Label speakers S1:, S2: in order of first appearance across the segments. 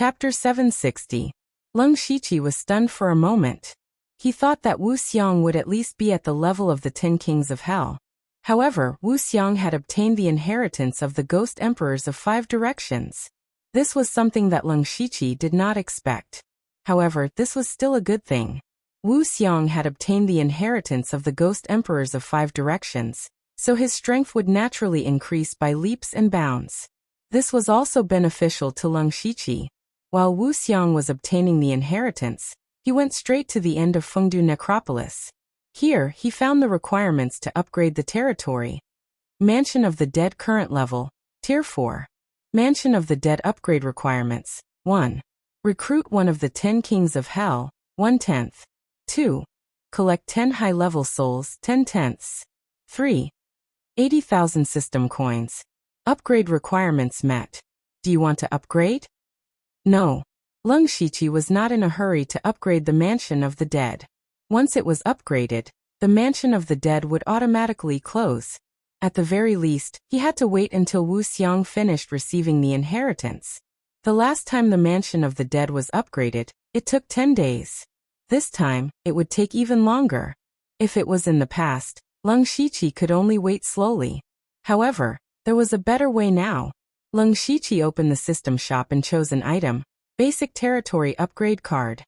S1: Chapter 760. Leng Shiqi was stunned for a moment. He thought that Wu Xiang would at least be at the level of the 10 kings of hell. However, Wu Xiang had obtained the inheritance of the ghost emperors of 5 directions. This was something that Leng Shiqi did not expect. However, this was still a good thing. Wu Xiang had obtained the inheritance of the ghost emperors of 5 directions, so his strength would naturally increase by leaps and bounds. This was also beneficial to Leng Shiqi. While Wu Xiang was obtaining the inheritance, he went straight to the end of Fengdu Necropolis. Here, he found the requirements to upgrade the territory. Mansion of the Dead current level, Tier 4. Mansion of the Dead upgrade requirements, 1. Recruit one of the 10 kings of hell, 1/10. 2. Collect 10 high-level souls, 10/10. 3. 80,000 system coins. Upgrade requirements met. Do you want to upgrade? No. Leng Shiqi was not in a hurry to upgrade the Mansion of the Dead. Once it was upgraded, the Mansion of the Dead would automatically close. At the very least, he had to wait until Wu Xiang finished receiving the inheritance. The last time the Mansion of the Dead was upgraded, it took 10 days. This time, it would take even longer. If it was in the past, Leng Shiqi could only wait slowly. However, there was a better way now. Leng Shiqi opened the system shop and chose an item, Basic Territory Upgrade Card.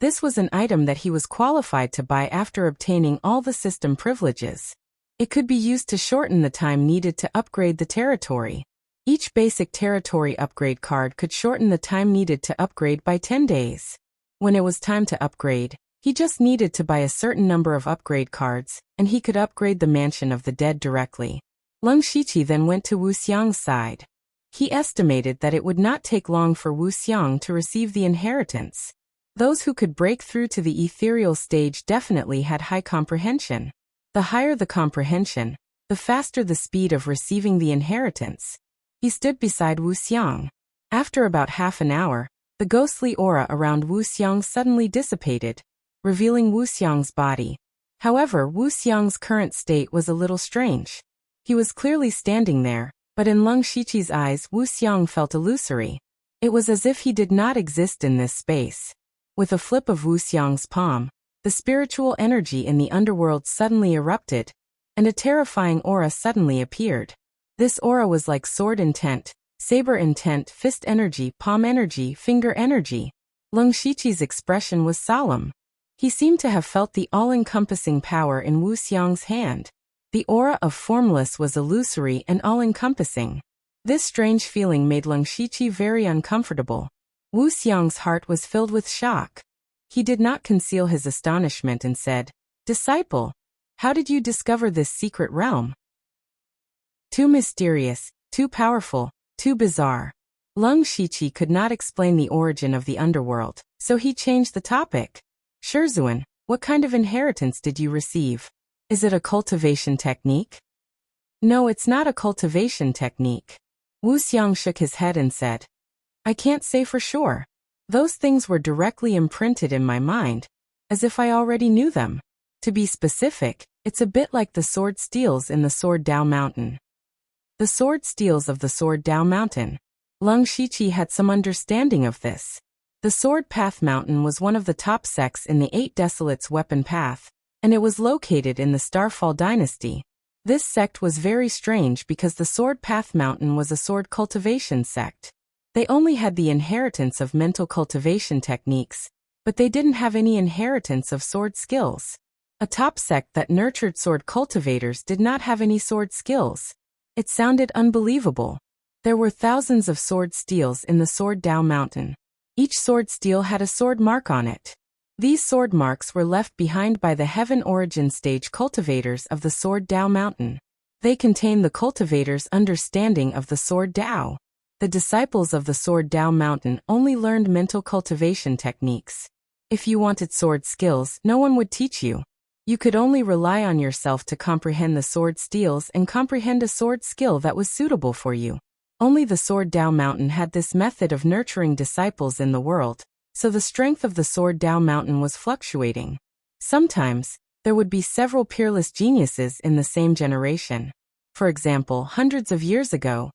S1: This was an item that he was qualified to buy after obtaining all the system privileges. It could be used to shorten the time needed to upgrade the territory. Each Basic Territory Upgrade card could shorten the time needed to upgrade by 10 days. When it was time to upgrade, he just needed to buy a certain number of upgrade cards, and he could upgrade the Mansion of the Dead directly. Leng Shiqi then went to Wu Xiang's side. He estimated that it would not take long for Wu Xiang to receive the inheritance. Those who could break through to the ethereal stage definitely had high comprehension. The higher the comprehension, the faster the speed of receiving the inheritance. He stood beside Wu Xiang. After about half an hour, the ghostly aura around Wu Xiang suddenly dissipated, revealing Wu Xiang's body. However, Wu Xiang's current state was a little strange. He was clearly standing there, but in Leng Shiqi's eyes Wu Xiang felt illusory. It was as if he did not exist in this space. With a flip of Wu Xiang's palm, the spiritual energy in the underworld suddenly erupted, and a terrifying aura suddenly appeared. This aura was like sword intent, saber intent, fist energy, palm energy, finger energy. Leng Shiqi's expression was solemn. He seemed to have felt the all-encompassing power in Wu Xiang's hand. The aura of formless was illusory and all-encompassing. This strange feeling made Leng Shiqi very uncomfortable. Wu Xiang's heart was filled with shock. He did not conceal his astonishment and said, "Disciple, how did you discover this secret realm? Too mysterious, too powerful, too bizarre." Leng Shiqi could not explain the origin of the underworld, so he changed the topic. "Shizhuan, what kind of inheritance did you receive? Is it a cultivation technique?" "No, it's not a cultivation technique." Wu Xiang shook his head and said, "I can't say for sure. Those things were directly imprinted in my mind, as if I already knew them. To be specific, it's a bit like the sword steels in the Sword Dao Mountain." The sword steels of the Sword Dao Mountain. Leng Shiqi had some understanding of this. The Sword Path Mountain was one of the top sects in the 8 Desolates weapon path, and it was located in the Starfall dynasty. This sect was very strange because the Sword Path Mountain was a sword cultivation sect. They only had the inheritance of mental cultivation techniques, but they didn't have any inheritance of sword skills. A top sect that nurtured sword cultivators did not have any sword skills. It sounded unbelievable. There were thousands of sword steels in the Sword Dao Mountain. Each sword steel had a sword mark on it. These sword marks were left behind by the Heaven Origin Stage cultivators of the Sword Dao Mountain. They contain the cultivators' understanding of the Sword Dao. The disciples of the Sword Dao Mountain only learned mental cultivation techniques. If you wanted sword skills, no one would teach you. You could only rely on yourself to comprehend the sword steels and comprehend a sword skill that was suitable for you. Only the Sword Dao Mountain had this method of nurturing disciples in the world, so the strength of the Sword Dao Mountain was fluctuating. Sometimes, there would be several peerless geniuses in the same generation. For example, hundreds of years ago,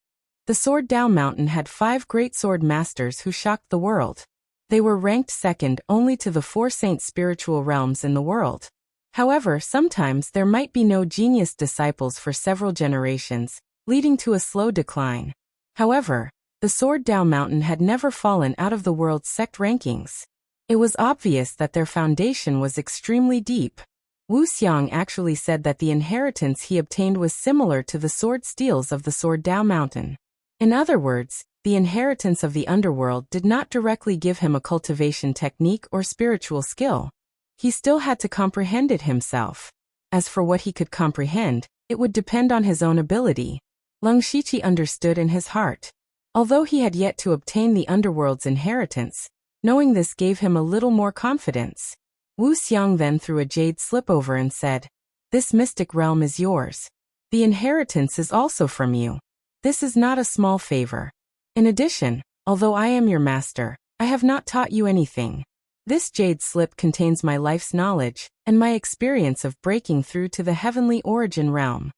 S1: The Sword Dao Mountain had 5 great sword masters who shocked the world. They were ranked second only to the 4 saint spiritual realms in the world. However, sometimes there might be no genius disciples for several generations, leading to a slow decline. However, the Sword Dao Mountain had never fallen out of the world's sect rankings. It was obvious that their foundation was extremely deep. Wu Xiang actually said that the inheritance he obtained was similar to the sword steels of the Sword Dao Mountain. In other words, the inheritance of the underworld did not directly give him a cultivation technique or spiritual skill. He still had to comprehend it himself. As for what he could comprehend, it would depend on his own ability. Leng Shiqi understood in his heart. Although he had yet to obtain the underworld's inheritance, knowing this gave him a little more confidence. Wu Xiang then threw a jade slip over and said, "This mystic realm is yours. The inheritance is also from you. This is not a small favor. In addition, although I am your master, I have not taught you anything. This jade slip contains my life's knowledge and my experience of breaking through to the heavenly origin realm.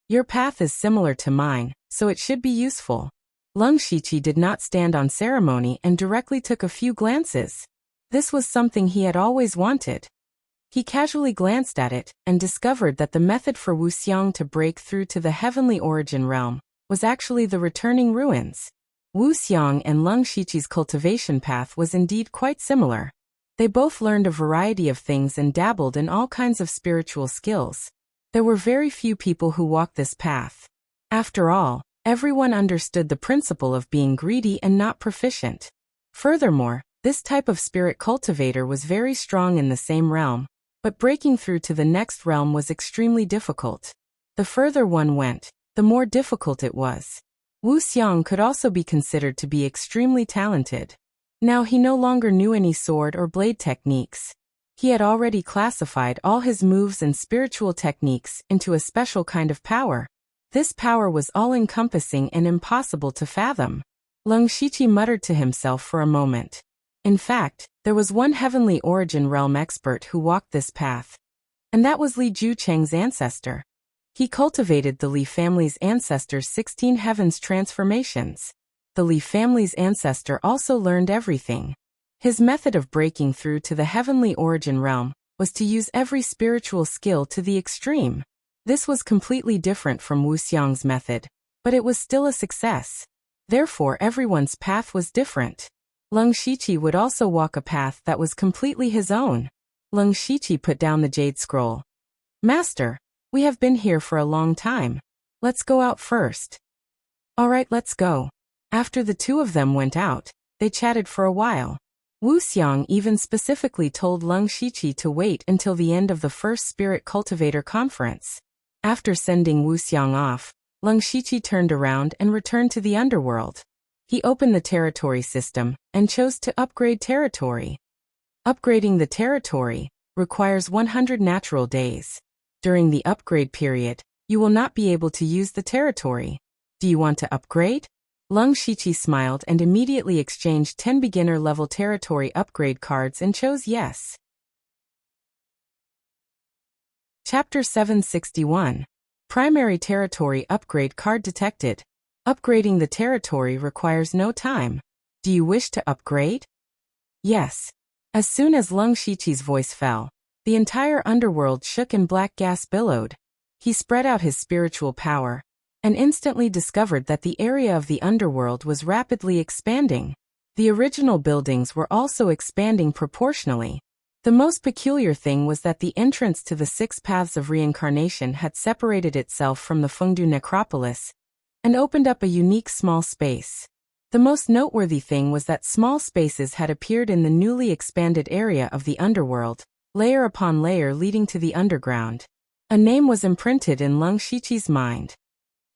S1: Your path is similar to mine, so it should be useful." Leng Shiqi did not stand on ceremony and directly took a few glances. This was something he had always wanted. He casually glanced at it and discovered that the method for Wu Xiang to break through to the heavenly origin realm was actually the returning ruins. Wu Xiang and Leng Shiqi's cultivation path was indeed quite similar. They both learned a variety of things and dabbled in all kinds of spiritual skills. There were very few people who walked this path. After all, everyone understood the principle of being greedy and not proficient. Furthermore, this type of spirit cultivator was very strong in the same realm, but breaking through to the next realm was extremely difficult. The further one went, the more difficult it was. Wu Xiang could also be considered to be extremely talented. Now he no longer knew any sword or blade techniques. He had already classified all his moves and spiritual techniques into a special kind of power. This power was all-encompassing and impossible to fathom. Leng Shiqi muttered to himself for a moment. In fact, there was one heavenly origin realm expert who walked this path. And that was Li Ju Cheng's ancestor. He cultivated the Li family's ancestor's 16 heavens transformations. The Li family's ancestor also learned everything. His method of breaking through to the heavenly origin realm was to use every spiritual skill to the extreme. This was completely different from Wu Xiang's method, but it was still a success. Therefore, everyone's path was different. Leng Shiqi would also walk a path that was completely his own. Leng Shiqi put down the jade scroll. "Master, we have been here for a long time. Let's go out first." "All right, let's go." After the two of them went out, they chatted for a while. Wu Xiang even specifically told Leng Shiqi to wait until the end of the first Spirit Cultivator Conference. After sending Wu Xiang off, Leng Shiqi turned around and returned to the underworld. He opened the territory system and chose to upgrade territory. Upgrading the territory requires 100 natural days. During the upgrade period, you will not be able to use the territory. Do you want to upgrade? Leng Shiqi smiled and immediately exchanged 10 beginner-level territory upgrade cards and chose yes. Chapter 761. Primary Territory Upgrade Card detected. Upgrading the territory requires no time. Do you wish to upgrade? Yes. As soon as Leng Shiqi's voice fell, the entire underworld shook and black gas billowed. He spread out his spiritual power and instantly discovered that the area of the underworld was rapidly expanding. The original buildings were also expanding proportionally. The most peculiar thing was that the entrance to the 6 paths of reincarnation had separated itself from the Fengdu necropolis and opened up a unique small space. The most noteworthy thing was that small spaces had appeared in the newly expanded area of the underworld, layer upon layer leading to the underground. A name was imprinted in Leng Shiqi's mind.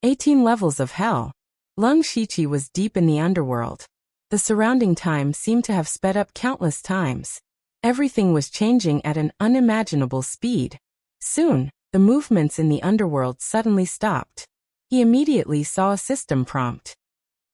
S1: 18 levels of hell. Leng Shiqi was deep in the underworld. The surrounding time seemed to have sped up countless times. Everything was changing at an unimaginable speed. Soon, the movements in the underworld suddenly stopped. He immediately saw a system prompt.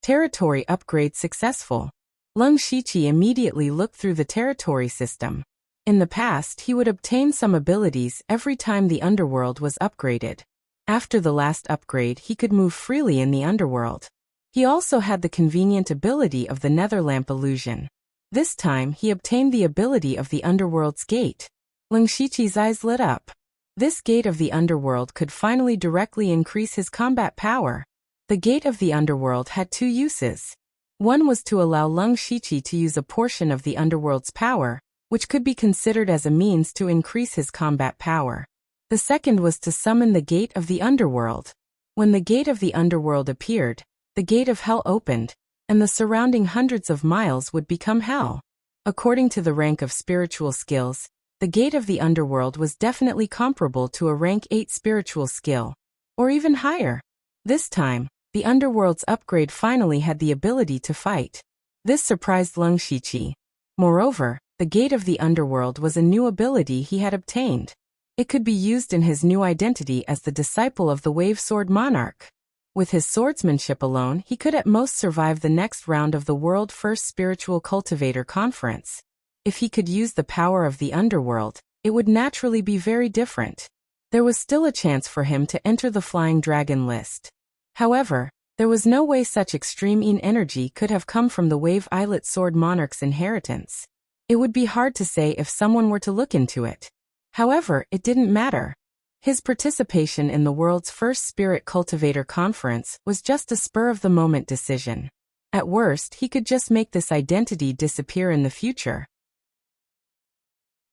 S1: Territory upgrade successful. Leng Shiqi immediately looked through the territory system. In the past, he would obtain some abilities every time the underworld was upgraded. After the last upgrade, he could move freely in the underworld. He also had the convenient ability of the Netherlamp illusion. This time, he obtained the ability of the underworld's gate. Leng Shiqi's eyes lit up. This gate of the underworld could finally directly increase his combat power. The gate of the underworld had two uses. One was to allow Leng Shiqi to use a portion of the underworld's power, which could be considered as a means to increase his combat power. The second was to summon the gate of the underworld. When the gate of the underworld appeared, the gate of hell opened, and the surrounding hundreds of miles would become hell. According to the rank of spiritual skills, the gate of the underworld was definitely comparable to a rank 8 spiritual skill, or even higher. This time, the underworld's upgrade finally had the ability to fight. This surprised Leng Shiqi. Moreover, the gate of the underworld was a new ability he had obtained. It could be used in his new identity as the disciple of the Wave Sword Monarch. With his swordsmanship alone, he could at most survive the next round of the World First Spiritual Cultivator Conference. If he could use the power of the underworld, it would naturally be very different. There was still a chance for him to enter the Flying Dragon list. However, there was no way such extreme energy could have come from the Wave Islet Sword Monarch's inheritance. It would be hard to say if someone were to look into it. However, it didn't matter. His participation in the world's first Spirit Cultivator Conference was just a spur-of-the-moment decision. At worst, he could just make this identity disappear in the future.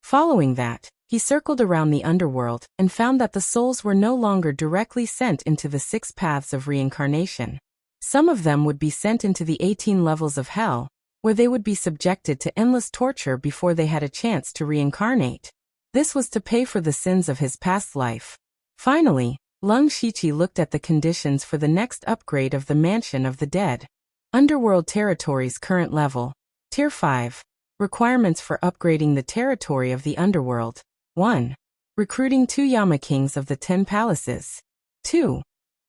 S1: Following that, he circled around the underworld and found that the souls were no longer directly sent into the 6 paths of reincarnation. Some of them would be sent into the 18 levels of hell, where they would be subjected to endless torture before they had a chance to reincarnate. This was to pay for the sins of his past life. Finally, Leng Shiqi looked at the conditions for the next upgrade of the Mansion of the Dead. Underworld Territory's current level, Tier 5. Requirements for upgrading the territory of the underworld. 1. Recruiting 2 Yama Kings of the 10 Palaces. 2.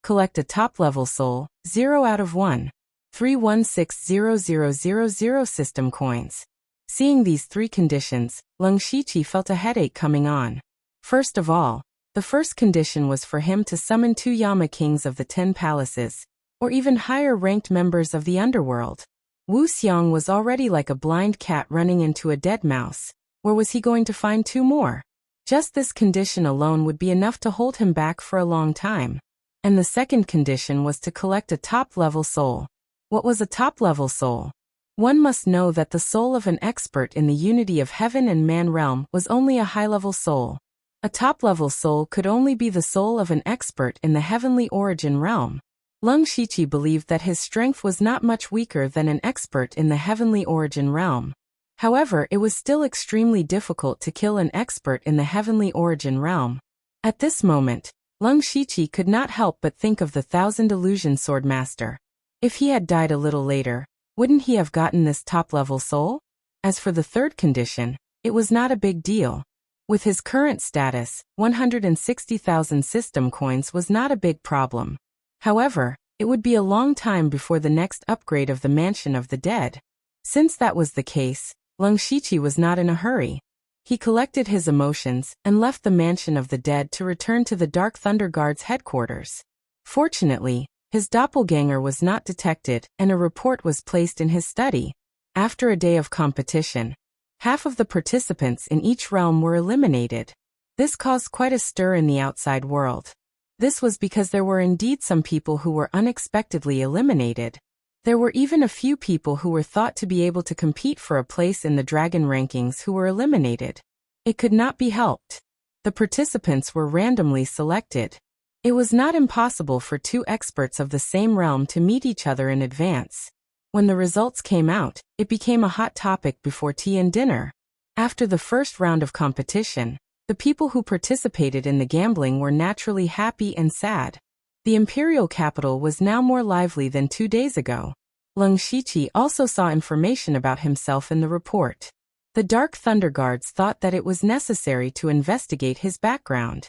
S1: Collect a top-level soul, 0 out of 1. 316,000 system coins. Seeing these 3 conditions, Leng Shiqi felt a headache coming on. First of all, the first condition was for him to summon 2 Yama Kings of the 10 Palaces, or even higher-ranked members of the underworld. Wu Xiang was already like a blind cat running into a dead mouse. Where was he going to find 2 more? Just this condition alone would be enough to hold him back for a long time. And the second condition was to collect a top-level soul. What was a top-level soul? One must know that the soul of an expert in the unity of heaven and man realm was only a high-level soul. A top-level soul could only be the soul of an expert in the heavenly origin realm. Leng Shiqi believed that his strength was not much weaker than an expert in the heavenly origin realm. However, it was still extremely difficult to kill an expert in the heavenly origin realm. At this moment, Leng Shiqi could not help but think of the 1000 Illusion Sword Master. If he had died a little later, wouldn't he have gotten this top-level soul? As for the third condition, it was not a big deal. With his current status, 160,000 system coins was not a big problem. However, it would be a long time before the next upgrade of the Mansion of the Dead. Since that was the case, Leng Shiqi was not in a hurry. He collected his emotions and left the Mansion of the Dead to return to the Dark Thunder Guard's headquarters. Fortunately, his doppelganger was not detected and a report was placed in his study. After a day of competition, half of the participants in each realm were eliminated. This caused quite a stir in the outside world. This was because there were indeed some people who were unexpectedly eliminated. There were even a few people who were thought to be able to compete for a place in the dragon rankings who were eliminated. It could not be helped. The participants were randomly selected. It was not impossible for 2 experts of the same realm to meet each other in advance. When the results came out, it became a hot topic before tea and dinner. After the first round of competition, the people who participated in the gambling were naturally happy and sad. The imperial capital was now more lively than 2 days ago. Leng Shiqi also saw information about himself in the report. The Dark Thunder Guards thought that it was necessary to investigate his background.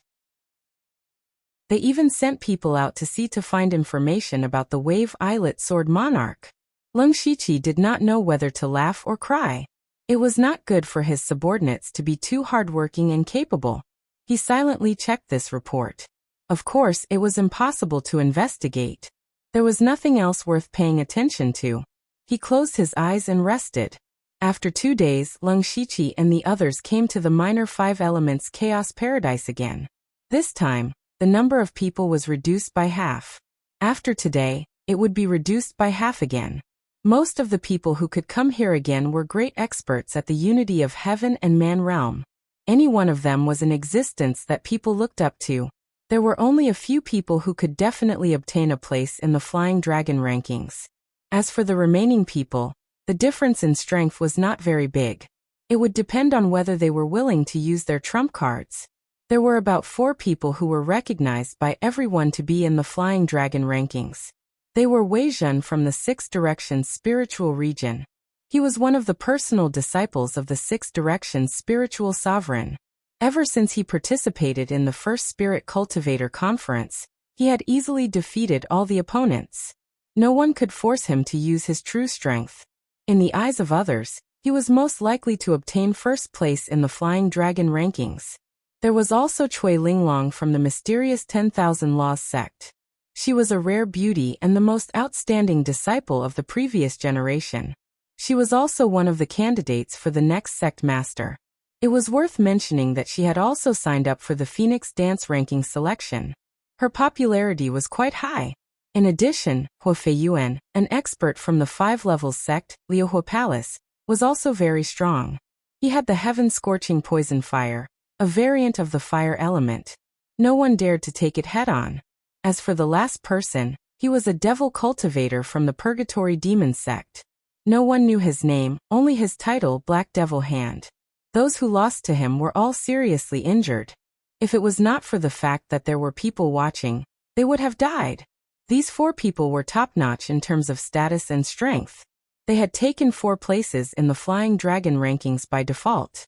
S1: They even sent people out to sea to find information about the Wave Islet Sword Monarch. Leng Shiqi did not know whether to laugh or cry. It was not good for his subordinates to be too hardworking and capable. He silently checked this report. Of course, it was impossible to investigate. There was nothing else worth paying attention to. He closed his eyes and rested. After 2 days, Leng Shiqi and the others came to the minor 5 elements chaos paradise again. This time, the number of people was reduced by half. After today, it would be reduced by half again. Most of the people who could come here again were great experts at the unity of heaven and man realm. Any one of them was an existence that people looked up to. There were only a few people who could definitely obtain a place in the Flying Dragon rankings. As for the remaining people, the difference in strength was not very big. It would depend on whether they were willing to use their trump cards. There were about 4 people who were recognized by everyone to be in the Flying Dragon rankings. They were Wei Zhen from the 6 Directions spiritual region. He was one of the personal disciples of the 6 Directions spiritual sovereign. Ever since he participated in the first Spirit Cultivator Conference, he had easily defeated all the opponents. No one could force him to use his true strength. In the eyes of others, he was most likely to obtain first place in the Flying Dragon rankings. There was also Cui Linglong from the mysterious 10,000 Laws sect. She was a rare beauty and the most outstanding disciple of the previous generation. She was also one of the candidates for the next sect master. It was worth mentioning that she had also signed up for the Phoenix Dance ranking selection. Her popularity was quite high. In addition, Hua Feiyuan, an expert from the 5 levels sect, Liu Hua Palace, was also very strong. He had the heaven-scorching poison fire, a variant of the fire element. No one dared to take it head-on. As for the last person, he was a devil cultivator from the Purgatory Demon sect. No one knew his name, only his title, Black Devil Hand. Those who lost to him were all seriously injured. If it was not for the fact that there were people watching, they would have died. These 4 people were top-notch in terms of status and strength. They had taken 4 places in the Flying Dragon rankings by default.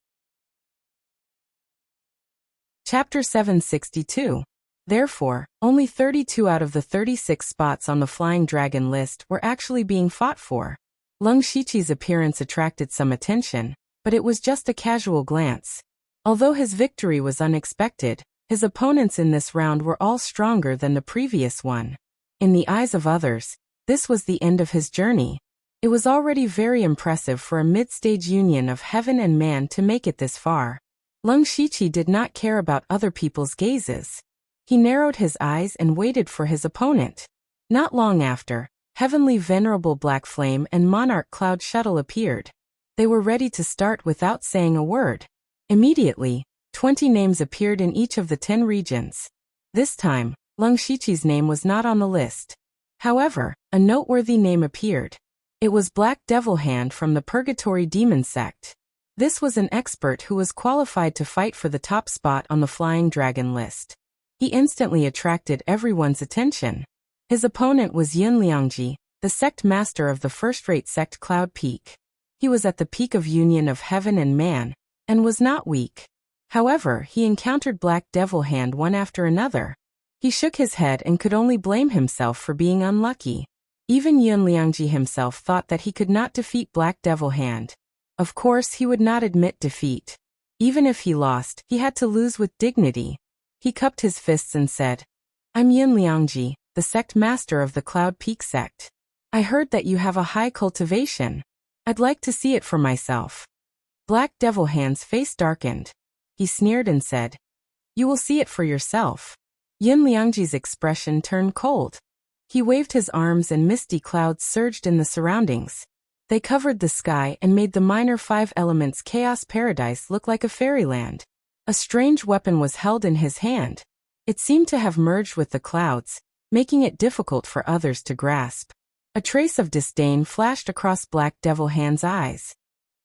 S1: Chapter 762. Therefore, only 32 out of the 36 spots on the Flying Dragon list were actually being fought for. Leng Shiqi's appearance attracted some attention, but it was just a casual glance. Although his victory was unexpected, his opponents in this round were all stronger than the previous one. In the eyes of others, this was the end of his journey. It was already very impressive for a mid-stage union of heaven and man to make it this far. Leng Shiqi did not care about other people's gazes. He narrowed his eyes and waited for his opponent. Not long after, Heavenly Venerable Black Flame and Monarch Cloud Shuttle appeared. They were ready to start without saying a word. Immediately, 20 names appeared in each of the 10 regions. This time, Leng Shiqi's name was not on the list. However, a noteworthy name appeared. It was Black Devil Hand from the Purgatory Demon sect. This was an expert who was qualified to fight for the top spot on the Flying Dragon list. He instantly attracted everyone's attention. His opponent was Yin Liangji, the sect master of the first-rate sect Cloud Peak. He was at the peak of union of heaven and man, and was not weak. However, he encountered Black Devil Hand one after another. He shook his head and could only blame himself for being unlucky. Even Yun Liangji himself thought that he could not defeat Black Devil Hand. Of course, he would not admit defeat. Even if he lost, he had to lose with dignity. He cupped his fists and said, "I'm Yin Liangji, the sect master of the Cloud Peak sect. I heard that you have a high cultivation. I'd like to see it for myself." Black Devil Hand's face darkened. He sneered and said, "You will see it for yourself." Yin Liangji's expression turned cold. He waved his arms and misty clouds surged in the surroundings. They covered the sky and made the minor 5 elements chaos paradise look like a fairyland. A strange weapon was held in his hand. It seemed to have merged with the clouds, making it difficult for others to grasp. A trace of disdain flashed across Black Devil Hand's eyes.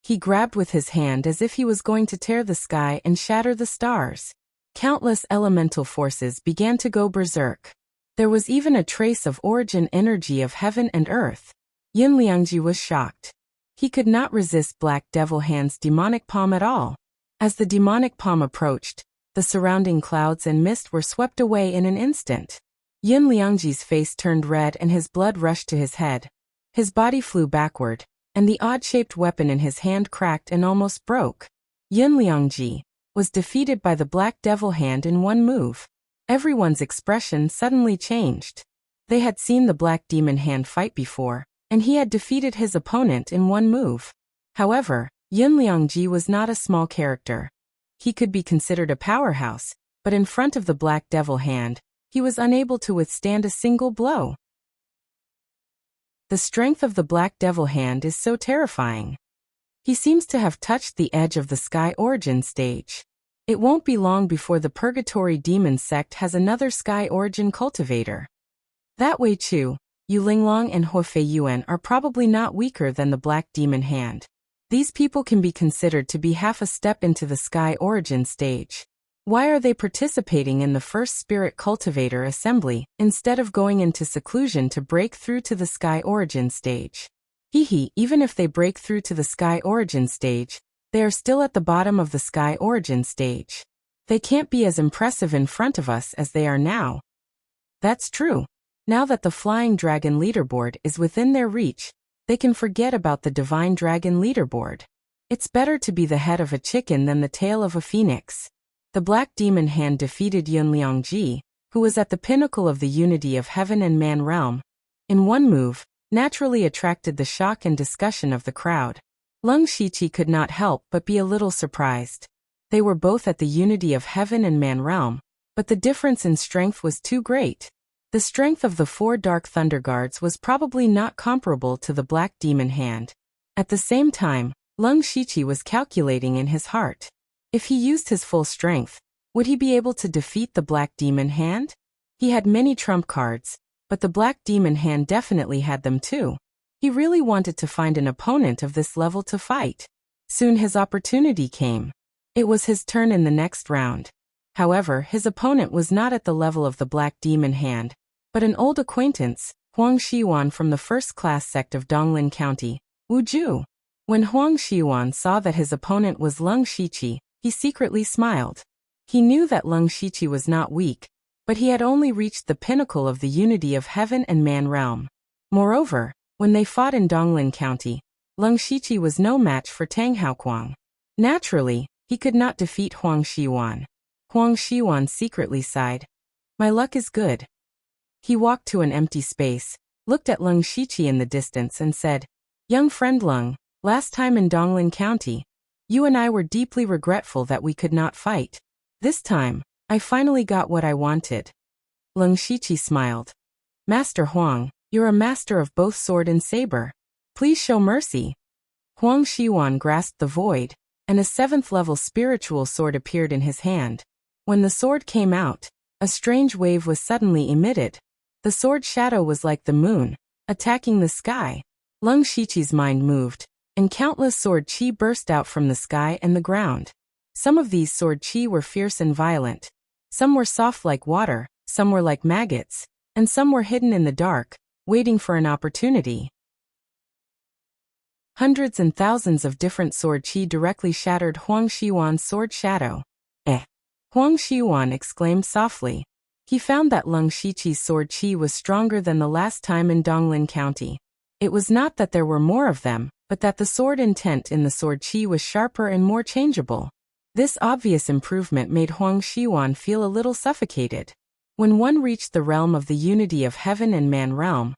S1: He grabbed with his hand as if he was going to tear the sky and shatter the stars. Countless elemental forces began to go berserk. There was even a trace of origin energy of heaven and earth. Yin Liangji was shocked. He could not resist Black Devil Hand's demonic palm at all. As the demonic palm approached, the surrounding clouds and mist were swept away in an instant. Yin Liangji's face turned red and his blood rushed to his head. His body flew backward, and the odd-shaped weapon in his hand cracked and almost broke. Yin Liangji was defeated by the Black Devil Hand in one move. Everyone's expression suddenly changed. They had seen the black demon hand fight before, and he had defeated his opponent in one move. However, Yunliangji was not a small character. He could be considered a powerhouse, but in front of the black devil hand, he was unable to withstand a single blow. The strength of the black devil hand is so terrifying. He seems to have touched the edge of the sky origin stage. It won't be long before the Purgatory Demon sect has another sky origin cultivator. That way Chu, Yulinglong and Huofei Yuan are probably not weaker than the black demon hand. These people can be considered to be half a step into the sky origin stage. Why are they participating in the first spirit cultivator assembly, instead of going into seclusion to break through to the sky origin stage? Even if they break through to the sky origin stage, they are still at the bottom of the sky origin stage. They can't be as impressive in front of us as they are now. That's true. Now that the Flying Dragon leaderboard is within their reach, they can forget about the Divine Dragon leaderboard. It's better to be the head of a chicken than the tail of a phoenix. The Black Demon Hand defeated Yunliangji, who was at the pinnacle of the unity of heaven and man realm. In one move, naturally attracted the shock and discussion of the crowd. Leng Shiqi could not help but be a little surprised. They were both at the unity of heaven and man realm, but the difference in strength was too great. The strength of the 4 Dark Thunder Guards was probably not comparable to the Black Demon Hand. At the same time, Leng Shiqi was calculating in his heart. If he used his full strength, would he be able to defeat the Black Demon Hand? He had many trump cards, but the Black Demon Hand definitely had them too. He really wanted to find an opponent of this level to fight. Soon his opportunity came. It was his turn in the next round. However, his opponent was not at the level of the Black Demon Hand, but an old acquaintance, Huang Xiwan from the first-class sect of Donglin County, Wuzhu. When Huang Xiwan saw that his opponent was Leng Shiqi, he secretly smiled. He knew that Leng Shiqi was not weak, but he had only reached the pinnacle of the unity of heaven and man realm. Moreover, when they fought in Donglin County, Leng Shiqi was no match for Tang Haoquang. Naturally, he could not defeat Huang Xiwan. Huang Xiwan secretly sighed. My luck is good. He walked to an empty space, looked at Leng Shiqi in the distance and said, Young friend Leng, last time in Donglin County, you and I were deeply regretful that we could not fight. This time, I finally got what I wanted. Leng Shiqi smiled. Master Huang, you're a master of both sword and saber. Please show mercy. Huang Xiwan grasped the void, and a 7th-level spiritual sword appeared in his hand. When the sword came out, a strange wave was suddenly emitted. The sword shadow was like the moon, attacking the sky. Leng Shiqi's mind moved, and countless sword chi burst out from the sky and the ground. Some of these sword chi were fierce and violent. Some were soft like water, some were like maggots, and some were hidden in the dark, waiting for an opportunity. Hundreds and thousands of different sword chi directly shattered Huang Xiwan's sword shadow. Huang Xiwan exclaimed softly. He found that Leng Shiqi's sword chi was stronger than the last time in Donglin County. It was not that there were more of them, but that the sword intent in the sword chi was sharper and more changeable. This obvious improvement made Huang Xiwan feel a little suffocated. When one reached the realm of the unity of heaven and man realm,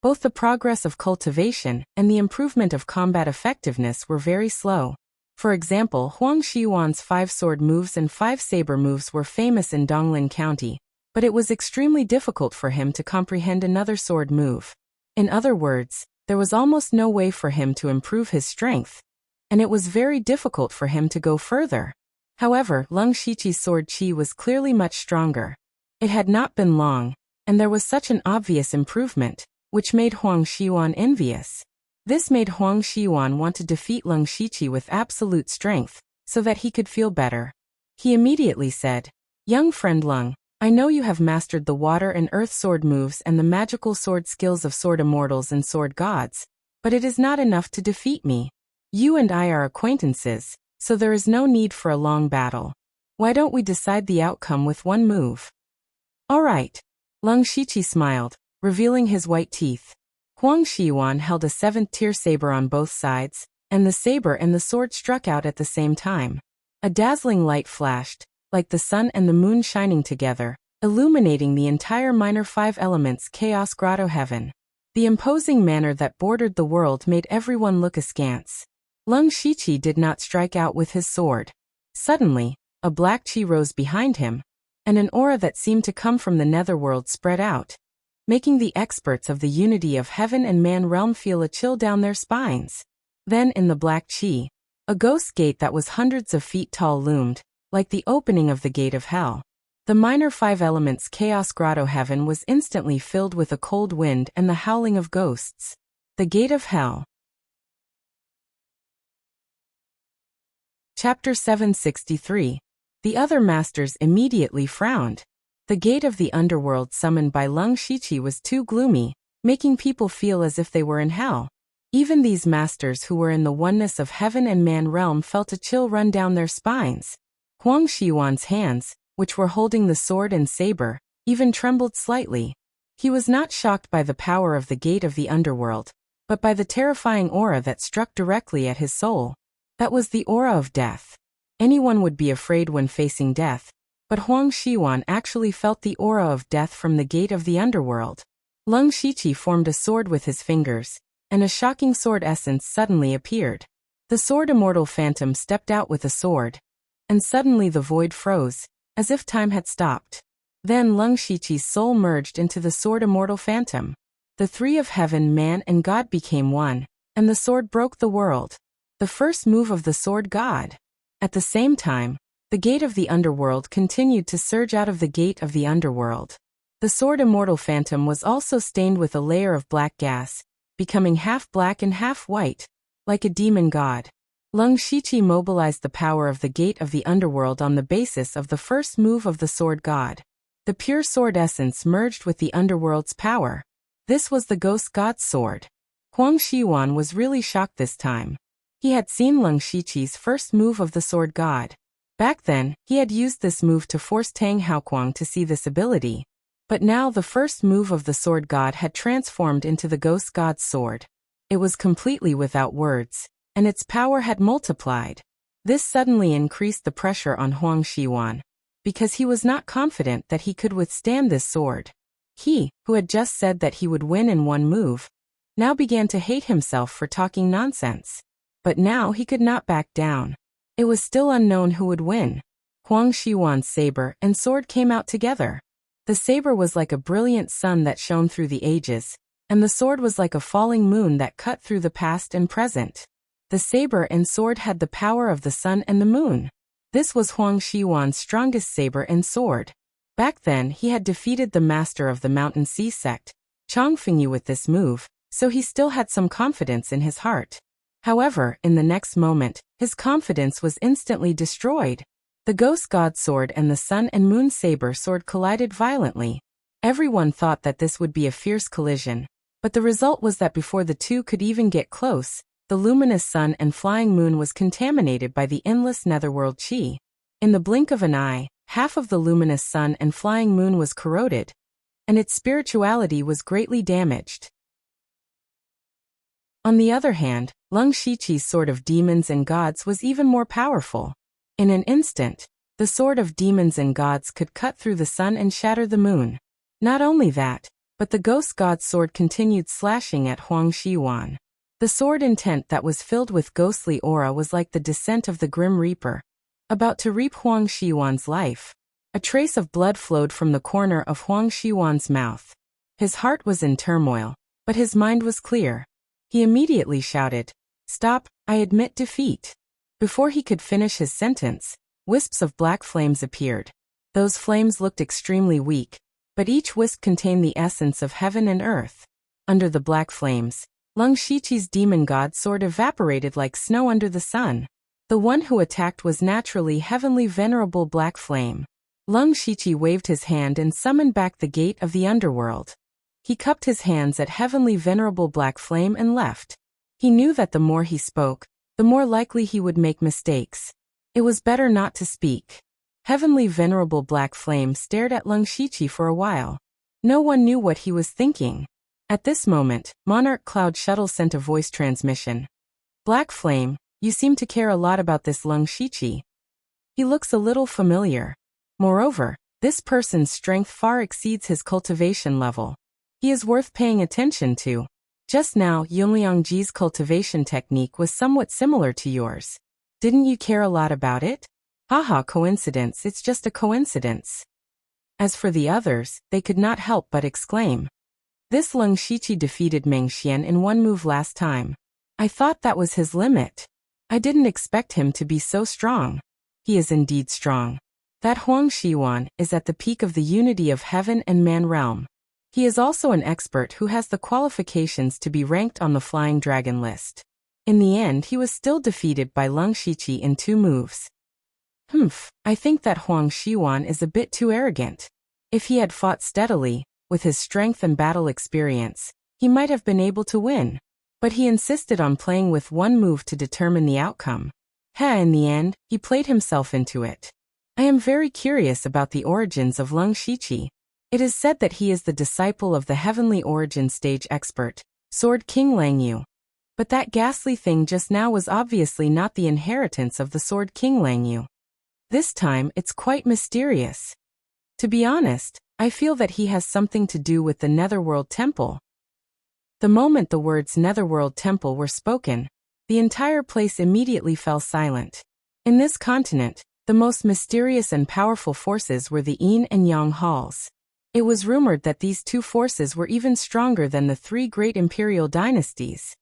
S1: both the progress of cultivation and the improvement of combat effectiveness were very slow. For example, Huang Xiwan's 5 sword moves and 5 saber moves were famous in Donglin County, but it was extremely difficult for him to comprehend another sword move. In other words, there was almost no way for him to improve his strength, and it was very difficult for him to go further. However, Leng Shiqi's sword chi was clearly much stronger. It had not been long, and there was such an obvious improvement, which made Huang Xiwan envious. This made Huang Xiwan want to defeat Leng Shiqi with absolute strength, so that he could feel better. He immediately said, Young friend Leng, I know you have mastered the water and earth sword moves and the magical sword skills of sword immortals and sword gods, but it is not enough to defeat me. You and I are acquaintances, so there is no need for a long battle. Why don't we decide the outcome with one move? All right. Leng Shiqi smiled, revealing his white teeth. Huang Xiwan held a 7th-tier saber on both sides, and the saber and the sword struck out at the same time. A dazzling light flashed, like the sun and the moon shining together, illuminating the entire minor five elements chaos grotto heaven. The imposing manner that bordered the world made everyone look askance. Lung Shiqi did not strike out with his sword. Suddenly, a black chi rose behind him, and an aura that seemed to come from the netherworld spread out, making the experts of the unity of heaven and man realm feel a chill down their spines. Then in the black chi, a ghost gate that was hundreds of feet tall loomed, like the opening of the gate of hell. The minor five elements chaos grotto heaven was instantly filled with a cold wind and the howling of ghosts. The gate of hell. Chapter 763. The other masters immediately frowned. The gate of the underworld summoned by Lung Shiqi was too gloomy, making people feel as if they were in hell. Even these masters who were in the oneness of heaven and man realm felt a chill run down their spines. Huang Xiwan's hands, which were holding the sword and saber, even trembled slightly. He was not shocked by the power of the gate of the underworld, but by the terrifying aura that struck directly at his soul. That was the aura of death. Anyone would be afraid when facing death, but Huang Xiwan actually felt the aura of death from the gate of the underworld. Lung Shiqi formed a sword with his fingers, and a shocking sword essence suddenly appeared. The sword immortal phantom stepped out with a sword, and suddenly the void froze, as if time had stopped. Then Lung Shiqi's soul merged into the sword immortal phantom. The three of heaven, man, and God became one, and the sword broke the world. The first move of the sword god. At the same time, the gate of the underworld continued to surge out of the gate of the underworld. The sword immortal phantom was also stained with a layer of black gas, becoming half black and half white, like a demon god. Lung Shiqi mobilized the power of the gate of the underworld on the basis of the first move of the sword god. The pure sword essence merged with the underworld's power. This was the ghost god's sword. Huang Xiwan was really shocked this time. He had seen Lung Shiqi's first move of the sword god. Back then, he had used this move to force Tang Haoquang to see this ability. But now the first move of the sword god had transformed into the ghost god's sword. It was completely without words, and its power had multiplied. This suddenly increased the pressure on Huang Xiwan, because he was not confident that he could withstand this sword. He, who had just said that he would win in one move, now began to hate himself for talking nonsense. But now he could not back down. It was still unknown who would win. Huang Xiwan's saber and sword came out together. The saber was like a brilliant sun that shone through the ages, and the sword was like a falling moon that cut through the past and present. The saber and sword had the power of the sun and the moon. This was Huang Xiwan's strongest saber and sword. Back then he had defeated the master of the Mountain Sea sect, Chang Fengyu, with this move, so he still had some confidence in his heart. However, in the next moment, his confidence was instantly destroyed. The ghost god sword and the sun and moon saber sword collided violently. Everyone thought that this would be a fierce collision, but the result was that before the two could even get close, the luminous sun and flying moon was contaminated by the endless netherworld chi. In the blink of an eye, half of the luminous sun and flying moon was corroded, and its spirituality was greatly damaged. On the other hand, Lung Shiqi's sword of demons and gods was even more powerful. In an instant, the sword of demons and gods could cut through the sun and shatter the moon. Not only that, but the ghost god's sword continued slashing at Huang Xiwan. The sword intent that was filled with ghostly aura was like the descent of the Grim Reaper, about to reap Huang Xiwan's life. A trace of blood flowed from the corner of Huang Xiwan's mouth. His heart was in turmoil, but his mind was clear. He immediately shouted, "Stop, I admit defeat." Before he could finish his sentence, wisps of black flames appeared. Those flames looked extremely weak, but each wisp contained the essence of heaven and earth. Under the black flames, Lung Shiqi's demon god sword evaporated like snow under the sun. The one who attacked was naturally heavenly venerable black flame. Lung Shiqi waved his hand and summoned back the gate of the underworld. He cupped his hands at heavenly venerable black flame and left. He knew that the more he spoke, the more likely he would make mistakes. It was better not to speak. Heavenly venerable black flame stared at Lung Shiqi for a while. No one knew what he was thinking. At this moment, Monarch Cloud Shuttle sent a voice transmission. "Black Flame, you seem to care a lot about this Lung Shiqi. He looks a little familiar. Moreover, This person's strength far exceeds his cultivation level. He is worth paying attention to. Just now, Yunliangji's cultivation technique was somewhat similar to yours. Didn't you care a lot about it? Haha, coincidence, it's just a coincidence. As for the others, they could not help but exclaim. This Leng Shiqi defeated Meng Xian in one move last time. I thought that was his limit. I didn't expect him to be so strong. He is indeed strong. That Huang Xiwan is at the peak of the unity of heaven and man realm. He is also an expert who has the qualifications to be ranked on the Flying Dragon list. In the end, he was still defeated by Leng Shiqi in 2 moves. I think that Huang Xiwan is a bit too arrogant. If he had fought steadily, with his strength and battle experience, he might have been able to win. But he insisted on playing with 1 move to determine the outcome. In the end, he played himself into it. I am very curious about the origins of Leng Shiqi. It is said that he is the disciple of the heavenly origin stage expert, Sword King Lang Yu. But that ghastly thing just now was obviously not the inheritance of the Sword King Lang Yu. This time, it's quite mysterious. To be honest, I feel that he has something to do with the Netherworld Temple. The moment the words Netherworld Temple were spoken, the entire place immediately fell silent. In this continent, the most mysterious and powerful forces were the Yin and Yang halls. It was rumored that these 2 forces were even stronger than the 3 great imperial dynasties.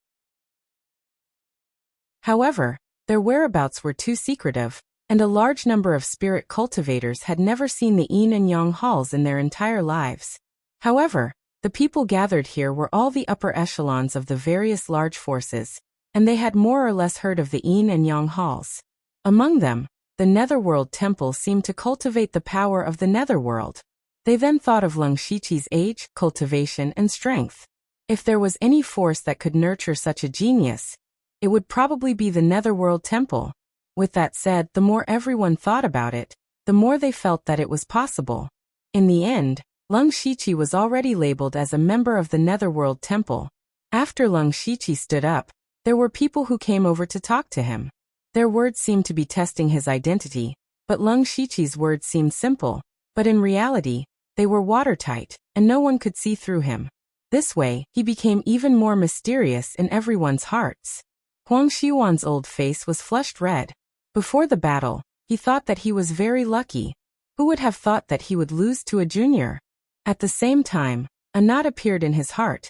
S1: However, their whereabouts were too secretive, and a large number of spirit cultivators had never seen the Yin and Yang halls in their entire lives. However, the people gathered here were all the upper echelons of the various large forces, and they had more or less heard of the Yin and Yang halls. Among them, the Netherworld Temple seemed to cultivate the power of the Netherworld. They then thought of Leng Shiqi's age, cultivation, and strength. If there was any force that could nurture such a genius, it would probably be the Netherworld Temple. With that said, the more everyone thought about it, the more they felt that it was possible. In the end, Leng Shiqi was already labeled as a member of the Netherworld Temple. After Leng Shiqi stood up, there were people who came over to talk to him. Their words seemed to be testing his identity, but Leng Shiqi's words seemed simple, but in reality, they were watertight, and no one could see through him. This way, he became even more mysterious in everyone's hearts. Huang Xiwan's old face was flushed red. Before the battle, he thought that he was very lucky. Who would have thought that he would lose to a junior? At the same time, a knot appeared in his heart,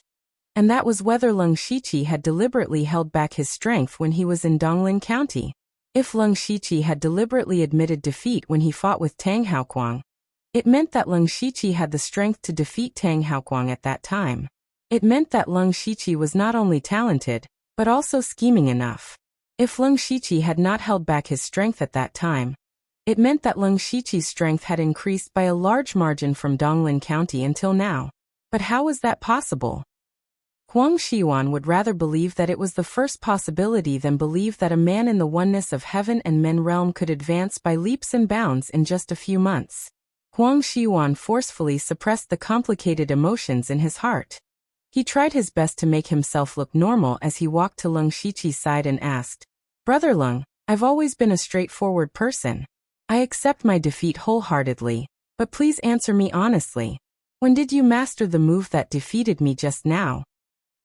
S1: and that was whether Leng Shiqi had deliberately held back his strength when he was in Donglin County. If Leng Shiqi had deliberately admitted defeat when he fought with Tang Haoquang, it meant that Leng Shiqi had the strength to defeat Tang Haoquang at that time. It meant that Leng Shiqi was not only talented, but also scheming enough. If Leng Shiqi had not held back his strength at that time, it meant that Leng Shiqi's strength had increased by a large margin from Donglin County until now. But how was that possible? Huang Xiwan would rather believe that it was the first possibility than believe that a man in the oneness of heaven and men realm could advance by leaps and bounds in just a few months. Huang Xiwan forcefully suppressed the complicated emotions in his heart. He tried his best to make himself look normal as he walked to Leng Shiqi's side and asked, "Brother Leng, I've always been a straightforward person. I accept my defeat wholeheartedly, but please answer me honestly. When did you master the move that defeated me just now?"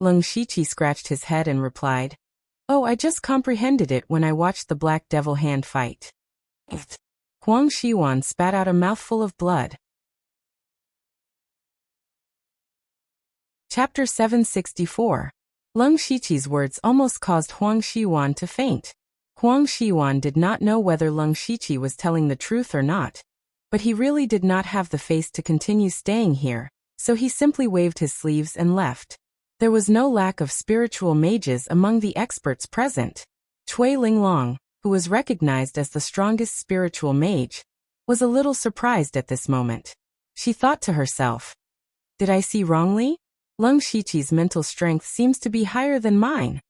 S1: Leng Shiqi scratched his head and replied, "Oh, I just comprehended it when I watched the Black Devil hand fight." Huang Xiwan spat out a mouthful of blood. Chapter 764. Leng Shiqi's words almost caused Huang Xiwan to faint. Huang Xiwan did not know whether Leng Shiqi was telling the truth or not, but he really did not have the face to continue staying here, so he simply waved his sleeves and left. There was no lack of spiritual mages among the experts present. Cui Linglong, who was recognized as the strongest spiritual mage, was a little surprised at this moment. She thought to herself, "Did I see wrongly? Leng Shiqi's mental strength seems to be higher than mine."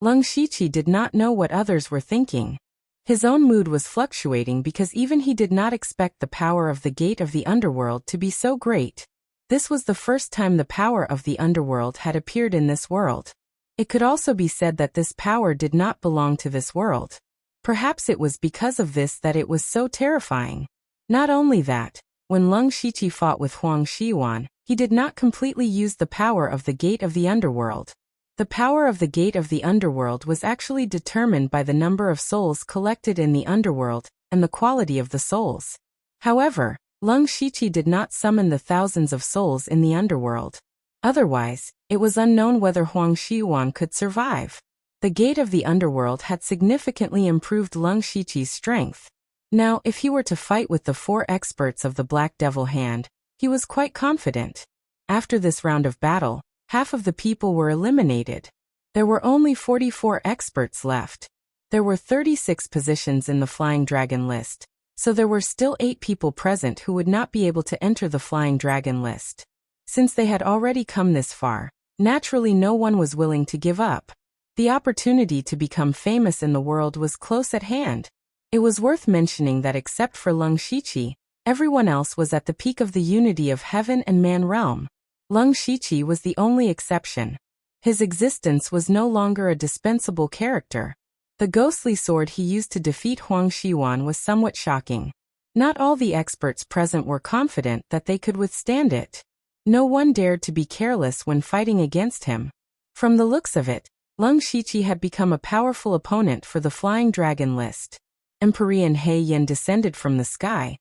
S1: Leng Shiqi did not know what others were thinking. His own mood was fluctuating because even he did not expect the power of the gate of the underworld to be so great. This was the first time the power of the underworld had appeared in this world. It could also be said that this power did not belong to this world. Perhaps it was because of this that it was so terrifying. Not only that, When Leng Shiqi fought with Huang Xiwan, he did not completely use the power of the Gate of the Underworld. The power of the Gate of the Underworld was actually determined by the number of souls collected in the underworld and the quality of the souls. However, Leng Shiqi did not summon the thousands of souls in the underworld. Otherwise, it was unknown whether Huang Xiwan could survive. The Gate of the Underworld had significantly improved Leng Shiqi's strength. Now, if he were to fight with the 4 experts of the Black Devil Hand, he was quite confident. After this round of battle, half of the people were eliminated. There were only 44 experts left. There were 36 positions in the Flying Dragon list, so there were still 8 people present who would not be able to enter the Flying Dragon list. Since they had already come this far, naturally no one was willing to give up. The opportunity to become famous in the world was close at hand. It was worth mentioning that except for Leng Shiqi, everyone else was at the peak of the unity of heaven and man realm. Leng Shiqi was the only exception. His existence was no longer a dispensable character. The ghostly sword he used to defeat Huang Xiwan was somewhat shocking. Not all the experts present were confident that they could withstand it. No one dared to be careless when fighting against him. From the looks of it, Leng Shiqi had become a powerful opponent for the Flying Dragon list. Empyrean He Yin descended from the sky.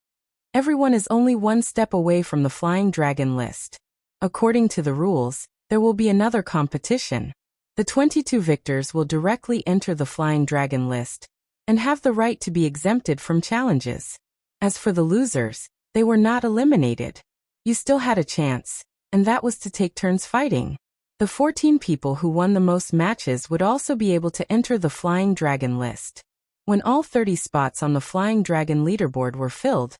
S1: Everyone is only one step away from the Flying Dragon list. According to the rules, there will be another competition. The 22 victors will directly enter the Flying Dragon list and have the right to be exempted from challenges. As for the losers, they were not eliminated. You still had a chance, and that was to take turns fighting. The 14 people who won the most matches would also be able to enter the Flying Dragon list. When all 30 spots on the Flying Dragon leaderboard were filled,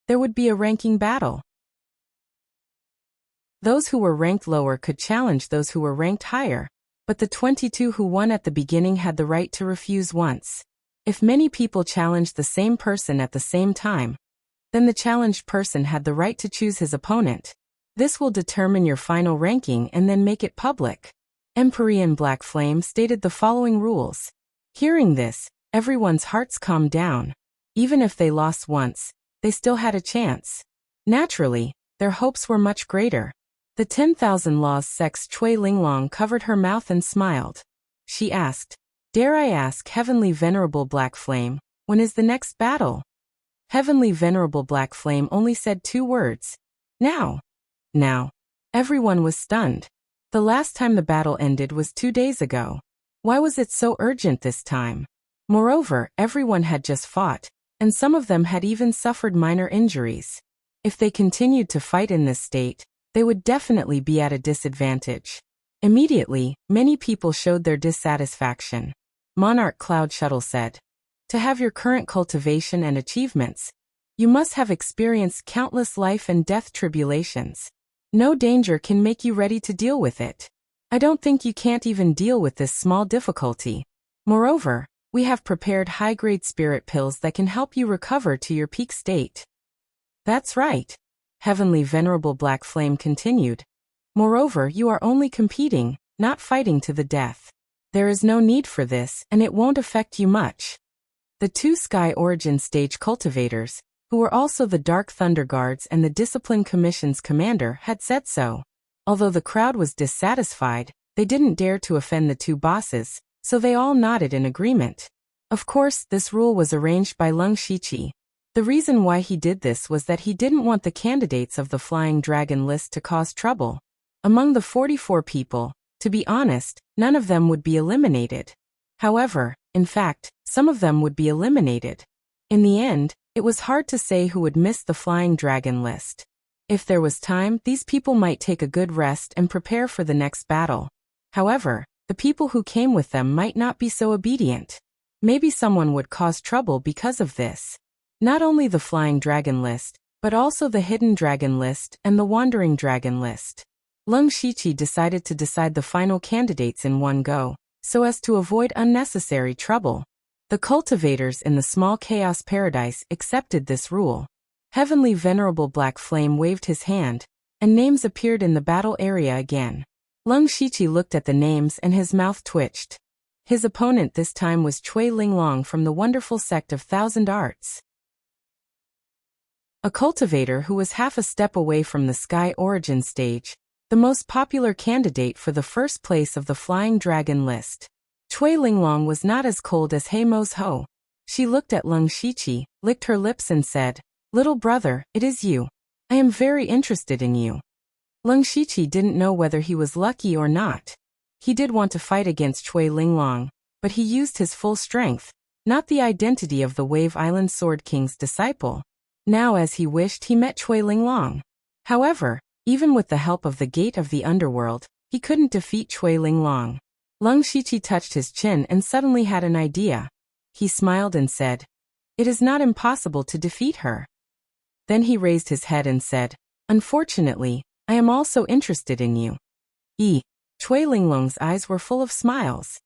S1: there would be a ranking battle. Those who were ranked lower could challenge those who were ranked higher, but the 22 who won at the beginning had the right to refuse once. If many people challenged the same person at the same time, then the challenged person had the right to choose his opponent. This will determine your final ranking and then make it public. Empyrean Black Flame stated the following rules. Hearing this, everyone's hearts calmed down. Even if they lost once, they still had a chance. Naturally, their hopes were much greater. The 10,000 Laws Sex Chui Linglong covered her mouth and smiled. She asked, "Dare I ask, Heavenly Venerable Black Flame, when is the next battle?" Heavenly Venerable Black Flame only said 2 words. Now. Now. Everyone was stunned. The last time the battle ended was 2 days ago. Why was it so urgent this time? Moreover, everyone had just fought, and some of them had even suffered minor injuries. If they continued to fight in this state, they would definitely be at a disadvantage. Immediately, many people showed their dissatisfaction. Monarch Cloud Shuttle said, "To have your current cultivation and achievements, you must have experienced countless life and death tribulations. No danger can make you ready to deal with it. I don't think you can't even deal with this small difficulty. Moreover, we have prepared high-grade spirit pills that can help you recover to your peak state." That's right. Heavenly Venerable Black Flame continued. Moreover, you are only competing, not fighting to the death. There is no need for this, and it won't affect you much. The 2 Sky Origin Stage cultivators, who were also the Dark Thunder Guards and the Discipline Commission's commander, had said so. Although the crowd was dissatisfied, they didn't dare to offend the 2 bosses, so they all nodded in agreement. Of course, this rule was arranged by Leng Shiqi. The reason why he did this was that he didn't want the candidates of the Flying Dragon list to cause trouble. Among the 44 people, to be honest, none of them would be eliminated. However, in fact, some of them would be eliminated. In the end, it was hard to say who would miss the Flying Dragon list. If there was time, these people might take a good rest and prepare for the next battle. However, the people who came with them might not be so obedient. Maybe someone would cause trouble because of this. Not only the Flying Dragon list, but also the Hidden Dragon list and the Wandering Dragon list. Leng Shiqi decided to decide the final candidates in one go, so as to avoid unnecessary trouble. The cultivators in the small Chaos Paradise accepted this rule. Heavenly Venerable Black Flame waved his hand, and names appeared in the battle area again. Leng Shiqi looked at the names and his mouth twitched. His opponent this time was Chui Linglong from the wonderful sect of Thousand Arts. a cultivator who was half a step away from the Sky Origin stage, the most popular candidate for the first place of the Flying Dragon list. Cui Linglong was not as cold as He Mo's Ho. She looked at Leng Shiqi, licked her lips and said, "Little brother, it is you. I am very interested in you." Leng Shiqi didn't know whether he was lucky or not. He did want to fight against Cui Linglong, but he used his full strength, not the identity of the Wave Island Sword King's disciple. Now as he wished he met Cui Linglong. However, even with the help of the Gate of the Underworld, he couldn't defeat Cui Linglong. Leng Shiqi touched his chin and suddenly had an idea. He smiled and said, "It is not impossible to defeat her." Then he raised his head and said, "Unfortunately, I am also interested in you." Cui Linglong's eyes were full of smiles.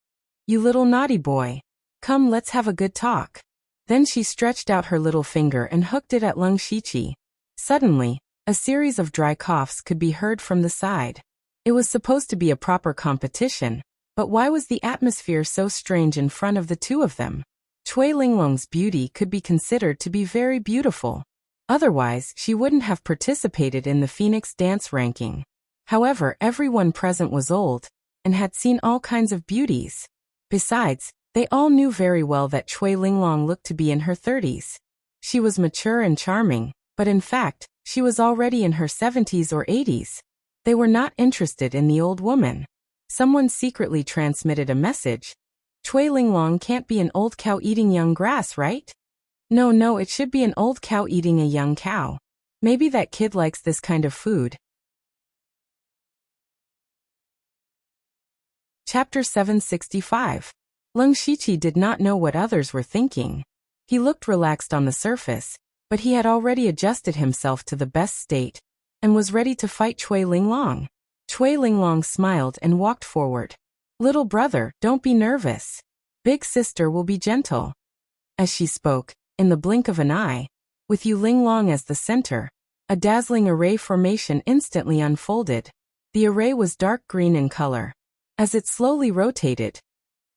S1: "You little naughty boy. Come, let's have a good talk." Then she stretched out her little finger and hooked it at Leng Shiqi. Suddenly, a series of dry coughs could be heard from the side. It was supposed to be a proper competition, but why was the atmosphere so strange in front of the two of them? Cui Linglong's beauty could be considered to be very beautiful. Otherwise, she wouldn't have participated in the Phoenix dance ranking. However, everyone present was old, and had seen all kinds of beauties. Besides, they all knew very well that Cui Linglong looked to be in her 30s. She was mature and charming, but in fact, she was already in her 70s or 80s. They were not interested in the old woman. Someone secretly transmitted a message. Cui Linglong can't be an old cow eating young grass, right? No, it should be an old cow eating a young cow. Maybe that kid likes this kind of food. Chapter 765. Leng Shiqi did not know what others were thinking. He looked relaxed on the surface, but he had already adjusted himself to the best state, and was ready to fight Cui Linglong. Cui Linglong smiled and walked forward. "Little brother, don't be nervous. Big sister will be gentle." As she spoke, in the blink of an eye, with Yu Linglong as the center, a dazzling array formation instantly unfolded. The array was dark green in color. As it slowly rotated,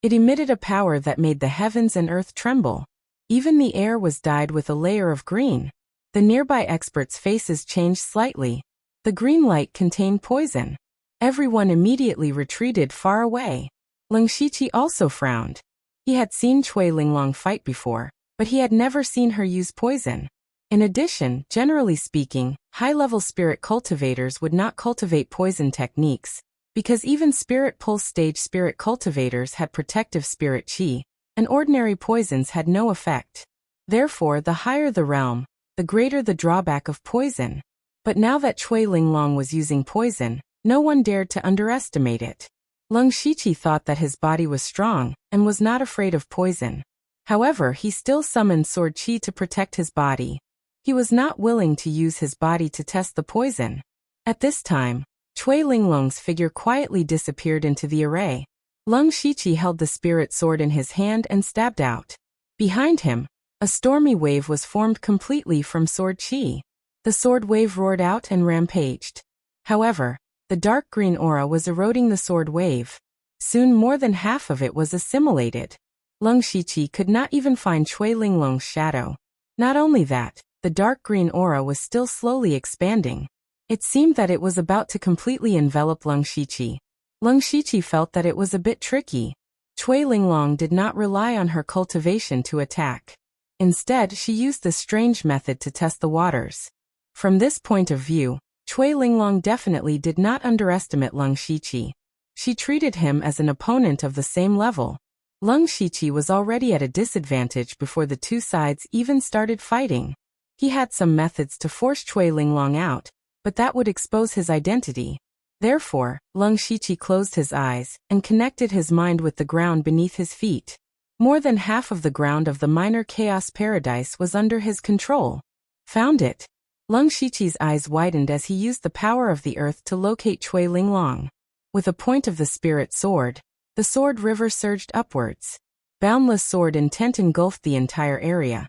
S1: it emitted a power that made the heavens and earth tremble. Even the air was dyed with a layer of green. The nearby experts' faces changed slightly. The green light contained poison. Everyone immediately retreated far away. Leng Shiqi also frowned. He had seen Cui Linglong fight before, but he had never seen her use poison. In addition, generally speaking, high-level spirit cultivators would not cultivate poison techniques, because even Spirit Pulse stage spirit cultivators had protective spirit chi, and ordinary poisons had no effect. Therefore, the higher the realm, the greater the drawback of poison. But now that Cui Linglong was using poison, no one dared to underestimate it. Leng Shiqi thought that his body was strong, and was not afraid of poison. However, he still summoned sword chi to protect his body. He was not willing to use his body to test the poison. At this time, Cui Linglong's figure quietly disappeared into the array. Leng Shiqi held the spirit sword in his hand and stabbed out. Behind him, a stormy wave was formed completely from sword chi. The sword wave roared out and rampaged. However, the dark green aura was eroding the sword wave. Soon more than half of it was assimilated. Leng Shiqi could not even find Cui Linglong's shadow. Not only that, the dark green aura was still slowly expanding. It seemed that it was about to completely envelop Leng Shiqi. Leng Shiqi felt that it was a bit tricky. Cui Linglong did not rely on her cultivation to attack. Instead, she used this strange method to test the waters. From this point of view, Cui Linglong definitely did not underestimate Leng Shiqi. She treated him as an opponent of the same level. Leng Shiqi was already at a disadvantage before the two sides even started fighting. He had some methods to force Cui Linglong out, but that would expose his identity. Therefore, Leng Shiqi closed his eyes and connected his mind with the ground beneath his feet. More than half of the ground of the minor chaos paradise was under his control. Found it. Leng Shiqi's eyes widened as he used the power of the earth to locate Cui Linglong. With a point of the spirit sword, the sword river surged upwards. Boundless sword intent engulfed the entire area,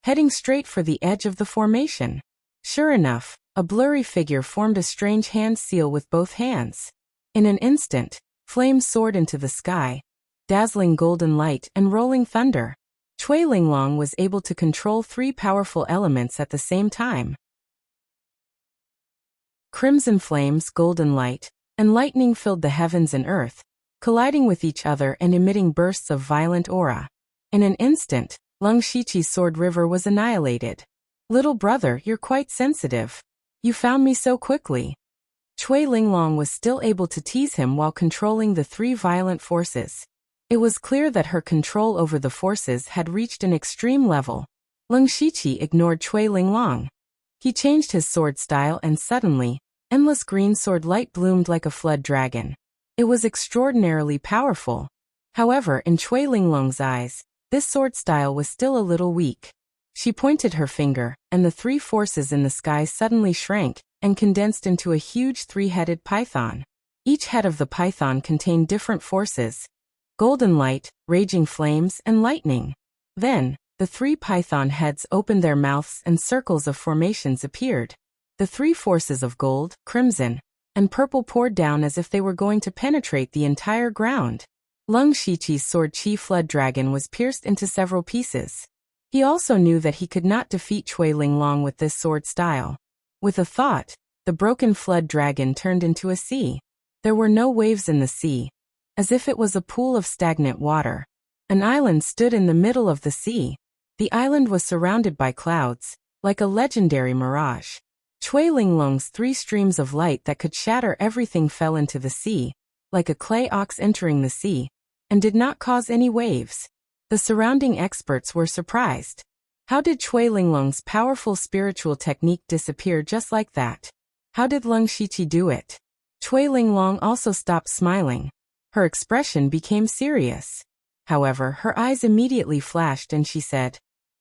S1: heading straight for the edge of the formation. Sure enough, a blurry figure formed a strange hand seal with both hands. In an instant, flames soared into the sky, dazzling golden light and rolling thunder. Cui Linglong was able to control 3 powerful elements at the same time. Crimson flames, golden light, and lightning filled the heavens and earth, colliding with each other and emitting bursts of violent aura. In an instant, Lung Shiqi's sword river was annihilated. "Little brother, you're quite sensitive. You found me so quickly." Cui Linglong was still able to tease him while controlling the 3 violent forces. It was clear that her control over the forces had reached an extreme level. Lung Shiqi ignored Cui Linglong. He changed his sword style and suddenly, endless green sword light bloomed like a flood dragon. It was extraordinarily powerful. However, in Cui Linglong's eyes, this sword style was still a little weak. She pointed her finger, and the 3 forces in the sky suddenly shrank and condensed into a huge 3-headed python. Each head of the python contained different forces: golden light, raging flames, and lightning. Then, the 3 python heads opened their mouths and circles of formations appeared. The 3 forces of gold, crimson, and purple poured down as if they were going to penetrate the entire ground. Lung Shiqi's sword Qi Flood Dragon was pierced into several pieces. He also knew that he could not defeat Cui Linglong with this sword style. With a thought, the broken flood dragon turned into a sea. There were no waves in the sea, as if it was a pool of stagnant water. An island stood in the middle of the sea. The island was surrounded by clouds, like a legendary mirage. Cui Linglong's 3 streams of light that could shatter everything fell into the sea, like a clay ox entering the sea, and did not cause any waves. The surrounding experts were surprised. How did Cui Linglong's powerful spiritual technique disappear just like that? How did Lung Shiqi do it? Cui Linglong also stopped smiling. Her expression became serious. However, her eyes immediately flashed and she said,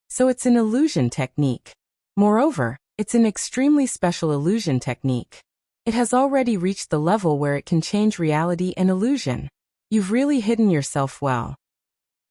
S1: "So it's an illusion technique. Moreover, it's an extremely special illusion technique. It has already reached the level where it can change reality and illusion. You've really hidden yourself well.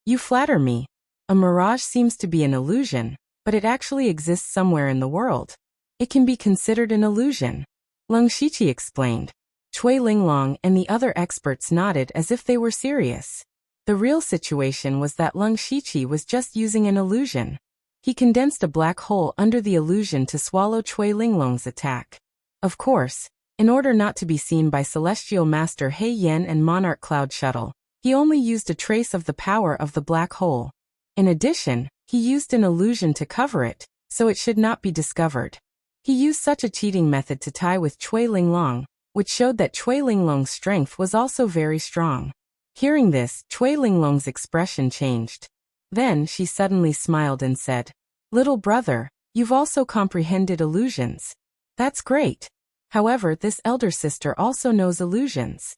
S1: You flatter me. A mirage seems to be an illusion, but it actually exists somewhere in the world. It can be considered an illusion," Lung Shiqi explained. Cui Linglong and the other experts nodded as if they were serious. The real situation was that Lung Shiqi was just using an illusion. He condensed a black hole under the illusion to swallow Cui Linglong's attack. Of course, in order not to be seen by Celestial Master He Yen and Monarch Cloud Shuttle, he only used a trace of the power of the black hole. In addition, he used an illusion to cover it, so it should not be discovered. He used such a cheating method to tie with Cui Linglong, which showed that Cui Linglong's strength was also very strong. Hearing this, Cui Linglong's expression changed. Then she suddenly smiled and said, "Little brother, you've also comprehended illusions. That's great. However, this elder sister also knows illusions.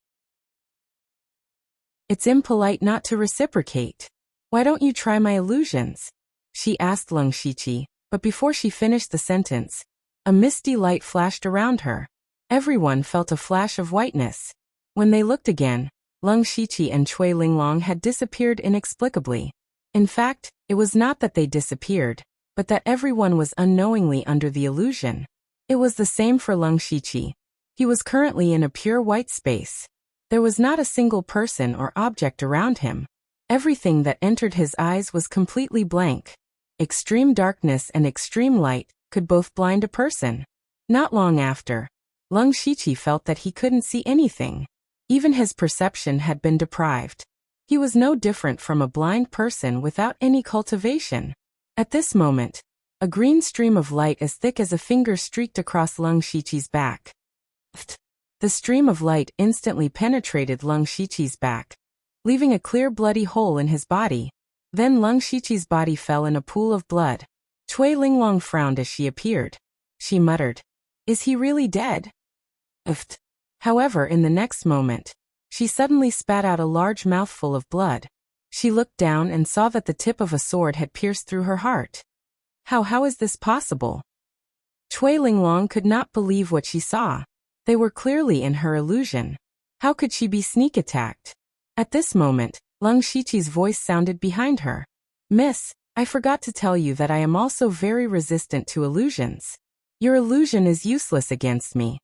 S1: It's impolite not to reciprocate. Why don't you try my illusions?" she asked Lung Shiqi, but before she finished the sentence, a misty light flashed around her. Everyone felt a flash of whiteness. When they looked again, Lung Shiqi and Cui Linglong had disappeared inexplicably. In fact, it was not that they disappeared, but that everyone was unknowingly under the illusion. It was the same for Lung Shiqi. He was currently in a pure white space. There was not a single person or object around him. Everything that entered his eyes was completely blank. Extreme darkness and extreme light could both blind a person. Not long after, Lung Shiqi felt that he couldn't see anything. Even his perception had been deprived. He was no different from a blind person without any cultivation. At this moment, a green stream of light as thick as a finger streaked across Lung Shiqi's back. The stream of light instantly penetrated Lung Shiqi's back, leaving a clear bloody hole in his body. Then Lung Shiqi's body fell in a pool of blood. Cui Linglong frowned as she appeared. She muttered, "Is he really dead?" However, in the next moment, she suddenly spat out a large mouthful of blood. She looked down and saw that the tip of a sword had pierced through her heart. How is this possible? Cui Linglong could not believe what she saw. They were clearly in her illusion. How could she be sneak attacked? At this moment, Lung Shiqi's voice sounded behind her. "Miss, I forgot to tell you that I am also very resistant to illusions. Your illusion is useless against me."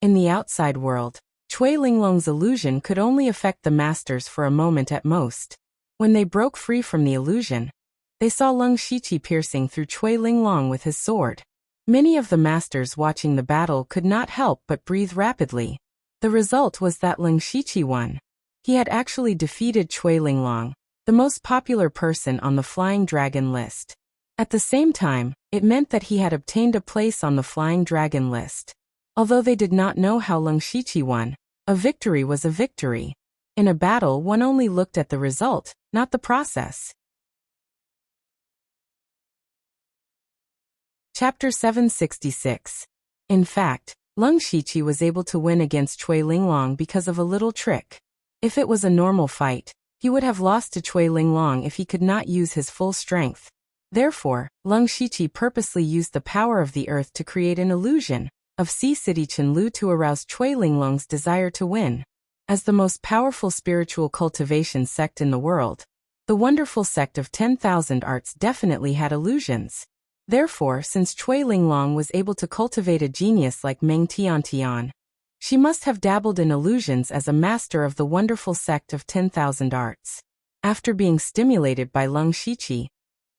S1: In the outside world, Cui Linglong's illusion could only affect the masters for a moment at most. When they broke free from the illusion, they saw Leng Shiqi piercing through Cui Linglong with his sword. Many of the masters watching the battle could not help but breathe rapidly. The result was that Leng Shiqi won. He had actually defeated Cui Linglong, the most popular person on the Flying Dragon list. At the same time, it meant that he had obtained a place on the Flying Dragon list. Although they did not know how Leng Shiqi won, a victory was a victory. In a battle, one only looked at the result, not the process. Chapter 766. In fact, Leng Shiqi was able to win against Cui Linglong because of a little trick. If it was a normal fight, he would have lost to Cui Linglong if he could not use his full strength. Therefore, Leng Shiqi purposely used the power of the earth to create an illusion of Sea City Chenlu to arouse Cui Linglong's desire to win. As the most powerful spiritual cultivation sect in the world, the wonderful sect of 10,000 arts definitely had illusions. Therefore, since Cui Linglong was able to cultivate a genius like Meng Tiantian, she must have dabbled in illusions as a master of the wonderful sect of 10,000 arts. After being stimulated by Leng Shiqi,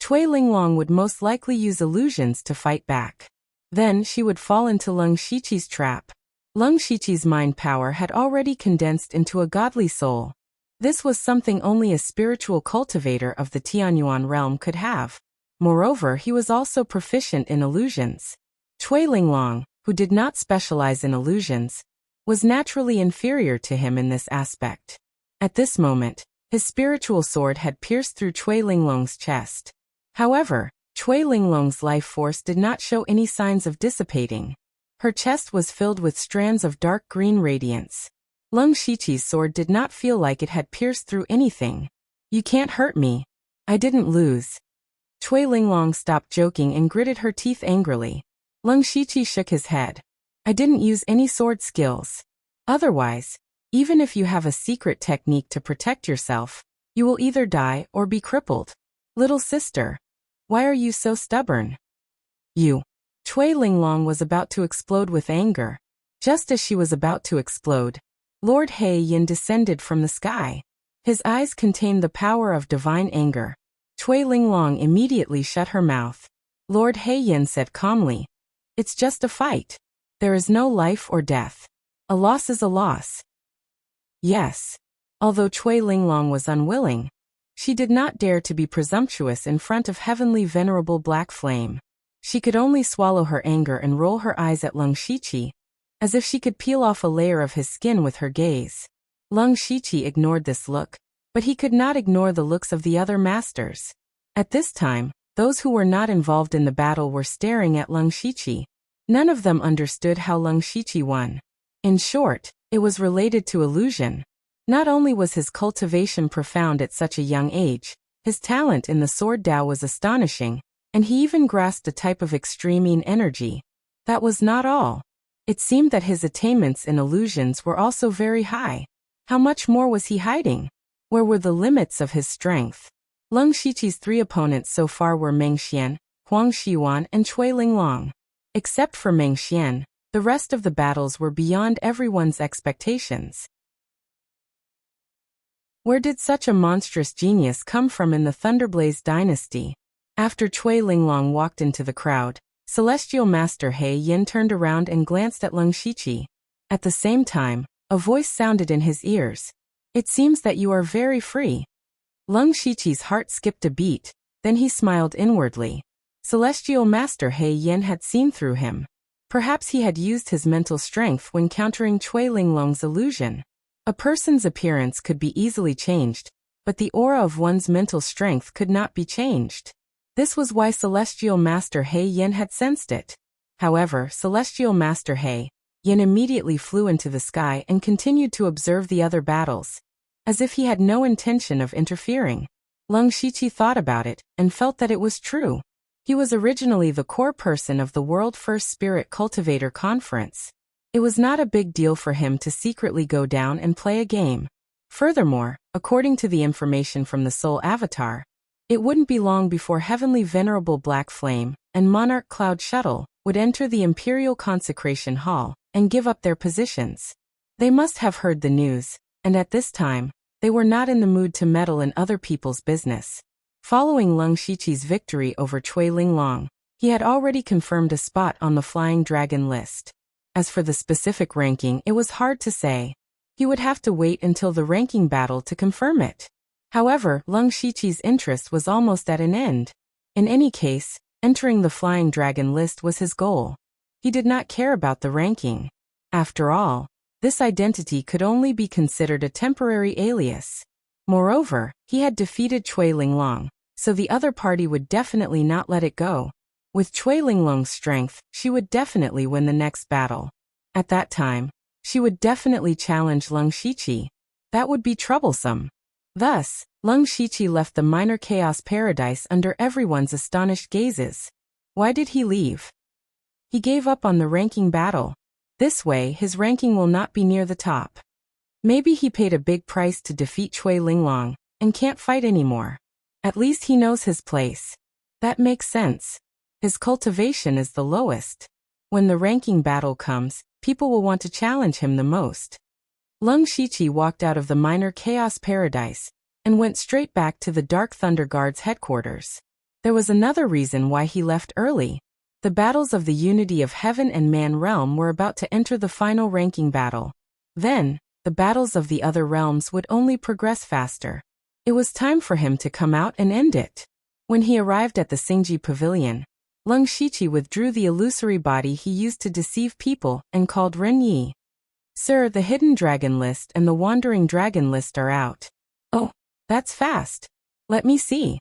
S1: Cui Linglong would most likely use illusions to fight back. Then she would fall into Leng Shiqi's trap. Leng Shiqi's mind power had already condensed into a godly soul. This was something only a spiritual cultivator of the Tianyuan realm could have. Moreover, he was also proficient in illusions. Cui Linglong, who did not specialize in illusions, was naturally inferior to him in this aspect. At this moment, his spiritual sword had pierced through Cui Linglong's chest. However, Cui Linglong's life force did not show any signs of dissipating. Her chest was filled with strands of dark green radiance. Leng Shiqi's sword did not feel like it had pierced through anything. "You can't hurt me. I didn't lose." Cui Linglong stopped joking and gritted her teeth angrily. Leng Shiqi shook his head. "I didn't use any sword skills. Otherwise, even if you have a secret technique to protect yourself, you will either die or be crippled. Little sister, why are you so stubborn?" Cui Linglong was about to explode with anger. Just as she was about to explode, Lord He Yin descended from the sky. His eyes contained the power of divine anger. Cui Linglong immediately shut her mouth. Lord He Yin said calmly, "It's just a fight. There is no life or death. A loss is a loss." Yes. Although Cui Linglong was unwilling, she did not dare to be presumptuous in front of heavenly venerable black flame. She could only swallow her anger and roll her eyes at Leng Shiqi, as if she could peel off a layer of his skin with her gaze. Leng Shiqi ignored this look, but he could not ignore the looks of the other masters. At this time, those who were not involved in the battle were staring at Leng Shiqi. None of them understood how Leng Shiqi won. In short, it was related to illusion. Not only was his cultivation profound at such a young age, his talent in the sword Dao was astonishing, and he even grasped a type of extreme yin energy. That was not all. It seemed that his attainments in illusions were also very high. How much more was he hiding? Where were the limits of his strength? Leng Shiqi's three opponents so far were Meng Xian, Huang Xiwan, and Cui Linglong. Except for Meng Xian, the rest of the battles were beyond everyone's expectations. Where did such a monstrous genius come from in the Thunderblaze dynasty? After Cui Linglong walked into the crowd, Celestial Master He Yin turned around and glanced at Leng Shiqi. At the same time, a voice sounded in his ears. "It seems that you are very free." Leng Shiqi's heart skipped a beat, then he smiled inwardly. Celestial Master He Yin had seen through him. Perhaps he had used his mental strength when countering Cui Linglong's illusion. A person's appearance could be easily changed, but the aura of one's mental strength could not be changed. This was why Celestial Master He Yin had sensed it. However, Celestial Master He Yin immediately flew into the sky and continued to observe the other battles, as if he had no intention of interfering. Leng Shiqi thought about it and felt that it was true. He was originally the core person of the World First Spirit Cultivator Conference. It was not a big deal for him to secretly go down and play a game. Furthermore, according to the information from the Soul Avatar, it wouldn't be long before Heavenly Venerable Black Flame and Monarch Cloud Shuttle would enter the Imperial Consecration Hall and give up their positions. They must have heard the news, and at this time, they were not in the mood to meddle in other people's business. Following Leng Shiqi's victory over Cui Linglong, he had already confirmed a spot on the Flying Dragon list. As for the specific ranking, it was hard to say. He would have to wait until the ranking battle to confirm it. However, Leng Shiqi's interest was almost at an end. In any case, entering the Flying Dragon list was his goal. He did not care about the ranking. After all, this identity could only be considered a temporary alias. Moreover, he had defeated Cui Linglong, so the other party would definitely not let it go. With Cui Linglong's strength, she would definitely win the next battle. At that time, she would definitely challenge Leng Shiqi. That would be troublesome. Thus, Leng Shiqi left the minor chaos paradise under everyone's astonished gazes. Why did he leave? He gave up on the ranking battle. This way, his ranking will not be near the top. Maybe he paid a big price to defeat Cui Linglong and can't fight anymore. At least he knows his place. That makes sense. His cultivation is the lowest. When the ranking battle comes, people will want to challenge him the most. Leng Shiqi walked out of the minor chaos paradise and went straight back to the Dark Thunder Guard's headquarters. There was another reason why he left early. The battles of the unity of heaven and man realm were about to enter the final ranking battle. Then, the battles of the other realms would only progress faster. It was time for him to come out and end it. When he arrived at the Xingji Pavilion, Leng Shiqi withdrew the illusory body he used to deceive people and called Ren Yi. Sir, the Hidden Dragon list and the Wandering Dragon list are out. Oh, that's fast. Let me see.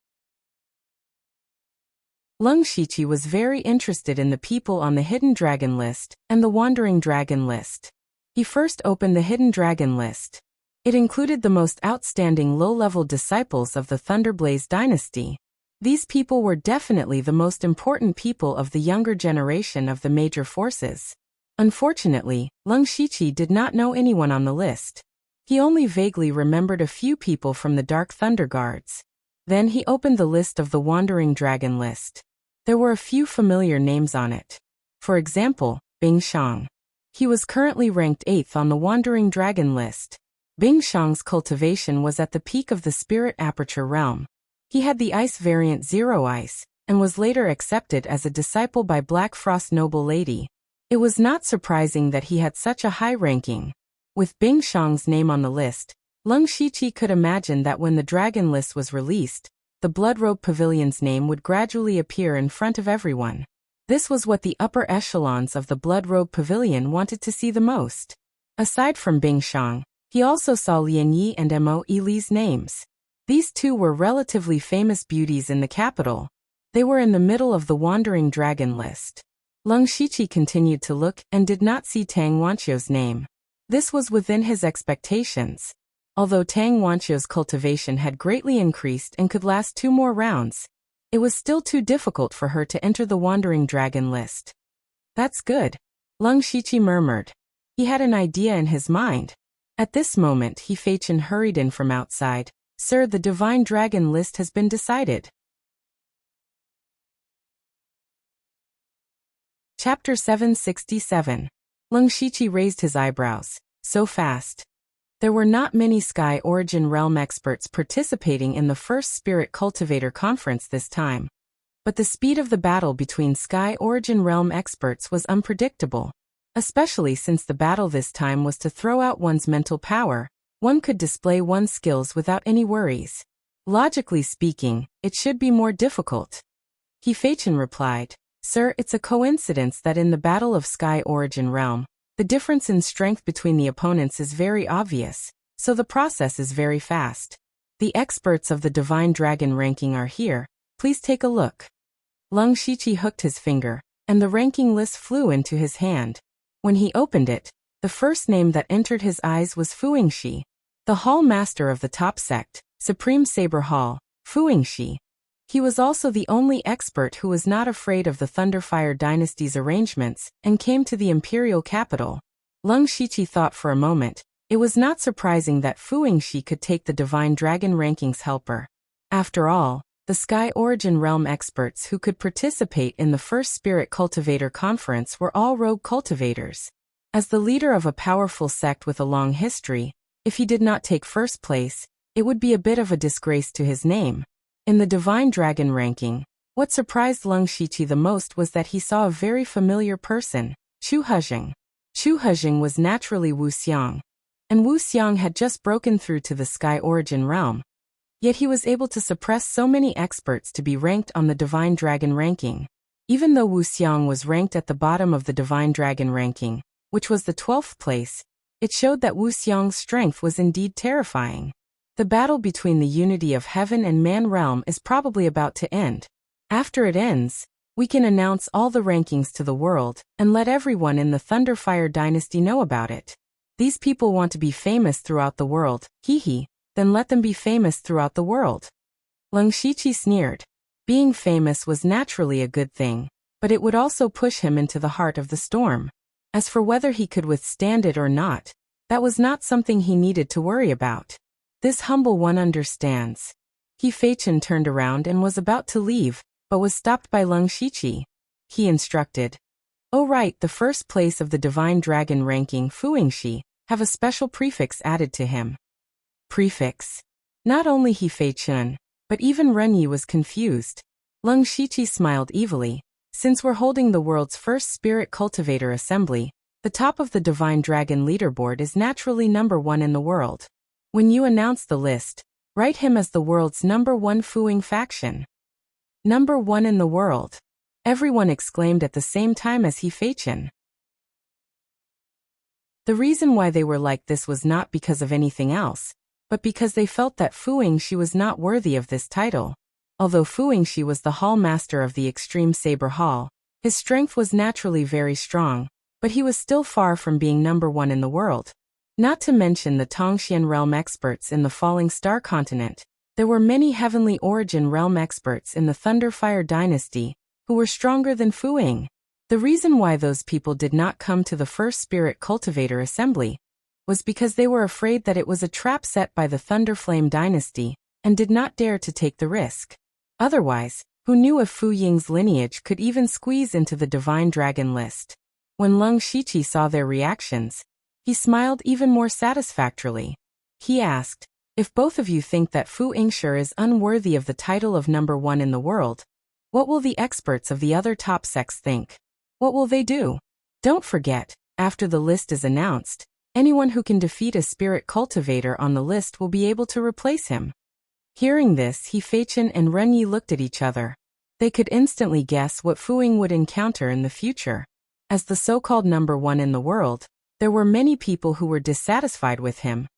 S1: Leng Shiqi was very interested in the people on the Hidden Dragon list and the Wandering Dragon list. He first opened the Hidden Dragon list. It included the most outstanding low-level disciples of the Thunderblaze dynasty. These people were definitely the most important people of the younger generation of the major forces. Unfortunately, Leng Shiqi did not know anyone on the list. He only vaguely remembered a few people from the Dark Thunder Guards. Then he opened the list of the Wandering Dragon list. There were a few familiar names on it. For example, Bing Shang. He was currently ranked 8th on the Wandering Dragon list. Bing Shang's cultivation was at the peak of the Spirit Aperture realm. He had the Ice variant Zero Ice, and was later accepted as a disciple by Black Frost Noble Lady. It was not surprising that he had such a high ranking. With Bing Shang's name on the list, Leng Shiqi could imagine that when the Dragon list was released, the Bloodrobe Pavilion's name would gradually appear in front of everyone. This was what the upper echelons of the Bloodrobe Pavilion wanted to see the most. Aside from Bing Shang, he also saw Lian Yi and Mo Li's names. These two were relatively famous beauties in the capital. They were in the middle of the Wandering Dragon list. Leng Shiqi continued to look and did not see Tang Wanqiu's name. This was within his expectations. Although Tang Wanqiu's cultivation had greatly increased and could last 2 more rounds, it was still too difficult for her to enter the Wandering Dragon list. That's good, Leng Shiqi murmured. He had an idea in his mind. At this moment Fei Chen hurried in from outside. Sir, the Divine Dragon list has been decided. Chapter 767. Leng Shiqi raised his eyebrows. So fast. There were not many Sky Origin Realm experts participating in the first Spirit Cultivator Conference this time. But the speed of the battle between Sky Origin Realm experts was unpredictable. Especially since the battle this time was to throw out one's mental power, one could display one's skills without any worries. Logically speaking, it should be more difficult. Fei Chen replied, Sir, it's a coincidence that in the Battle of Sky Origin Realm, the difference in strength between the opponents is very obvious, so the process is very fast. The experts of the Divine Dragon ranking are here, please take a look. Leng Shiqi hooked his finger, and the ranking list flew into his hand. When he opened it, the first name that entered his eyes was Fu Yingxi, the Hall Master of the top sect, Supreme Saber Hall, Fu Yingxi. He was also the only expert who was not afraid of the Thunderfire dynasty's arrangements and came to the imperial capital. Leng Shiqi thought for a moment. It was not surprising that Fu Yingxi could take the Divine Dragon rankings helper. After all, the Sky Origin Realm experts who could participate in the first Spirit Cultivator Conference were all rogue cultivators. As the leader of a powerful sect with a long history, if he did not take first place, it would be a bit of a disgrace to his name. In the Divine Dragon ranking, what surprised Leng Shiqi the most was that he saw a very familiar person, Chu Hejing. Chu Hejing was naturally Wu Xiang, and Wu Xiang had just broken through to the Sky Origin realm. Yet he was able to suppress so many experts to be ranked on the Divine Dragon ranking. Even though Wu Xiang was ranked at the bottom of the Divine Dragon ranking, which was the 12th place, it showed that Wu Xiang's strength was indeed terrifying. The battle between the unity of heaven and man realm is probably about to end. After it ends, we can announce all the rankings to the world and let everyone in the Thunderfire dynasty know about it. These people want to be famous throughout the world, then let them be famous throughout the world. Leng Shiqi sneered. Being famous was naturally a good thing, but it would also push him into the heart of the storm. As for whether he could withstand it or not, that was not something he needed to worry about. This humble one understands. He Feichen turned around and was about to leave, but was stopped by Leng Shiqi. He instructed. Oh right, the first place of the Divine Dragon ranking Fu Yingxi, have a special prefix added to him. Prefix. Not only He Feichen, but even Ren Yi was confused. Leng Shiqi smiled evilly. Since we're holding the world's first spirit cultivator assembly, the top of the Divine Dragon leaderboard is naturally number 1 in the world. When you announce the list, write him as the world's number 1 Fuing faction. Number 1 in the world. Everyone exclaimed at the same time as He Feichen. The reason why they were like this was not because of anything else, but because they felt that Fu Yingxi was not worthy of this title. Although Fu Yingxi was the Hall Master of the Extreme Saber Hall, his strength was naturally very strong, but he was still far from being number 1 in the world. Not to mention the Tongxian realm experts in the Falling Star continent, there were many Heavenly Origin realm experts in the Thunderfire dynasty who were stronger than Fu Ying. The reason why those people did not come to the first Spirit Cultivator Assembly was because they were afraid that it was a trap set by the Thunderflame dynasty and did not dare to take the risk. Otherwise, who knew if Fu Ying's lineage could even squeeze into the Divine Dragon list? When Leng Shiqi saw their reactions, he smiled even more satisfactorily. He asked, if both of you think that Fu Yingxi is unworthy of the title of number 1 in the world, what will the experts of the other top sects think? What will they do? Don't forget, after the list is announced, anyone who can defeat a spirit cultivator on the list will be able to replace him. Hearing this, He Feichen and Ren Yi looked at each other. They could instantly guess what Fu Ying would encounter in the future. As the so-called number 1 in the world, there were many people who were dissatisfied with him,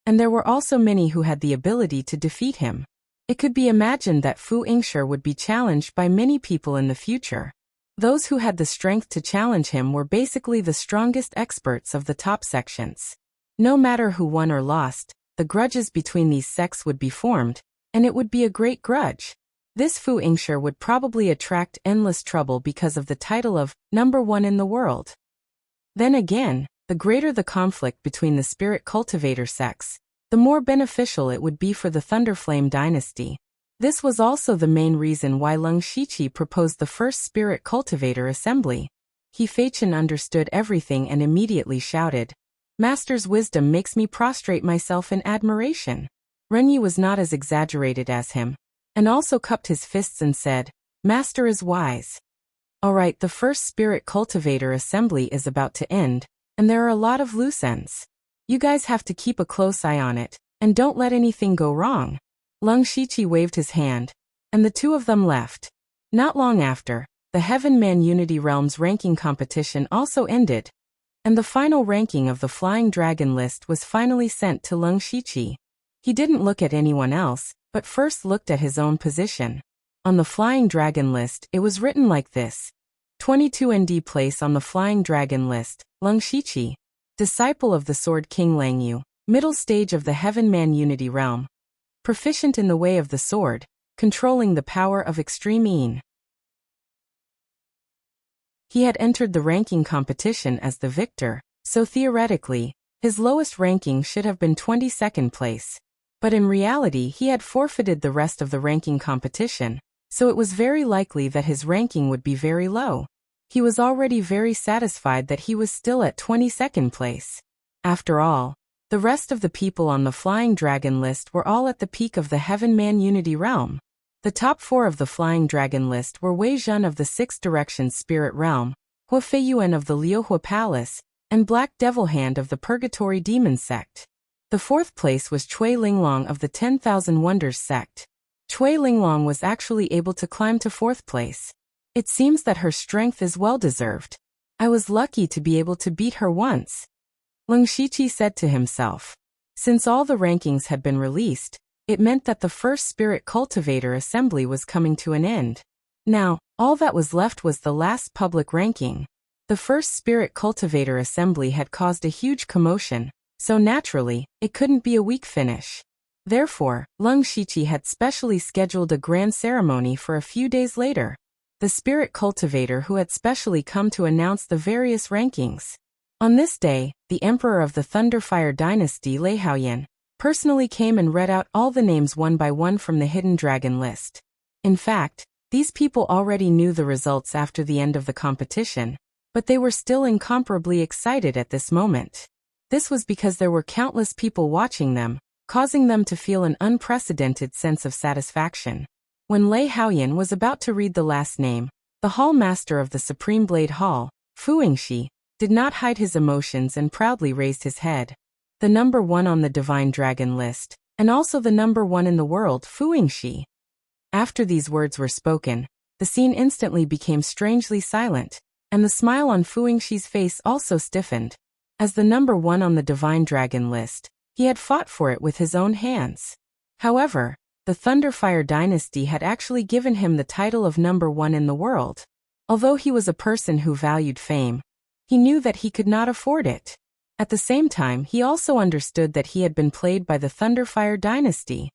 S1: and there were also many who had the ability to defeat him. It could be imagined that Fu Yingxi would be challenged by many people in the future. Those who had the strength to challenge him were basically the strongest experts of the top sections. No matter who won or lost, the grudges between these sects would be formed, and it would be a great grudge. This Fu Yingxi would probably attract endless trouble because of the title of number 1 in the world. Then again, the greater the conflict between the spirit cultivator sects, the more beneficial it would be for the Thunderflame dynasty. This was also the main reason why Leng Shiqi proposed the first spirit cultivator assembly. He Feichen understood everything and immediately shouted, Master's wisdom makes me prostrate myself in admiration. Ren Yi was not as exaggerated as him, and also cupped his fists and said, Master is wise. Alright, the first spirit cultivator assembly is about to end, and there are a lot of loose ends. You guys have to keep a close eye on it, and don't let anything go wrong. Leng Shiqi waved his hand, and the two of them left. Not long after, the Heaven Man Unity Realms ranking competition also ended, and the final ranking of the Flying Dragon list was finally sent to Leng Shiqi. He didn't look at anyone else, but first looked at his own position. On the Flying Dragon list, it was written like this. 22 ND place on the Flying Dragon list, Leng Shiqi, disciple of the Sword King Lang Yu, middle stage of the Heaven Man Unity Realm, proficient in the way of the sword, controlling the power of extreme Yin. He had entered the ranking competition as the victor, so theoretically, his lowest ranking should have been 22nd place. But in reality he had forfeited the rest of the ranking competition, so it was very likely that his ranking would be very low. He was already very satisfied that he was still at 22nd place. After all, the rest of the people on the Flying Dragon list were all at the peak of the Heaven Man Unity Realm. The top 4 of the Flying Dragon list were Wei Zhen of the Six Directions Spirit Realm, Hua Feiyuan of the Liuhua Palace, and Black Devil Hand of the Purgatory Demon Sect. The 4th place was Cui Linglong of the 10,000 Wonders Sect. Cui Linglong was actually able to climb to 4th place. It seems that her strength is well-deserved. I was lucky to be able to beat her once. Leng Shiqi said to himself. Since all the rankings had been released, it meant that the first Spirit Cultivator Assembly was coming to an end. Now, all that was left was the last public ranking. The first Spirit Cultivator Assembly had caused a huge commotion, so naturally, it couldn't be a weak finish. Therefore, Leng Shiqi had specially scheduled a grand ceremony for a few days later. The Spirit Cultivator who had specially come to announce the various rankings. On this day, the Emperor of the Thunderfire Dynasty Lei Haoyan personally came and read out all the names one by one from the Hidden Dragon list. In fact, these people already knew the results after the end of the competition, but they were still incomparably excited at this moment. This was because there were countless people watching them, causing them to feel an unprecedented sense of satisfaction. When Lei Haoyan was about to read the last name, the Hall Master of the Supreme Blade Hall, Fu Yingxi, did not hide his emotions and proudly raised his head. The number 1 on the Divine Dragon list, and also the number 1 in the world, Fu Yingxi. After these words were spoken, the scene instantly became strangely silent, and the smile on Fu Yingxi's face also stiffened. As the number 1 on the Divine Dragon list, he had fought for it with his own hands. However, the Thunderfire Dynasty had actually given him the title of number 1 in the world. Although he was a person who valued fame, he knew that he could not afford it. At the same time, he also understood that he had been played by the Thunderfire Dynasty.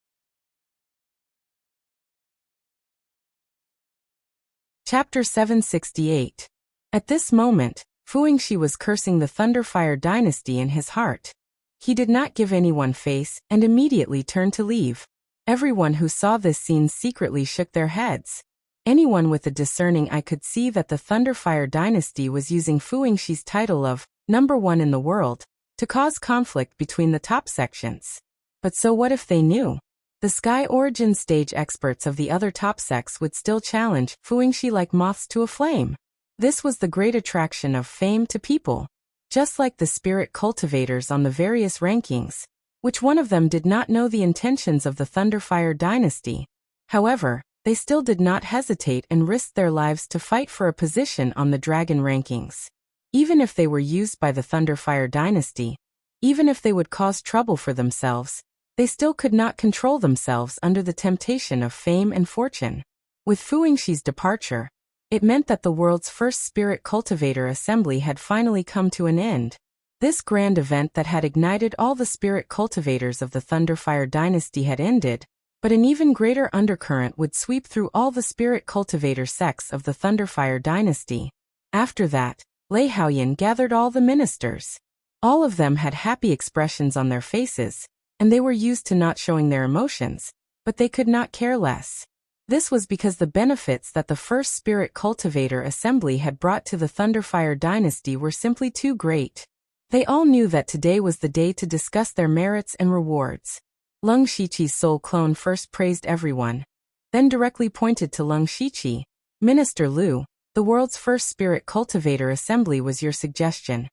S1: Chapter 768. At this moment, Fu Yingxi was cursing the Thunderfire Dynasty in his heart. He did not give anyone face and immediately turned to leave. Everyone who saw this scene secretly shook their heads. Anyone with a discerning eye could see that the Thunderfire Dynasty was using Fu Yingxi's title of number 1 in the world to cause conflict between the top sections. But so what if they knew? The Sky Origin stage experts of the other top sects would still challenge Fu Yingxi like moths to a flame. This was the great attraction of fame to people. Just like the Spirit Cultivators on the various rankings, which one of them did not know the intentions of the Thunderfire Dynasty. However, they still did not hesitate and risked their lives to fight for a position on the Dragon rankings. Even if they were used by the Thunderfire Dynasty, even if they would cause trouble for themselves, they still could not control themselves under the temptation of fame and fortune. With Fu Yingxi's departure, it meant that the world's first Spirit Cultivator Assembly had finally come to an end. This grand event that had ignited all the Spirit Cultivators of the Thunderfire Dynasty had ended, but an even greater undercurrent would sweep through all the Spirit Cultivator sects of the Thunderfire Dynasty. After that, Lei Haoyan gathered all the ministers. All of them had happy expressions on their faces, and they were used to not showing their emotions, but they could not care less. This was because the benefits that the first Spirit Cultivator Assembly had brought to the Thunderfire Dynasty were simply too great. They all knew that today was the day to discuss their merits and rewards. Leng Shiqi's soul clone first praised everyone, then directly pointed to Leng Shiqi. Minister Lu, the world's first Spirit Cultivator Assembly was your suggestion,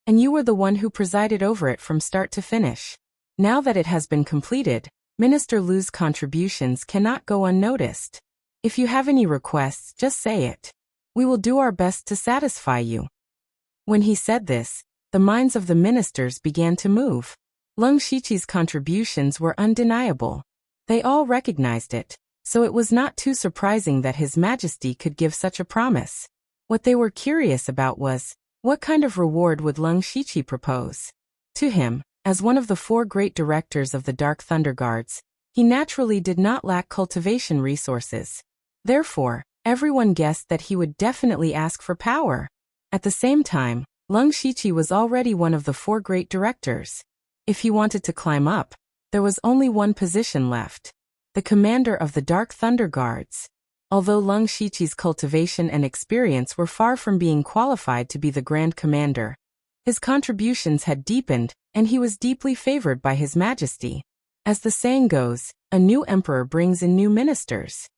S1: and you were the one who presided over it from start to finish. Now that it has been completed, Minister Lu's contributions cannot go unnoticed. If you have any requests, just say it. We will do our best to satisfy you. When he said this, the minds of the ministers began to move. Leng Shiqi's contributions were undeniable. They all recognized it, so it was not too surprising that His Majesty could give such a promise. What they were curious about was, what kind of reward would Leng Shiqi propose? To him, as one of the 4 great directors of the Dark Thunder Guards, he naturally did not lack cultivation resources. Therefore, everyone guessed that he would definitely ask for power. At the same time, Leng Shiqi was already one of the 4 great directors. If he wanted to climb up, there was only one position left: the commander of the Dark Thunder Guards. Although Leng Shiqi's cultivation and experience were far from being qualified to be the Grand Commander, his contributions had deepened, and he was deeply favored by His Majesty. As the saying goes, a new emperor brings in new ministers.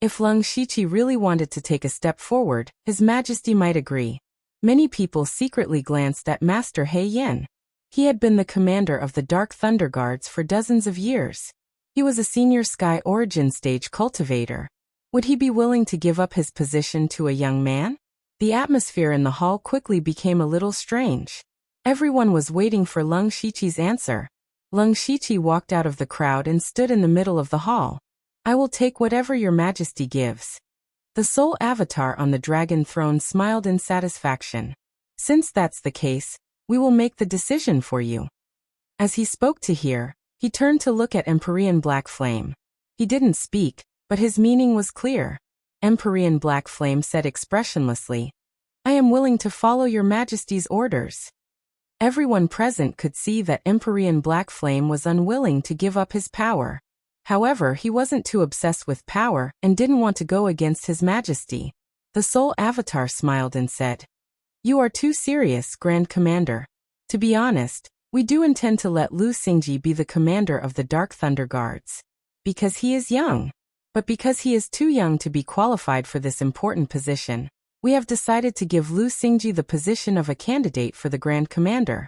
S1: If Leng Shiqi really wanted to take a step forward, His Majesty might agree. Many people secretly glanced at Master He Yin. He had been the commander of the Dark Thunder Guards for dozens of years. He was a senior Sky Origin Stage cultivator. Would he be willing to give up his position to a young man? The atmosphere in the hall quickly became a little strange. Everyone was waiting for Leng Shiqi's answer. Leng Shiqi walked out of the crowd and stood in the middle of the hall. I will take whatever your majesty gives. The sole avatar on the dragon throne smiled in satisfaction. Since that's the case, we will make the decision for you. As he spoke to hear, he turned to look at Empyrean Black Flame. He didn't speak, but his meaning was clear. Empyrean Black Flame said expressionlessly, I am willing to follow your majesty's orders. Everyone present could see that Empyrean Black Flame was unwilling to give up his power. However, he wasn't too obsessed with power and didn't want to go against His Majesty. The Soul Avatar smiled and said, You are too serious, Grand Commander. To be honest, we do intend to let Lu Xingji be the commander of the Dark Thunder Guards. Because he is young. But because he is too young to be qualified for this important position, we have decided to give Lu Xingji the position of a candidate for the Grand Commander.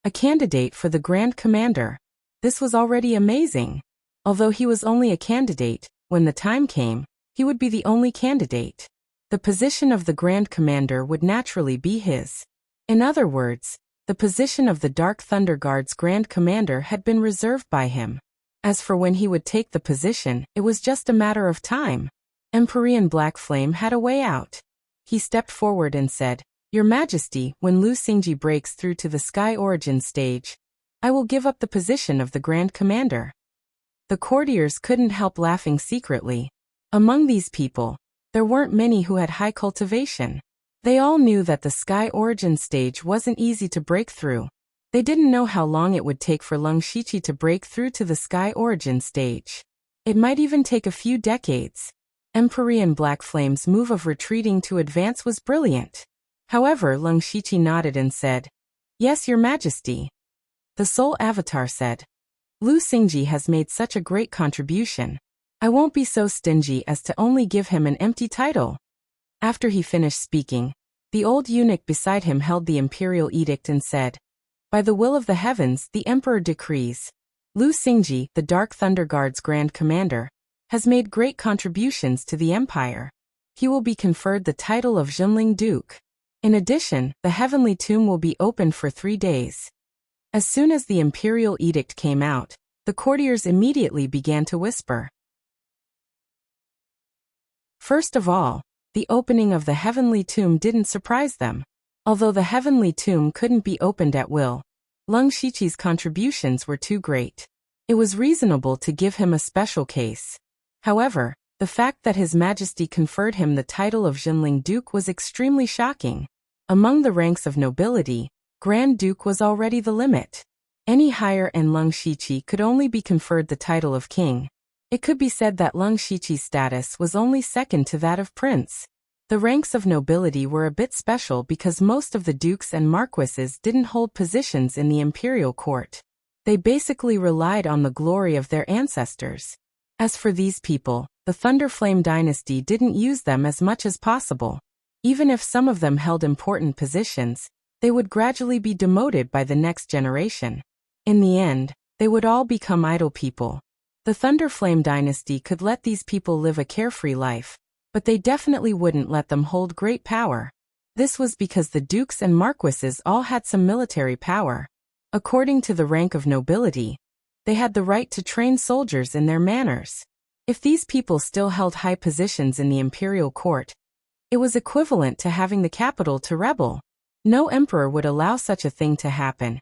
S1: A candidate for the Grand Commander. This was already amazing. Although he was only a candidate, when the time came, he would be the only candidate. The position of the Grand Commander would naturally be his. In other words, the position of the Dark Thunder Guard's Grand Commander had been reserved by him. As for when he would take the position, it was just a matter of time. Empyrean Black Flame had a way out. He stepped forward and said, Your Majesty, when Lu Xingji breaks through to the Sky Origin stage, I will give up the position of the Grand Commander. The courtiers couldn't help laughing secretly. Among these people, there weren't many who had high cultivation. They all knew that the Sky Origin stage wasn't easy to break through. They didn't know how long it would take for Leng Shiqi to break through to the Sky Origin stage. It might even take a few decades. Empyrean Black Flame's move of retreating to advance was brilliant. However, Leng Shiqi nodded and said, Yes, Your Majesty. The Soul Avatar said, Lu Xingji has made such a great contribution. I won't be so stingy as to only give him an empty title. After he finished speaking, the old eunuch beside him held the imperial edict and said, By the will of the heavens, the Emperor decrees. Lu Xingji, the Dark Thunder Guard's Grand Commander, has made great contributions to the Empire. He will be conferred the title of Jinling Duke. In addition, the Heavenly Tomb will be opened for 3 days. As soon as the imperial edict came out, the courtiers immediately began to whisper. First of all, the opening of the Heavenly Tomb didn't surprise them. Although the Heavenly Tomb couldn't be opened at will, Leng Shiqi's contributions were too great. It was reasonable to give him a special case. However, the fact that His Majesty conferred him the title of Jinling Duke was extremely shocking. Among the ranks of nobility, Grand Duke was already the limit. Any higher and Leng Shiqi could only be conferred the title of king. It could be said that Leng Shiqi's status was only second to that of prince. The ranks of nobility were a bit special because most of the dukes and marquises didn't hold positions in the imperial court. They basically relied on the glory of their ancestors. As for these people, the Thunderflame dynasty didn't use them as much as possible. Even if some of them held important positions, they would gradually be demoted by the next generation. In the end, they would all become idle people. The Thunderflame dynasty could let these people live a carefree life, but they definitely wouldn't let them hold great power. This was because the dukes and marquises all had some military power. According to the rank of nobility, they had the right to train soldiers in their manners. If these people still held high positions in the imperial court, it was equivalent to having the capital to rebel. No emperor would allow such a thing to happen.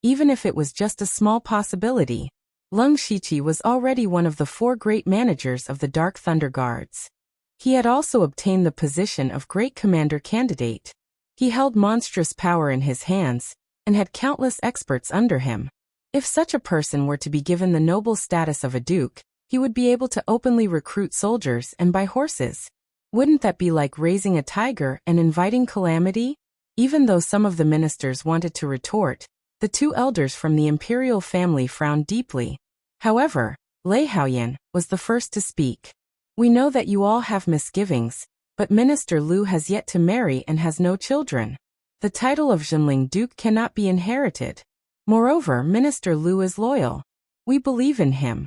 S1: Even if it was just a small possibility, Leng Shiqi was already one of the 4 great managers of the Dark Thunder Guards. He had also obtained the position of Great Commander Candidate. He held monstrous power in his hands, and had countless experts under him. If such a person were to be given the noble status of a duke, he would be able to openly recruit soldiers and buy horses. Wouldn't that be like raising a tiger and inviting calamity? Even though some of the ministers wanted to retort, the 2 elders from the imperial family frowned deeply. However, Lei Haoyan was the first to speak. We know that you all have misgivings, but Minister Lu has yet to marry and has no children. The title of Zhenling Duke cannot be inherited. Moreover, Minister Lu is loyal. We believe in him."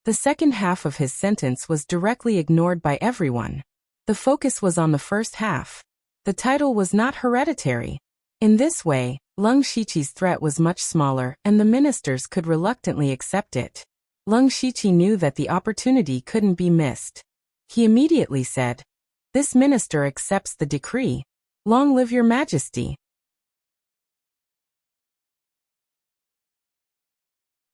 S1: The second half of his sentence was directly ignored by everyone. The focus was on the first half. The title was not hereditary. In this way, Leng Shiqi's threat was much smaller and the ministers could reluctantly accept it. Leng Shiqi knew that the opportunity couldn't be missed. He immediately said, "This minister accepts the decree. Long live your majesty."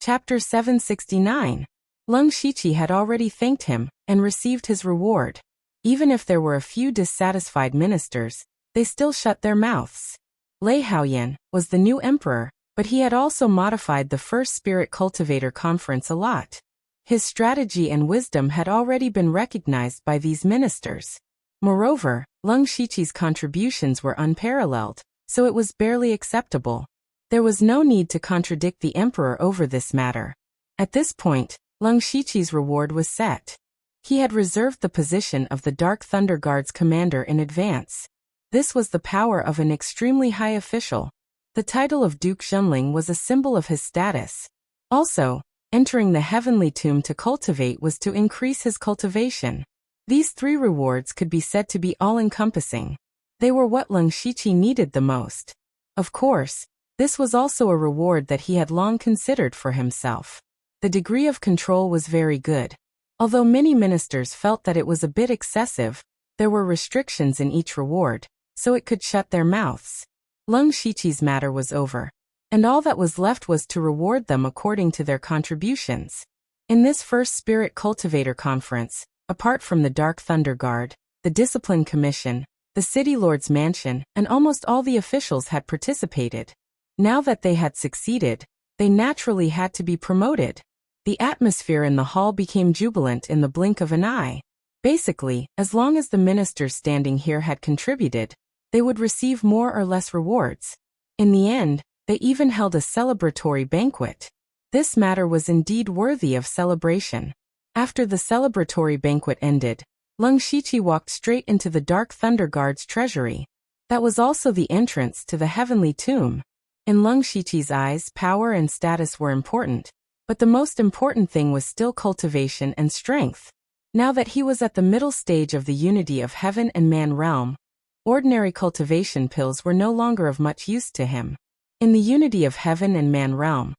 S1: Chapter 769. Leng Shiqi had already thanked him and received his reward. Even if there were a few dissatisfied ministers, they still shut their mouths. Lei Haoyan was the new emperor, but he had also modified the first Spirit Cultivator Conference a lot. His strategy and wisdom had already been recognized by these ministers. Moreover, Leng Shiqi's contributions were unparalleled, so it was barely acceptable. There was no need to contradict the emperor over this matter. At this point, Leng Shiqi's reward was set. He had reserved the position of the Dark Thunder Guard's commander in advance. This was the power of an extremely high official. The title of Duke Zhenling was a symbol of his status. Also, entering the heavenly tomb to cultivate was to increase his cultivation. These three rewards could be said to be all-encompassing. They were what Leng Shiqi needed the most. Of course, this was also a reward that he had long considered for himself. The degree of control was very good. Although many ministers felt that it was a bit excessive, there were restrictions in each reward, so it could shut their mouths. Leng Shiqi's matter was over, and all that was left was to reward them according to their contributions. In this first Spirit Cultivator Conference, apart from the Dark Thunder Guard, the Discipline Commission, the City Lord's Mansion, and almost all the officials had participated. Now that they had succeeded, they naturally had to be promoted. The atmosphere in the hall became jubilant in the blink of an eye. Basically, as long as the ministers standing here had contributed, they would receive more or less rewards. In the end, they even held a celebratory banquet. This matter was indeed worthy of celebration. After the celebratory banquet ended, Leng Shiqi walked straight into the Dark Thunder Guard's treasury. That was also the entrance to the heavenly tomb. In Leng Shiqi's eyes, power and status were important, but the most important thing was still cultivation and strength. Now that he was at the middle stage of the unity of heaven and man realm, ordinary cultivation pills were no longer of much use to him. In the unity of heaven and man realm,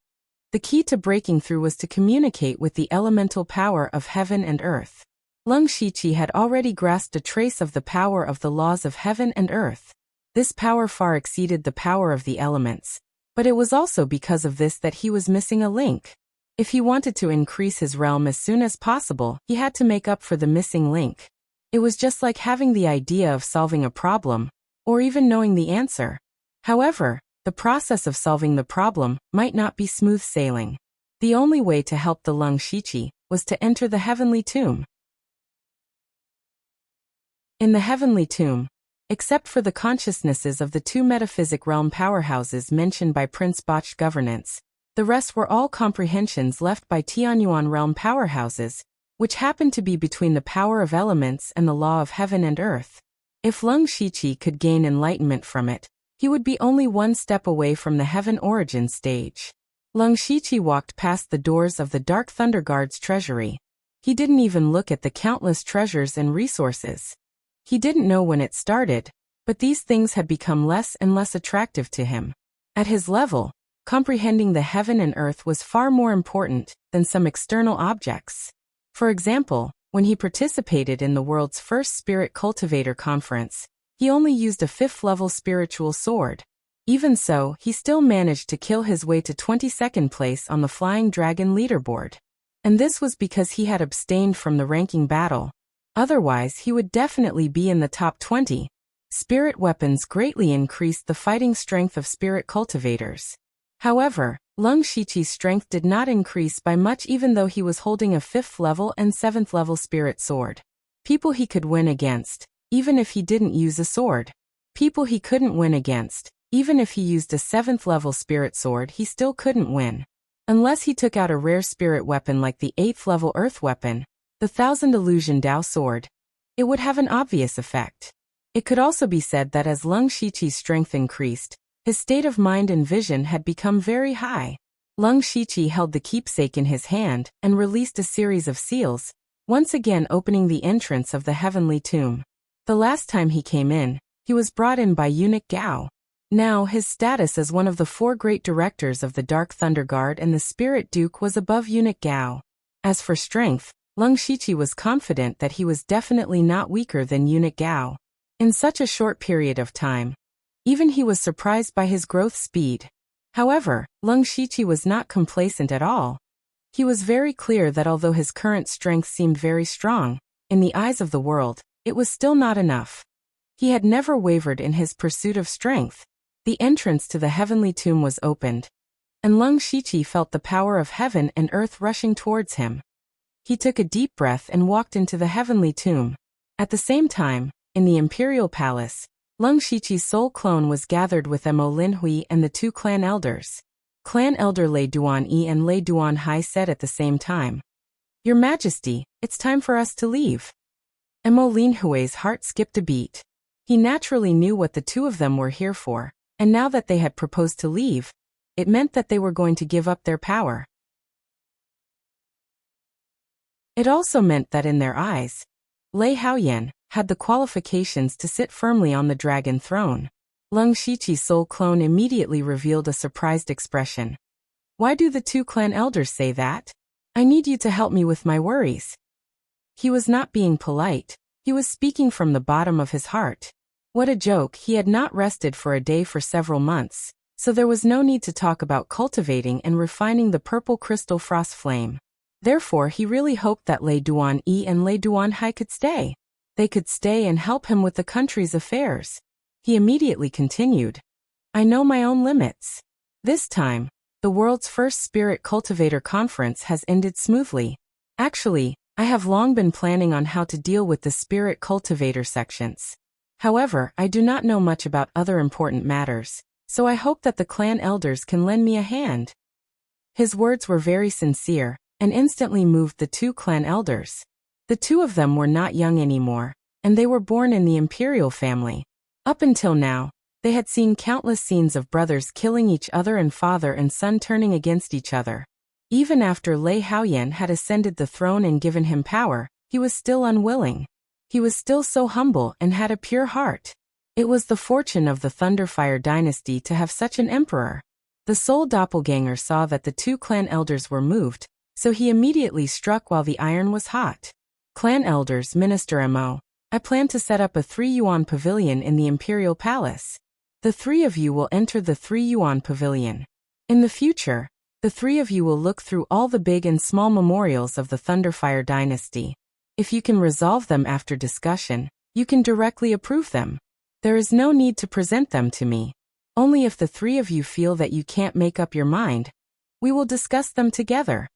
S1: the key to breaking through was to communicate with the elemental power of heaven and earth. Leng Shiqi had already grasped a trace of the power of the laws of heaven and earth. This power far exceeded the power of the elements, but it was also because of this that he was missing a link. If he wanted to increase his realm as soon as possible, he had to make up for the missing link. It was just like having the idea of solving a problem, or even knowing the answer. However, the process of solving the problem might not be smooth sailing. The only way to help the Leng Shiqi was to enter the heavenly tomb. In the heavenly tomb, except for the consciousnesses of the two metaphysic realm powerhouses mentioned by Prince Botched Governance, the rest were all comprehensions left by Tianyuan realm powerhouses, which happened to be between the power of elements and the law of heaven and earth. If Leng Shiqi could gain enlightenment from it, he would be only one step away from the heaven origin stage. Leng Shiqi walked past the doors of the Dark Thunder Guard's treasury. He didn't even look at the countless treasures and resources. He didn't know when it started, but these things had become less and less attractive to him. At his level, comprehending the heaven and earth was far more important than some external objects. For example, when he participated in the world's first Spirit Cultivator Conference, he only used a 5th-level spiritual sword. Even so, he still managed to kill his way to 22nd place on the Flying Dragon leaderboard. And this was because he had abstained from the ranking battle. Otherwise, he would definitely be in the top 20. Spirit weapons greatly increased the fighting strength of spirit cultivators. However, Leng Shiqi's strength did not increase by much even though he was holding a 5th-level and 7th-level spirit sword. People he could win against, even if he didn't use a sword. People he couldn't win against, even if he used a 7th-level spirit sword, he still couldn't win. Unless he took out a rare spirit weapon like the 8th-level earth weapon, The Thousand Illusion Dao Sword. It would have an obvious effect. It could also be said that as Leng Shiqi's strength increased, his state of mind and vision had become very high. Leng Shiqi held the keepsake in his hand and released a series of seals, once again opening the entrance of the heavenly tomb. The last time he came in, he was brought in by eunuch Gao. Now his status as one of the 4 great directors of the Dark Thunder Guard and the Spirit Duke was above eunuch Gao. As for strength, Leng Shiqi was confident that he was definitely not weaker than eunuch Gao. In such a short period of time, even he was surprised by his growth speed. However, Leng Shiqi was not complacent at all. He was very clear that although his current strength seemed very strong, in the eyes of the world, it was still not enough. He had never wavered in his pursuit of strength. The entrance to the heavenly tomb was opened, and Leng Shiqi felt the power of heaven and earth rushing towards him. He took a deep breath and walked into the heavenly tomb. At the same time, in the imperial palace, Leng Shiqi's soul clone was gathered with Mo Linhui and the 2 clan elders. Clan elder Lei Duan-yi and Lei Duan-hai said at the same time, "Your Majesty, it's time for us to leave." Mo Linhui's heart skipped a beat. He naturally knew what the 2 of them were here for, and now that they had proposed to leave, it meant that they were going to give up their power. It also meant that in their eyes, Lei Haoyan had the qualifications to sit firmly on the dragon throne. Leng Shiqi's soul clone immediately revealed a surprised expression. "Why do the 2 clan elders say that? I need you to help me with my worries." He was not being polite, he was speaking from the bottom of his heart. What a joke, he had not rested for a day for several months, so there was no need to talk about cultivating and refining the purple crystal frost flame. Therefore he really hoped that Lei Duan-yi and Lei Duan-hai could stay. They could stay and help him with the country's affairs. He immediately continued, "I know my own limits. This time, the world's first spirit cultivator conference has ended smoothly. Actually, I have long been planning on how to deal with the spirit cultivator sections. However, I do not know much about other important matters, so I hope that the clan elders can lend me a hand." His words were very sincere, and instantly moved the 2 clan elders. The 2 of them were not young anymore, and they were born in the imperial family. Up until now, they had seen countless scenes of brothers killing each other and father and son turning against each other. Even after Lei Haoyan had ascended the throne and given him power, he was still unwilling. He was still so humble and had a pure heart. It was the fortune of the Thunderfire dynasty to have such an emperor. The soul doppelganger saw that the 2 clan elders were moved, so he immediately struck while the iron was hot. "Clan elders, Minister Mo, I plan to set up a 3-yuan pavilion in the imperial palace. The 3 of you will enter the 3-yuan pavilion. In the future, the 3 of you will look through all the big and small memorials of the Thunderfire dynasty. If you can resolve them after discussion, you can directly approve them. There is no need to present them to me. Only if the 3 of you feel that you can't make up your mind, we will discuss them together."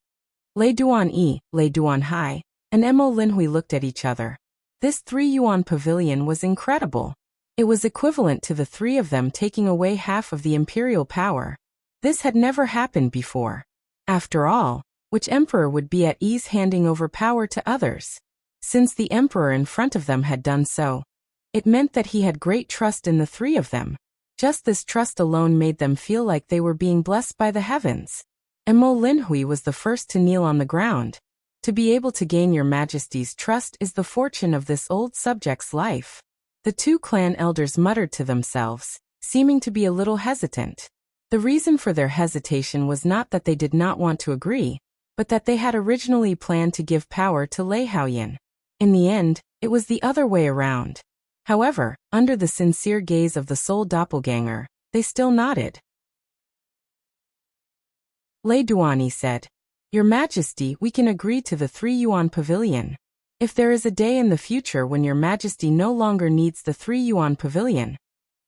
S1: Lei Duan-yi, Lei Duan-hai, and Mo Linhui looked at each other. This 3-yuan pavilion was incredible. It was equivalent to the 3 of them taking away half of the imperial power. This had never happened before. After all, which emperor would be at ease handing over power to others? Since the emperor in front of them had done so, it meant that he had great trust in the 3 of them. Just this trust alone made them feel like they were being blessed by the heavens. Mo Linhui was the first to kneel on the ground. "To be able to gain your Majesty's trust is the fortune of this old subject's life." The 2 clan elders muttered to themselves, seeming to be a little hesitant. The reason for their hesitation was not that they did not want to agree, but that they had originally planned to give power to Lei Haoyan. In the end, it was the other way around. However, under the sincere gaze of the soul doppelganger, they still nodded. Lei Duani said, "Your Majesty, we can agree to the 3-yuan pavilion. If there is a day in the future when your Majesty no longer needs the 3-yuan pavilion,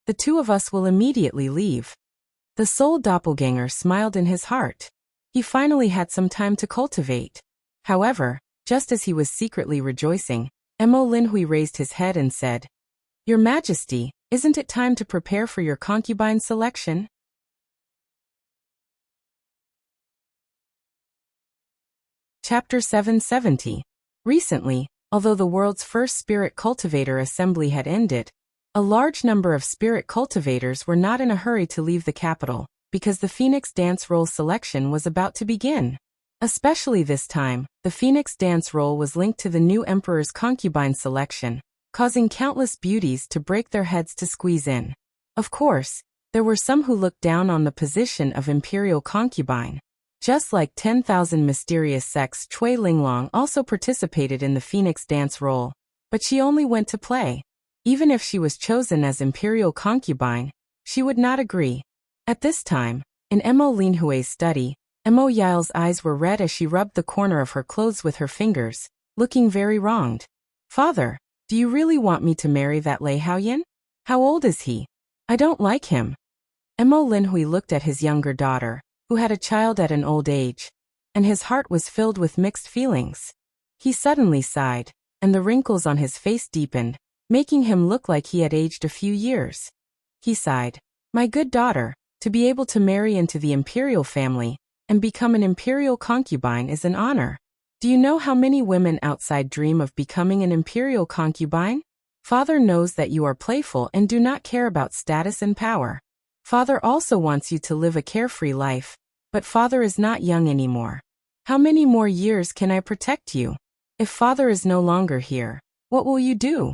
S1: the 2 of us will immediately leave." The soul doppelganger smiled in his heart. He finally had some time to cultivate. However, just as he was secretly rejoicing, Mo Linhui raised his head and said, "Your Majesty, isn't it time to prepare for your concubine selection?" Chapter 770. Recently, although the world's first spirit cultivator assembly had ended, a large number of spirit cultivators were not in a hurry to leave the capital, because the Phoenix dance role selection was about to begin. Especially this time, the Phoenix dance role was linked to the new emperor's concubine selection, causing countless beauties to break their heads to squeeze in. Of course, there were some who looked down on the position of imperial concubine. Just like 10,000 mysterious sects, Cui Linglong also participated in the Phoenix dance role, but she only went to play. Even if she was chosen as imperial concubine, she would not agree. At this time, in Mo Linhui's study, Mo Yile's eyes were red as she rubbed the corner of her clothes with her fingers, looking very wronged. Father, do you really want me to marry that Lei Haoyan? How old is he? I don't like him. Mo Linhui looked at his younger daughter, who had a child at an old age, and his heart was filled with mixed feelings. He suddenly sighed, and the wrinkles on his face deepened, making him look like he had aged a few years. He sighed, "My good daughter, to be able to marry into the imperial family and become an imperial concubine is an honor. Do you know how many women outside dream of becoming an imperial concubine? Father knows that you are playful and do not care about status and power. Father also wants you to live a carefree life, but Father is not young anymore. How many more years can I protect you? If Father is no longer here, what will you do?"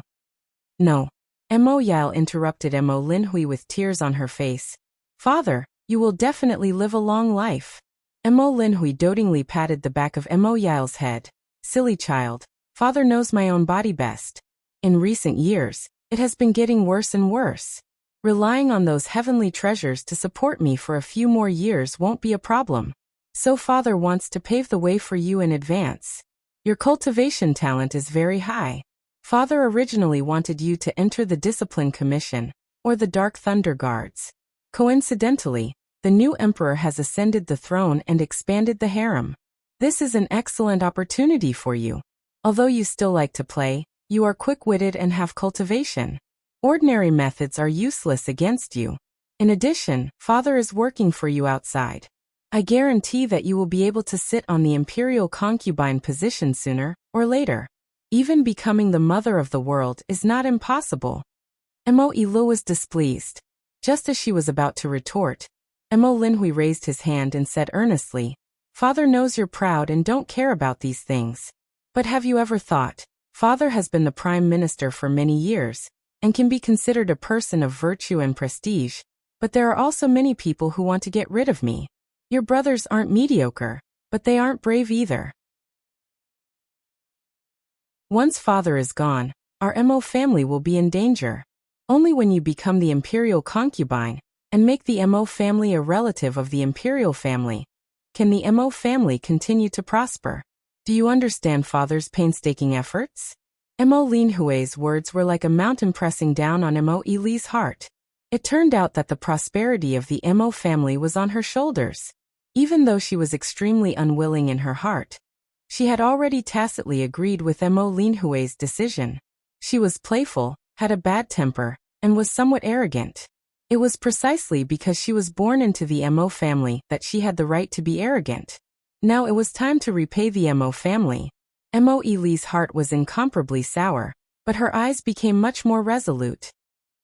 S1: "No." Mo Yile interrupted Mo Linhui with tears on her face. "Father, you will definitely live a long life." Mo Linhui dotingly patted the back of Mo Yile's head. "Silly child, Father knows my own body best. In recent years, it has been getting worse and worse. Relying on those heavenly treasures to support me for a few more years won't be a problem. So Father wants to pave the way for you in advance. Your cultivation talent is very high. Father originally wanted you to enter the Discipline Commission, or the Dark Thunder Guards. Coincidentally, the new emperor has ascended the throne and expanded the harem. This is an excellent opportunity for you. Although you still like to play, you are quick-witted and have cultivation. Ordinary methods are useless against you. In addition, Father is working for you outside. I guarantee that you will be able to sit on the imperial concubine position sooner or later. Even becoming the mother of the world is not impossible." Mo Ilu was displeased. Just as she was about to retort, Mo Linhui raised his hand and said earnestly, "Father knows you're proud and don't care about these things. But have you ever thought, Father has been the prime minister for many years, and can be considered a person of virtue and prestige, but there are also many people who want to get rid of me. Your brothers aren't mediocre, but they aren't brave either. Once Father is gone, our Mo family will be in danger. Only when you become the imperial concubine, and make the Mo family a relative of the imperial family, can the Mo family continue to prosper. Do you understand Father's painstaking efforts?" Mo Linhui's words were like a mountain pressing down on Mo Ili's heart. It turned out that the prosperity of the Mo family was on her shoulders. Even though she was extremely unwilling in her heart, she had already tacitly agreed with Mo Linhui's decision. She was playful, had a bad temper, and was somewhat arrogant. It was precisely because she was born into the Mo family that she had the right to be arrogant. Now it was time to repay the Mo family. Mo Ili's heart was incomparably sour, but her eyes became much more resolute.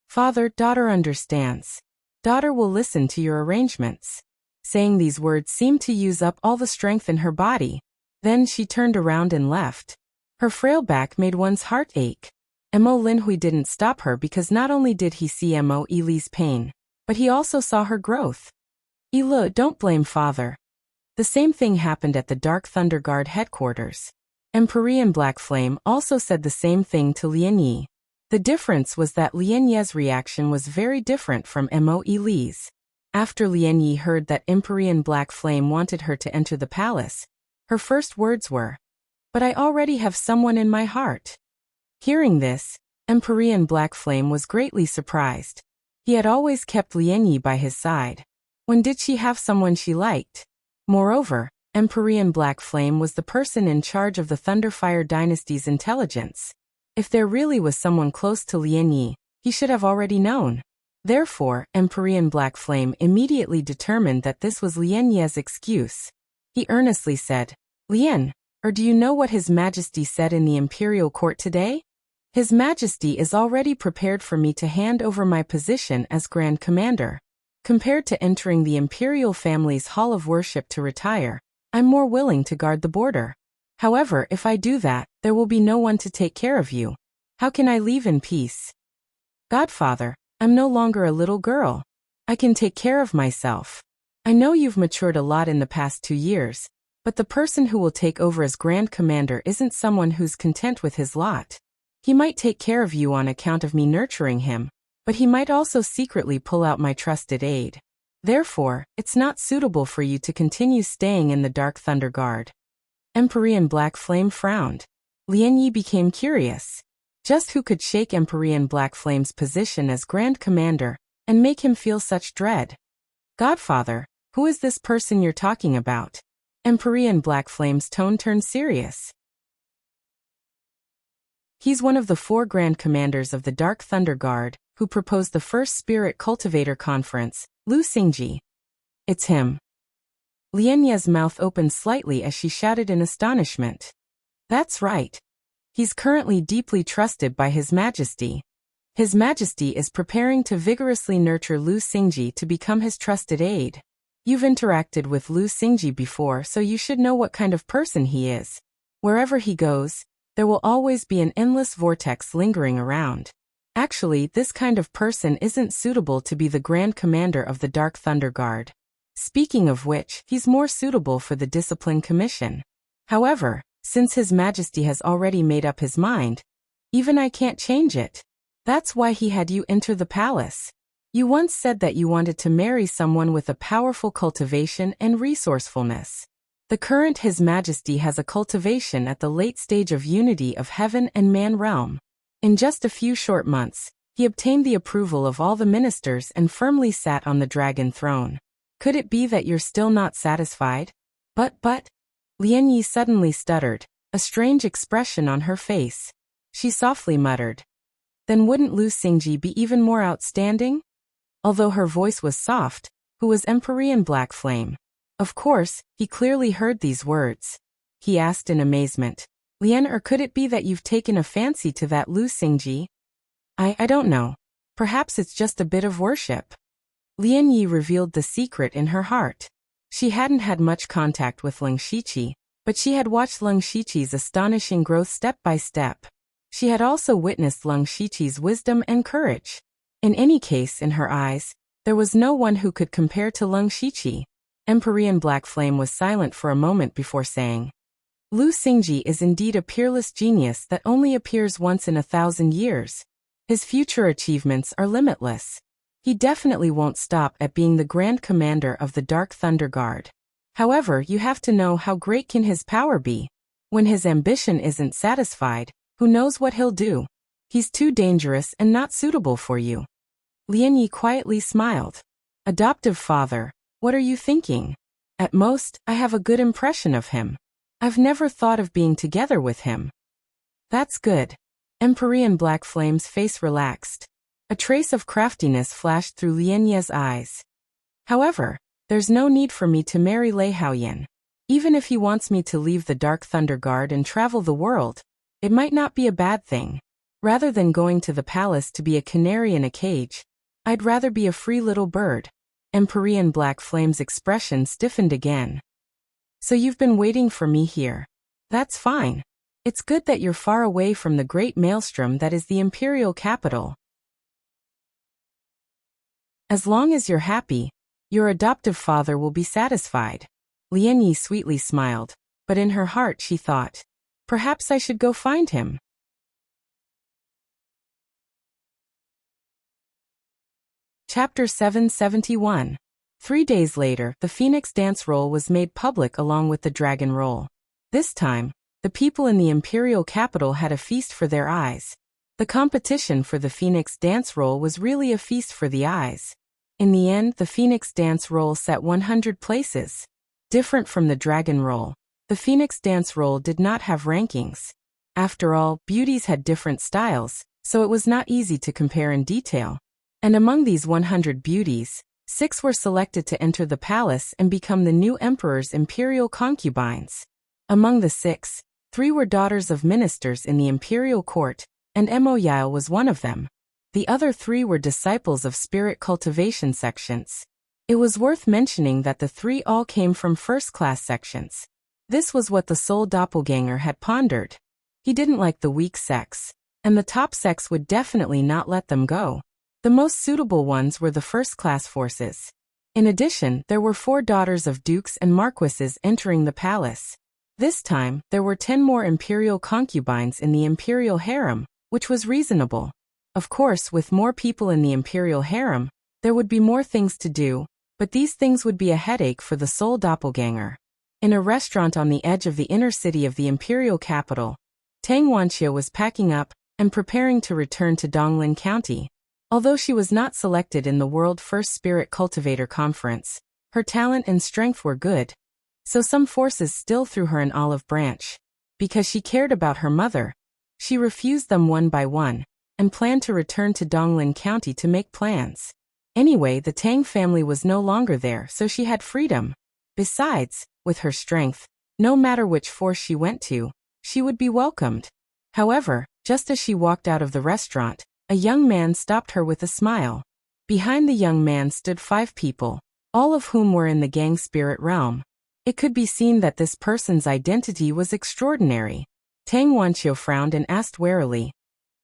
S1: "Father, daughter understands. Daughter will listen to your arrangements." Saying these words seemed to use up all the strength in her body. Then she turned around and left. Her frail back made one's heart ache. Mo Linhui didn't stop her because not only did he see Mo Ili's pain, but he also saw her growth. "Ilu, don't blame Father." The same thing happened at the Dark Thunder Guard headquarters. Empyrean Black Flame also said the same thing to Lian Yi. The difference was that Lian Ye's reaction was very different from Mo Ili's. After Lian Yi heard that Empyrean Black Flame wanted her to enter the palace, her first words were, "But I already have someone in my heart." Hearing this, Empyrean Black Flame was greatly surprised. He had always kept Lian Yi by his side. When did she have someone she liked? Moreover, Empyrean Black Flame was the person in charge of the Thunderfire dynasty's intelligence. If there really was someone close to Lian Yi, he should have already known. Therefore, Empyrean Black Flame immediately determined that this was Lian Ye's excuse. He earnestly said, "Lian, Or do you know what His Majesty said in the imperial court today? His Majesty is already prepared for me to hand over my position as Grand Commander. Compared to entering the imperial family's hall of worship to retire, I'm more willing to guard the border. However, if I do that, there will be no one to take care of you. How can I leave in peace? Godfather, I'm no longer a little girl. I can take care of myself. I know you've matured a lot in the past 2 years, but the person who will take over as Grand Commander isn't someone who's content with his lot. He might take care of you on account of me nurturing him, but he might also secretly pull out my trusted aide. Therefore, it's not suitable for you to continue staying in the Dark Thunder Guard. Emperor Black Flame frowned. Lian Yi became curious. Just who could shake Emperor Black Flame's position as Grand Commander and make him feel such dread? Godfather, who is this person you're talking about? Emperor Black Flame's tone turned serious. He's one of the 4 Grand Commanders of the Dark Thunder Guard, who proposed the first Spirit Cultivator Conference, Lu Xingji. It's him. Lian Ye's mouth opened slightly as she shouted in astonishment. That's right. He's currently deeply trusted by His Majesty. His Majesty is preparing to vigorously nurture Lu Xingji to become his trusted aide. You've interacted with Lu Xingji before, so you should know what kind of person he is. Wherever he goes, there will always be an endless vortex lingering around. Actually, this kind of person isn't suitable to be the Grand Commander of the Dark Thunder Guard. Speaking of which, he's more suitable for the Discipline Commission. However, since His Majesty has already made up his mind, even I can't change it. That's why he had you enter the palace. You once said that you wanted to marry someone with a powerful cultivation and resourcefulness. The current His Majesty has a cultivation at the late stage of unity of heaven and man realm. In just a few short months, he obtained the approval of all the ministers and firmly sat on the dragon throne. Could it be that you're still not satisfied? But, Lian Yi suddenly stuttered, a strange expression on her face. She softly muttered. Then wouldn't Lu Xingji be even more outstanding? Although her voice was soft, who was Emperor Black Flame? Of course, he clearly heard these words. He asked in amazement. Lian, or could it be that you've taken a fancy to that Lu Xingji? I don't know. Perhaps it's just a bit of worship. Lian Yi revealed the secret in her heart. She hadn't had much contact with Leng Shiqi, but she had watched Leng Shiqi's astonishing growth step by step. She had also witnessed Leng Shiqi's wisdom and courage. In any case, in her eyes, there was no one who could compare to Leng Shiqi. Emperor Black Flame was silent for a moment before saying, Lu Xingji is indeed a peerless genius that only appears once in 1,000 years. His future achievements are limitless. He definitely won't stop at being the Grand Commander of the Dark Thunder Guard. However, you have to know how great can his power be. When his ambition isn't satisfied, who knows what he'll do? He's too dangerous and not suitable for you. Lian Yi quietly smiled. Adoptive father, what are you thinking? At most, I have a good impression of him. I've never thought of being together with him. That's good. Emperor Black Flame's face relaxed. A trace of craftiness flashed through Lian Ye's eyes. However, there's no need for me to marry Lei Haoyan. Even if he wants me to leave the Dark Thunder Guard and travel the world, it might not be a bad thing. Rather than going to the palace to be a canary in a cage, I'd rather be a free little bird. Emperor Black Flame's expression stiffened again. So you've been waiting for me here. That's fine. It's good that you're far away from the great maelstrom that is the imperial capital. As long as you're happy, your adoptive father will be satisfied. Lian Yi sweetly smiled, but in her heart she thought, perhaps I should go find him. Chapter 771. 3 days later, the Phoenix Dance Roll was made public along with the Dragon Roll. This time, the people in the imperial capital had a feast for their eyes. The competition for the Phoenix Dance Roll was really a feast for the eyes. In the end, the Phoenix Dance Roll set 100 places. Different from the Dragon Roll, the Phoenix Dance Roll did not have rankings. After all, beauties had different styles, so it was not easy to compare in detail. And among these 100 beauties, 6 were selected to enter the palace and become the new emperor's imperial concubines. Among the 6, 3 were daughters of ministers in the imperial court, and Moyile was one of them. The other 3 were disciples of spirit cultivation sections. It was worth mentioning that the 3 all came from first-class sections. This was what the soul doppelganger had pondered. He didn't like the weak sex, and the top sex would definitely not let them go. The most suitable ones were the first-class forces. In addition, there were 4 daughters of dukes and marquises entering the palace. This time, there were 10 more imperial concubines in the imperial harem, which was reasonable. Of course, with more people in the imperial harem, there would be more things to do, but these things would be a headache for the soul doppelganger. In a restaurant on the edge of the inner city of the imperial capital, Tang Wanqiu was packing up and preparing to return to Donglin County. Although she was not selected in the World First Spirit Cultivator Conference, her talent and strength were good. So some forces still threw her an olive branch. Because she cared about her mother, she refused them one by one, and planned to return to Donglin County to make plans. Anyway, the Tang family was no longer there, so she had freedom. Besides, with her strength, no matter which force she went to, she would be welcomed. However, just as she walked out of the restaurant, a young man stopped her with a smile. Behind the young man stood 5 people, all of whom were in the gang spirit realm. It could be seen that this person's identity was extraordinary. Tang Wanqiu frowned and asked warily,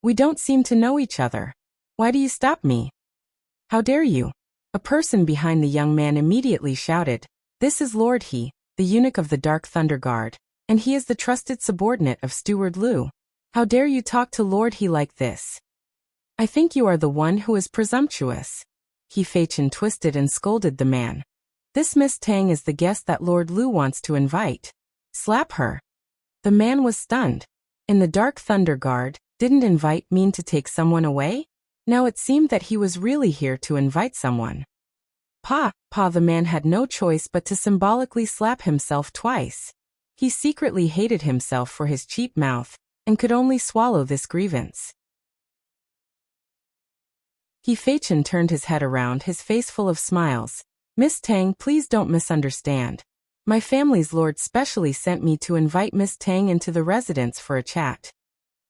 S1: "We don't seem to know each other. Why do you stop me?" "How dare you?" A person behind the young man immediately shouted, "This is Lord He, the eunuch of the Dark Thunder Guard, and he is the trusted subordinate of Steward Liu. How dare you talk to Lord He like this? I think you are the one who is presumptuous." He Feichen twisted and scolded the man. "This Miss Tang is the guest that Lord Liu wants to invite. Slap her." The man was stunned. In the Dark Thunder Guard, didn't invite mean to take someone away? Now it seemed that he was really here to invite someone. Pa, the man had no choice but to symbolically slap himself twice. He secretly hated himself for his cheap mouth, and could only swallow this grievance. He Feichen turned his head around, his face full of smiles. "Miss Tang, please don't misunderstand. My family's lord specially sent me to invite Miss Tang into the residence for a chat."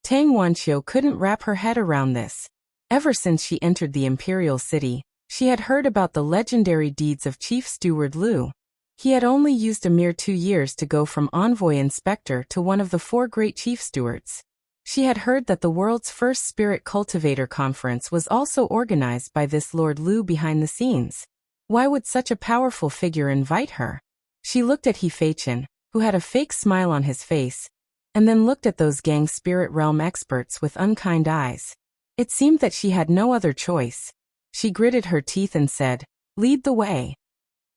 S1: Tang Wanqiu couldn't wrap her head around this. Ever since she entered the imperial city, she had heard about the legendary deeds of Chief Steward Liu. He had only used a mere 2 years to go from envoy inspector to one of the 4 great chief stewards. She had heard that the world's first spirit cultivator conference was also organized by this Lord Liu behind the scenes. Why would such a powerful figure invite her? She looked at He Feichen, who had a fake smile on his face, and then looked at those gang spirit realm experts with unkind eyes. It seemed that she had no other choice. She gritted her teeth and said, "Lead the way."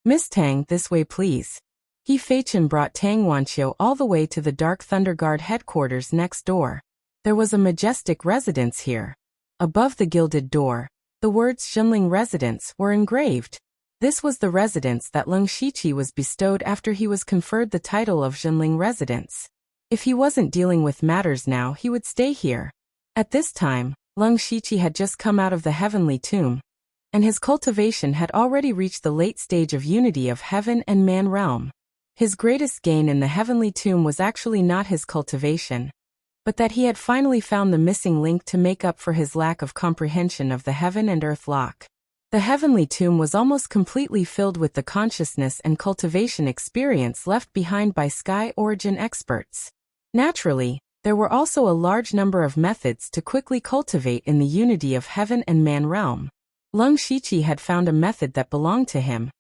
S1: "Miss Tang, this way please." He Feichen brought Tang Wanqiu all the way to the Dark Thunder Guard headquarters next door. There was a majestic residence here. Above the gilded door, the words Xinling Residence were engraved. This was the residence that Leng Shiqi was bestowed after he was conferred the title of Xinling Residence. If he wasn't dealing with matters now, he would stay here. At this time, Leng Shiqi had just come out of the heavenly tomb, and his cultivation had already reached the late stage of unity of heaven and man realm. His greatest gain in the heavenly tomb was actually not his cultivation, but that he had finally found the missing link to make up for his lack of comprehension of the heaven and earth lock. The heavenly tomb was almost completely filled with the consciousness and cultivation experience left behind by sky origin experts. Naturally, there were also a large number of methods to quickly cultivate in the unity of heaven and man realm. Leng Shiqi had found a method that belonged to him,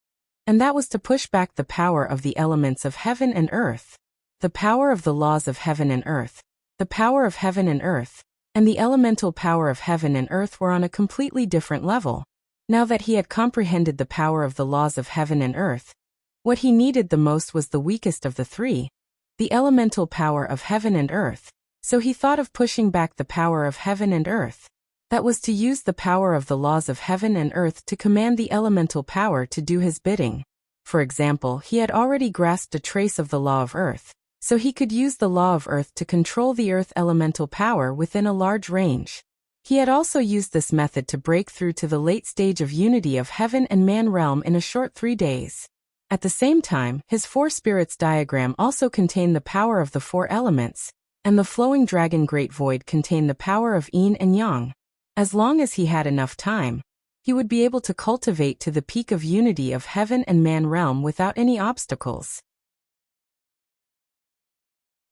S1: and that was to push back the power of the elements of heaven and earth. The power of the laws of heaven and earth, the power of heaven and earth, and the elemental power of heaven and earth were on a completely different level. Now that he had comprehended the power of the laws of heaven and earth, what he needed the most was the weakest of the 3, the elemental power of heaven and earth. So he thought of pushing back the power of heaven and earth. That was to use the power of the laws of heaven and earth to command the elemental power to do his bidding. For example, he had already grasped a trace of the law of earth, so he could use the law of earth to control the earth elemental power within a large range. He had also used this method to break through to the late stage of unity of heaven and man realm in a short 3 days. At the same time, his four spirits diagram also contained the power of the four elements, and the flowing dragon Great Void contained the power of yin and yang. As long as he had enough time, he would be able to cultivate to the peak of unity of heaven and man realm without any obstacles.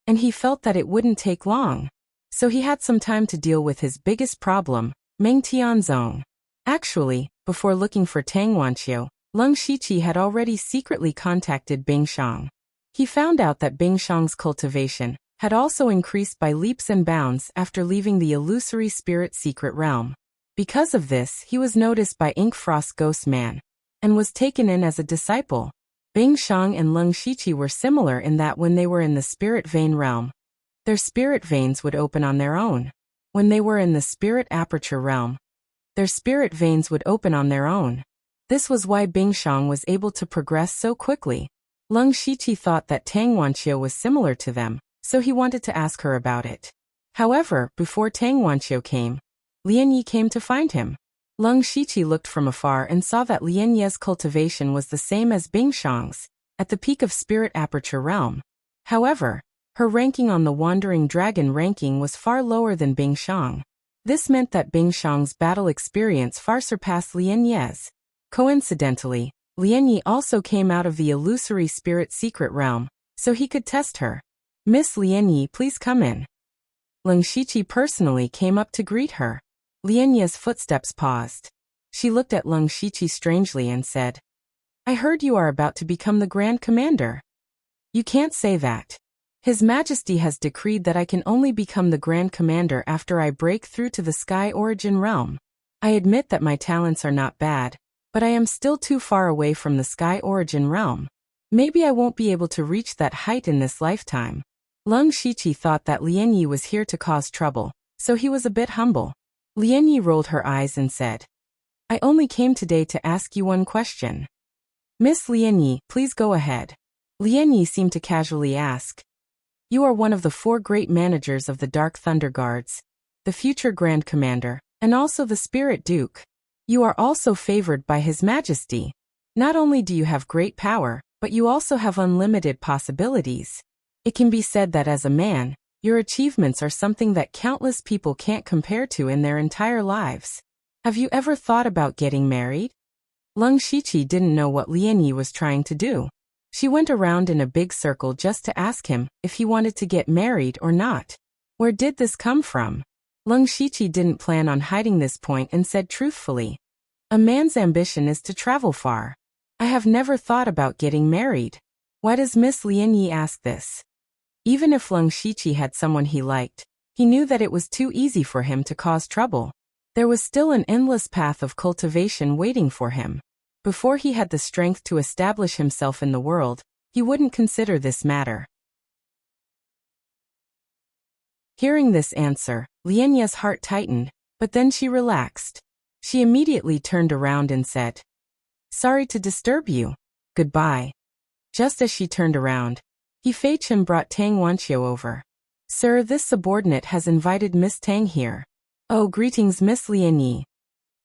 S1: And he felt that it wouldn't take long. So he had some time to deal with his biggest problem, Meng Tianzong. Actually, before looking for Tang Wanqiu, Leng Shiqi had already secretly contacted Bing Shang. He found out that Bing Shang's cultivation had also increased by leaps and bounds after leaving the illusory spirit secret realm. Because of this, he was noticed by Ink Frost Ghost Man, and was taken in as a disciple. Bing Shang and Leng Shiqi were similar in that when they were in the spirit vein realm, their spirit veins would open on their own. When they were in the spirit aperture realm, their spirit veins would open on their own. This was why Bing Shang was able to progress so quickly. Leng Shiqi thought that Tang Wanqiu was similar to them, so he wanted to ask her about it. However, before Tang Wanqiu came, Lian Yi came to find him. Leng Shiqi looked from afar and saw that Lian Ye's cultivation was the same as Bing Shang's, at the peak of spirit aperture realm. However, her ranking on the Wandering Dragon ranking was far lower than Bing Shang. This meant that Bing Shang's battle experience far surpassed Lian Ye's. Coincidentally, Lian Yi also came out of the illusory spirit secret realm, so he could test her. "Miss Lian Yi, please come in." Leng Shiqi personally came up to greet her. Lian Yi's footsteps paused. She looked at Leng Shiqi strangely and said, "I heard you are about to become the Grand Commander." "You can't say that. His Majesty has decreed that I can only become the Grand Commander after I break through to the Sky Origin realm. I admit that my talents are not bad, but I am still too far away from the Sky Origin realm. Maybe I won't be able to reach that height in this lifetime." Leng Shiqi thought that Lian Yi was here to cause trouble, so he was a bit humble. Lian Yi rolled her eyes and said, "I only came today to ask you one question." "Miss Lian Yi, please go ahead." Lian Yi seemed to casually ask, "You are one of the four great managers of the Dark Thunder Guards, the future Grand Commander, and also the Spirit Duke. You are also favored by His Majesty. Not only do you have great power, but you also have unlimited possibilities. It can be said that as a man, your achievements are something that countless people can't compare to in their entire lives. Have you ever thought about getting married?" Leng Shiqi didn't know what Lian Yi was trying to do. She went around in a big circle just to ask him if he wanted to get married or not. Where did this come from? Leng Shiqi didn't plan on hiding this point and said truthfully, "A man's ambition is to travel far. I have never thought about getting married." Why does Miss Lian Yi ask this? Even if Leng Shiqi had someone he liked, he knew that it was too easy for him to cause trouble. There was still an endless path of cultivation waiting for him. Before he had the strength to establish himself in the world, he wouldn't consider this matter. Hearing this answer, Lian Ye's heart tightened, but then she relaxed. She immediately turned around and said, "Sorry to disturb you. Goodbye." Just as she turned around, He Fei Chen brought Tang Wanqiu over. "Sir, this subordinate has invited Miss Tang here." "Oh, greetings, Miss Lian Yi."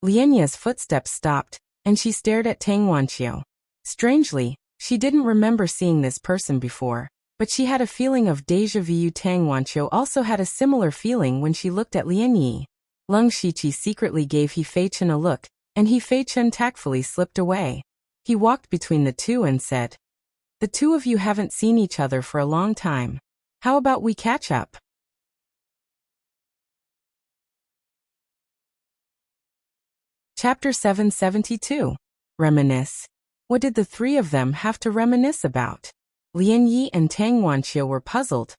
S1: Lian Yi's footsteps stopped, and she stared at Tang Wanqiu. Strangely, she didn't remember seeing this person before, but she had a feeling of déjà vu. Tang Wanqiu also had a similar feeling when she looked at Lian Yi. Leng Shiqi secretly gave He Fei Chen a look, and He Fei Chen tactfully slipped away. He walked between the two and said, "The two of you haven't seen each other for a long time. How about we catch up?" Chapter 772. Reminisce. What did the three of them have to reminisce about? Lian Yi and Tang Wanqiu were puzzled,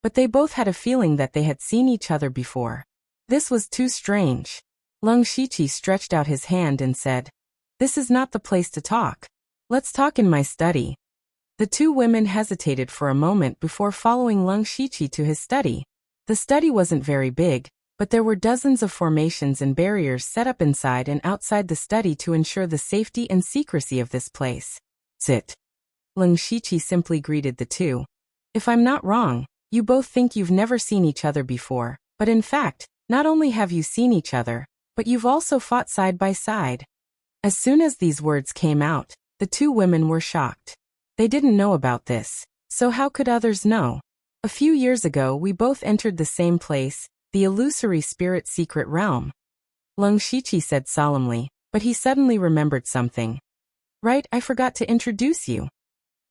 S1: but they both had a feeling that they had seen each other before. This was too strange. Leng Shiqi stretched out his hand and said, "This is not the place to talk. Let's talk in my study." The two women hesitated for a moment before following Leng Shiqi to his study. The study wasn't very big, but there were dozens of formations and barriers set up inside and outside the study to ensure the safety and secrecy of this place. "Sit." Leng Shiqi simply greeted the two. "If I'm not wrong, you both think you've never seen each other before, but in fact, not only have you seen each other, but you've also fought side by side." As soon as these words came out, The two women were shocked. They didn't know about this, so how could others know? A few years ago we both entered the same place, the illusory spirit secret realm. Leng Shiqi said solemnly, but he suddenly remembered something. Right, I forgot to introduce you.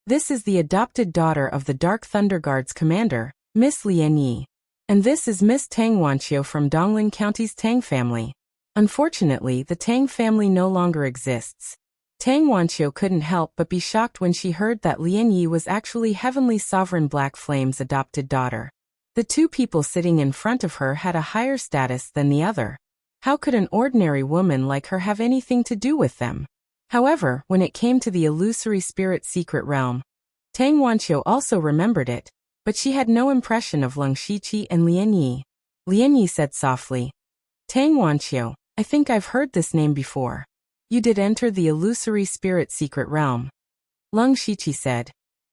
S1: This is the adopted daughter of the Dark Thunder Guard's commander, Miss Lian Yi. And this is Miss Tang Wanqiu from Donglin County's Tang family. Unfortunately, the Tang family no longer exists. Tang Wanqiu couldn't help but be shocked when she heard that Lian Yi was actually Heavenly Sovereign Black Flame's adopted daughter. The two people sitting in front of her had a higher status than the other. How could an ordinary woman like her have anything to do with them? However, when it came to the illusory spirit secret realm, Tang Wanqiu also remembered it, but she had no impression of Leng Shiqi and Lian Yi. Lian Yi said softly, Tang Wanqiu, I think I've heard this name before. You did enter the illusory spirit secret realm. Leng Shiqi said,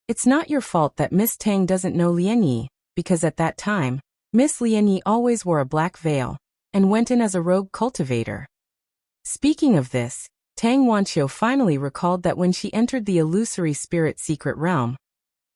S1: It's not your fault that Miss Tang doesn't know Lian Yi, because at that time, Miss Lian Yi always wore a black veil, and went in as a rogue cultivator. Speaking of this, Tang Wanqiu finally recalled that when she entered the illusory spirit secret realm,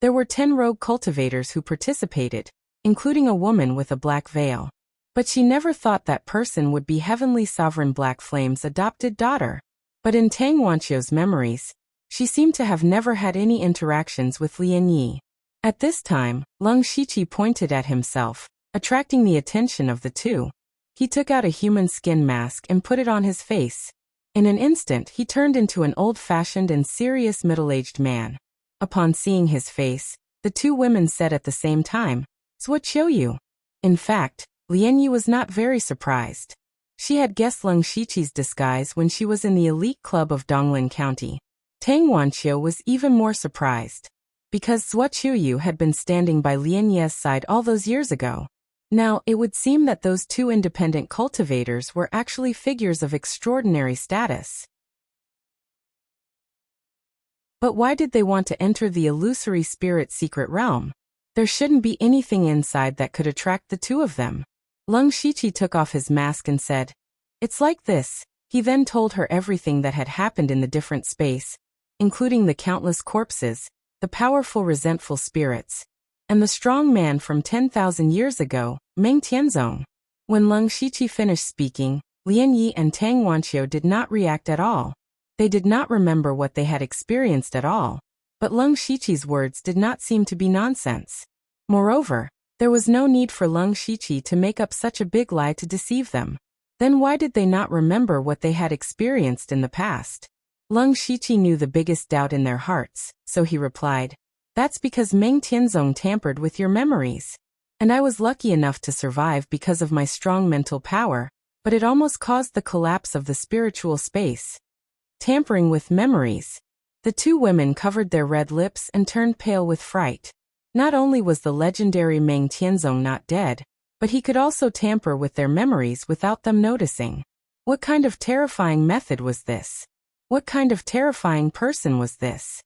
S1: there were 10 rogue cultivators who participated, including a woman with a black veil. But she never thought that person would be Heavenly Sovereign Black Flame's adopted daughter. But in Tang Wanqiu's memories, she seemed to have never had any interactions with Lian Yi. At this time, Leng Shiqi pointed at himself, attracting the attention of the two. He took out a human skin mask and put it on his face. In an instant, he turned into an old-fashioned and serious middle-aged man. Upon seeing his face, the two women said at the same time, "Zhuoqiu." In fact, Lian Yi was not very surprised. She had guessed Leng Shiqi's disguise when she was in the elite club of Donglin County. Tang Wanqiu was even more surprised, because Zhuoqiu had been standing by Lian Yi's side all those years ago. Now, it would seem that those two independent cultivators were actually figures of extraordinary status. But why did they want to enter the illusory spirit secret realm? There shouldn't be anything inside that could attract the two of them. Leng Shiqi took off his mask and said, It's like this. He then told her everything that had happened in the different space, including the countless corpses, the powerful resentful spirits, and the strong man from 10,000 years ago, Meng Tianzong. When Leng Shiqi finished speaking, Lian Yi and Tang Wanqiu did not react at all. They did not remember what they had experienced at all. But Leng Shiqi's words did not seem to be nonsense. Moreover, there was no need for Leng Shiqi to make up such a big lie to deceive them. Then why did they not remember what they had experienced in the past? Leng Shiqi knew the biggest doubt in their hearts, so he replied, That's because Meng Tianzong tampered with your memories. And I was lucky enough to survive because of my strong mental power, but it almost caused the collapse of the spiritual space. Tampering with memories. The two women covered their red lips and turned pale with fright. Not only was the legendary Meng Tianzong not dead, but he could also tamper with their memories without them noticing. What kind of terrifying method was this? What kind of terrifying person was this?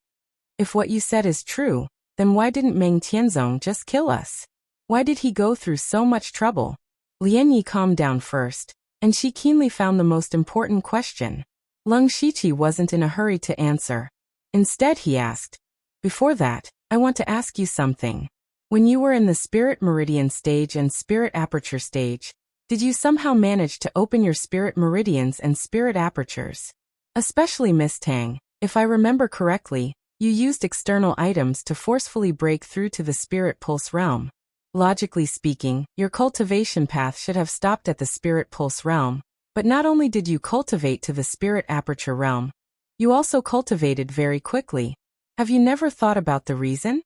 S1: If what you said is true, then why didn't Meng Tianzong just kill us? Why did he go through so much trouble? Lian Yi calmed down first, and she keenly found the most important question. Leng Shiqi wasn't in a hurry to answer. Instead he asked, Before that, I want to ask you something. When you were in the spirit meridian stage and spirit aperture stage, did you somehow manage to open your spirit meridians and spirit apertures? Especially Miss Tang, if I remember correctly, you used external items to forcefully break through to the spirit pulse realm. Logically speaking, your cultivation path should have stopped at the spirit pulse realm, but not only did you cultivate to the spirit aperture realm, you also cultivated very quickly. Have you never thought about the reason?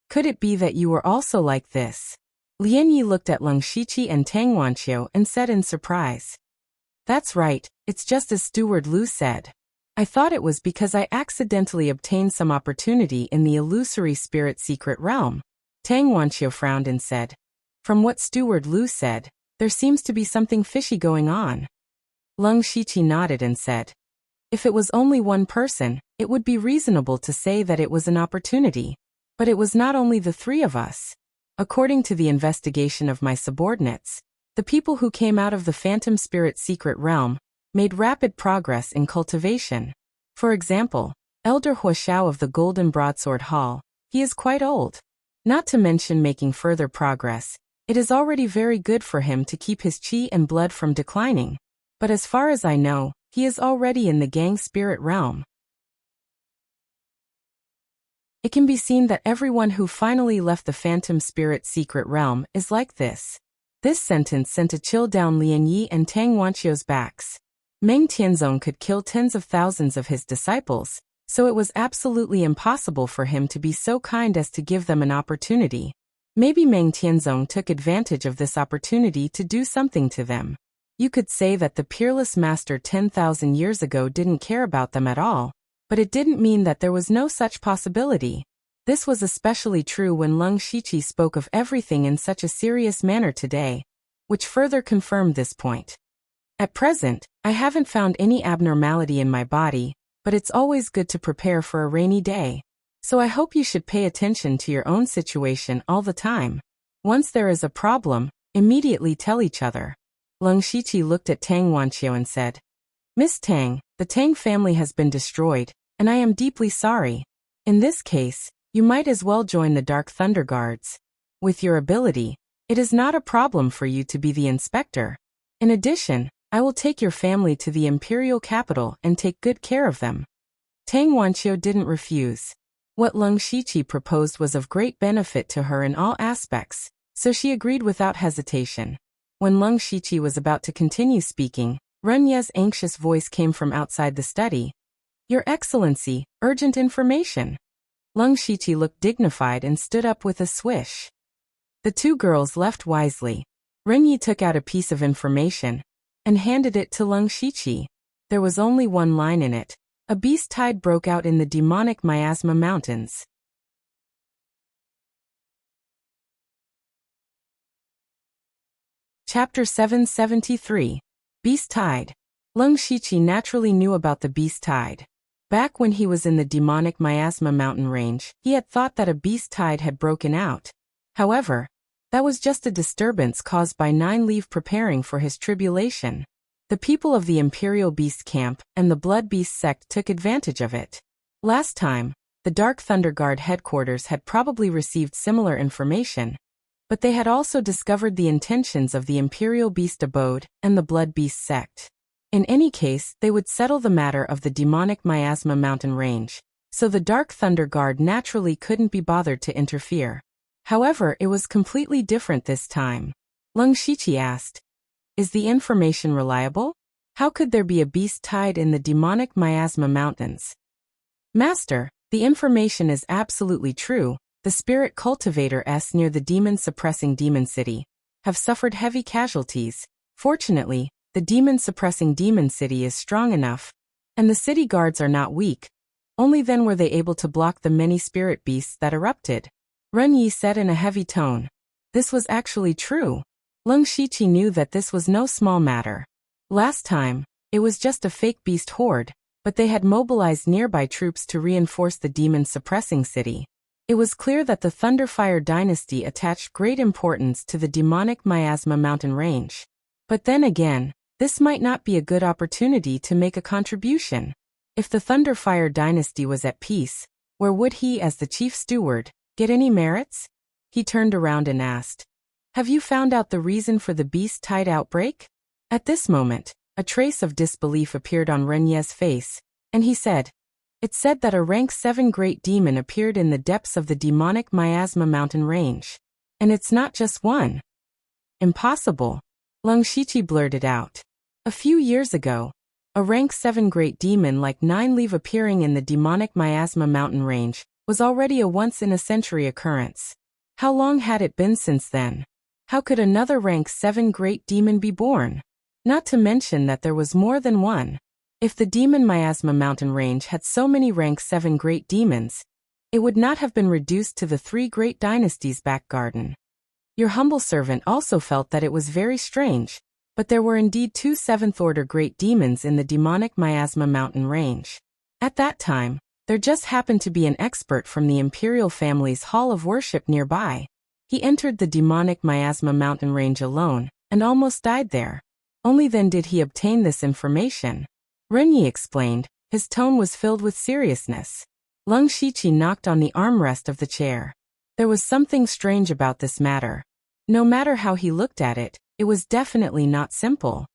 S1: Could it be that you were also like this? Lian Yi looked at Leng Shiqi and Tang Wanqiu and said in surprise. That's right, it's just as Steward Lu said. I thought it was because I accidentally obtained some opportunity in the illusory spirit secret realm. Tang Wanqiu frowned and said, From what Steward Lu said, there seems to be something fishy going on. Leng Shiqi nodded and said, If it was only one person, it would be reasonable to say that it was an opportunity. But it was not only the three of us. According to the investigation of my subordinates, the people who came out of the Phantom Spirit secret realm made rapid progress in cultivation. For example, Elder Huashao of the Golden Broadsword Hall. He is quite old. Not to mention making further progress. It is already very good for him to keep his qi and blood from declining. But as far as I know, he is already in the gang spirit realm. It can be seen that everyone who finally left the phantom spirit secret realm is like this. This sentence sent a chill down Lian Yi and Tang Wanqiu's backs. Meng Tianzong could kill tens of thousands of his disciples, so it was absolutely impossible for him to be so kind as to give them an opportunity. Maybe Meng Tianzong took advantage of this opportunity to do something to them. You could say that the peerless master 10,000 years ago didn't care about them at all, but it didn't mean that there was no such possibility. This was especially true when Leng Shiqi spoke of everything in such a serious manner today, which further confirmed this point. At present, I haven't found any abnormality in my body, but it's always good to prepare for a rainy day. So I hope you should pay attention to your own situation all the time. Once there is a problem, immediately tell each other. Leng Shiqi looked at Tang Wanqiu and said, Miss Tang, the Tang family has been destroyed, and I am deeply sorry. In this case, you might as well join the Dark Thunder Guards. With your ability, it is not a problem for you to be the inspector. In addition, I will take your family to the imperial capital and take good care of them. Tang Wanqiu didn't refuse. What Leng Shiqi proposed was of great benefit to her in all aspects, so she agreed without hesitation. When Leng Shiqi was about to continue speaking, Ren Ye's anxious voice came from outside the study. Your Excellency, urgent information. Leng Shiqi looked dignified and stood up with a swish. The two girls left wisely. Ren Yi took out a piece of information and handed it to Leng Shiqi. There was only one line in it. A beast tide broke out in the demonic Miasma Mountains. Chapter 773. Beast Tide. Leng Shiqi naturally knew about the beast tide. Back when he was in the demonic Miasma mountain range, he had thought that a beast tide had broken out. However, that was just a disturbance caused by 9 Leaf preparing for his tribulation. The people of the Imperial Beast Camp and the Blood Beast sect took advantage of it. Last time, the Dark Thunder Guard headquarters had probably received similar information, but they had also discovered the intentions of the Imperial Beast Abode and the Blood Beast sect. In any case, they would settle the matter of the demonic Miasma mountain range, so the Dark Thunder Guard naturally couldn't be bothered to interfere. However, it was completely different this time. Leng Shiqi asked, Is the information reliable? How could there be a beast tide in the demonic Miasma Mountains? Master, the information is absolutely true. The spirit cultivators near the demon-suppressing demon city have suffered heavy casualties. Fortunately, the demon-suppressing demon city is strong enough, and the city guards are not weak. Only then were they able to block the many spirit beasts that erupted. Ren Yi said in a heavy tone. This was actually true. Leng Shiqi knew that this was no small matter. Last time, it was just a fake beast horde, but they had mobilized nearby troops to reinforce the demon-suppressing city. It was clear that the Thunderfire dynasty attached great importance to the demonic Miasma mountain range. But then again, this might not be a good opportunity to make a contribution. If the Thunderfire dynasty was at peace, where would he, as the chief steward, get any merits? He turned around and asked, Have you found out the reason for the beast tide outbreak? At this moment, a trace of disbelief appeared on Ren Ye's face, and he said, It said that a rank 7 great demon appeared in the depths of the demonic Miasma mountain range. And it's not just one. Impossible. Leng Shiqi blurted out. A few years ago, a rank 7 great demon like 9 Leaf appearing in the demonic Miasma mountain range was already a once-in-a-century occurrence. How long had it been since then? How could another rank 7 great demon be born? Not to mention that there was more than one. If the demon Miasma mountain range had so many rank 7 great demons, it would not have been reduced to the 3 great dynasties' back garden. Your humble servant also felt that it was very strange, but there were indeed 2 7th-order great demons in the demonic Miasma mountain range. At that time, there just happened to be an expert from the imperial family's hall of worship nearby. He entered the demonic Miasma mountain range alone, and almost died there. Only then did he obtain this information. Ren Yi explained, His tone was filled with seriousness. Lung Shiqi knocked on the armrest of the chair. There was something strange about this matter. No matter how he looked at it, it was definitely not simple.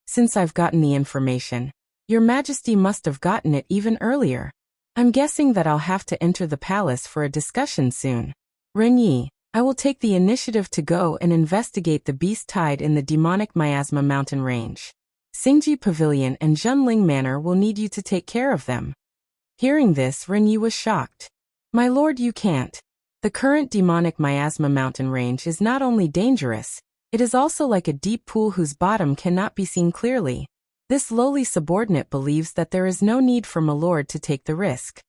S1: Since I've gotten the information, Your Majesty must have gotten it even earlier. I'm guessing that I'll have to enter the palace for a discussion soon. Renyi, I will take the initiative to go and investigate the beast tide in the demonic miasma mountain range. Xingji Pavilion and Zhenling Manor will need you to take care of them. Hearing this, Renyi was shocked. My lord, you can't. The current demonic miasma mountain range is not only dangerous, it is also like a deep pool whose bottom cannot be seen clearly. This lowly subordinate believes that there is no need for my lord to take the risk.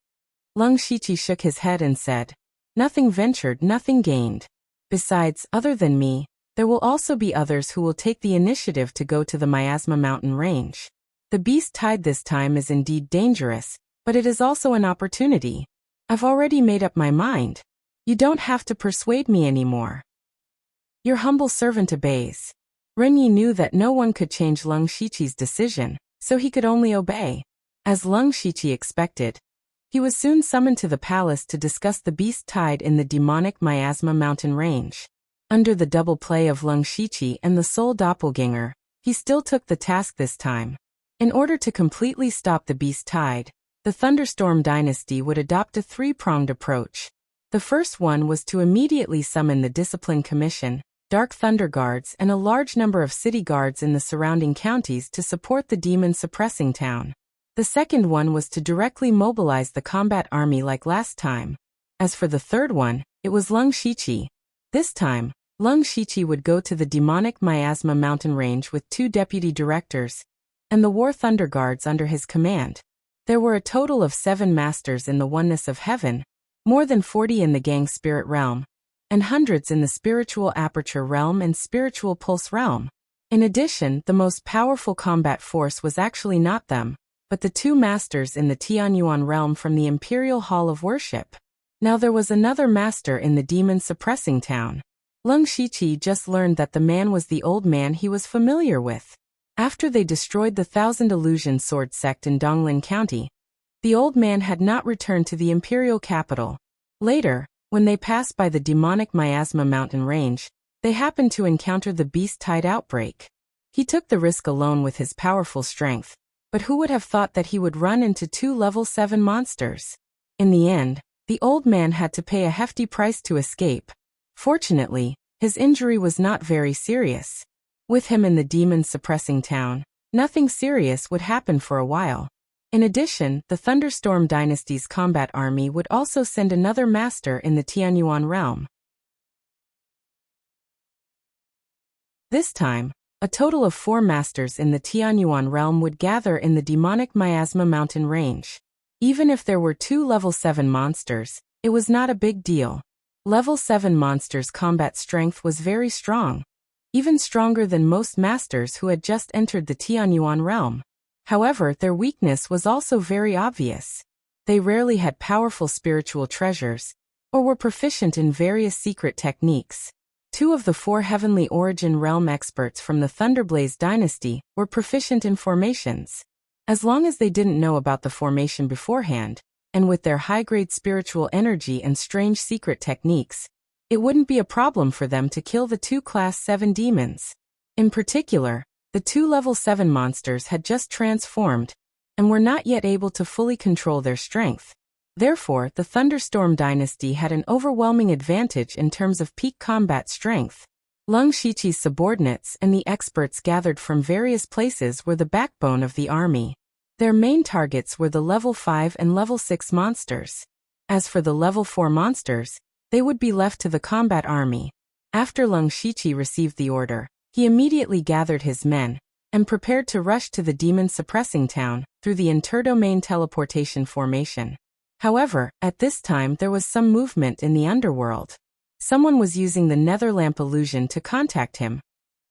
S1: Lung Shiqi shook his head and said, Nothing ventured, nothing gained. Besides, other than me, there will also be others who will take the initiative to go to the miasma mountain range. The beast tide this time is indeed dangerous, but it is also an opportunity. I've already made up my mind. You don't have to persuade me anymore. Your humble servant obeys. Renyi knew that no one could change Lung Shiqi's decision, so he could only obey. As Lung Shiqi expected, he was soon summoned to the palace to discuss the beast tide in the demonic miasma mountain range. Under the double play of Lung Shiqi and the soul doppelganger, he still took the task this time. In order to completely stop the beast tide, the Thunderstorm dynasty would adopt a three-pronged approach. The first one was to immediately summon the Discipline Commission, Dark Thunder Guards, and a large number of city guards in the surrounding counties to support the demon-suppressing town. The second one was to directly mobilize the combat army like last time. As for the third one, it was Lung Shiqi. This time, Lung Shiqi would go to the demonic miasma mountain range with 2 deputy directors and the War Thunder Guards under his command. There were a total of 7 masters in the Oneness of Heaven, more than 40 in the Gang Spirit realm, and hundreds in the Spiritual Aperture realm and Spiritual Pulse realm. In addition, the most powerful combat force was actually not them, but the 2 masters in the Tianyuan realm from the Imperial Hall of Worship. Now there was another master in the demon-suppressing town. Lung Shiqi just learned that the man was the old man he was familiar with. After they destroyed the Thousand Illusion Sword sect in Donglin County, the old man had not returned to the imperial capital. Later, when they passed by the demonic miasma mountain range, they happened to encounter the beast tide outbreak. He took the risk alone with his powerful strength, but who would have thought that he would run into 2 level 7 monsters? In the end, the old man had to pay a hefty price to escape. Fortunately, his injury was not very serious. With him in the demon-suppressing town, nothing serious would happen for a while. In addition, the Thunderstorm dynasty's combat army would also send another master in the Tianyuan realm. This time, a total of 4 masters in the Tianyuan realm would gather in the demonic miasma mountain range. Even if there were 2 level 7 monsters, it was not a big deal. Level 7 monsters' combat strength was very strong, even stronger than most masters who had just entered the Tianyuan realm. However, their weakness was also very obvious. They rarely had powerful spiritual treasures, or were proficient in various secret techniques. 2 of the 4 Heavenly Origin realm experts from the Thunderblaze dynasty were proficient in formations. As long as they didn't know about the formation beforehand, and with their high-grade spiritual energy and strange secret techniques, it wouldn't be a problem for them to kill the 2 Class 7 demons. In particular, the 2 Level 7 monsters had just transformed, and were not yet able to fully control their strength. Therefore, the Thunderstorm dynasty had an overwhelming advantage in terms of peak combat strength. Lung Shiqi's subordinates and the experts gathered from various places were the backbone of the army. Their main targets were the Level 5 and Level 6 monsters. As for the Level 4 monsters, they would be left to the combat army. After Lung Shiqi received the order, he immediately gathered his men, and prepared to rush to the demon-suppressing town through the interdomain teleportation formation. However, at this time there was some movement in the underworld. Someone was using the Netherlamp illusion to contact him,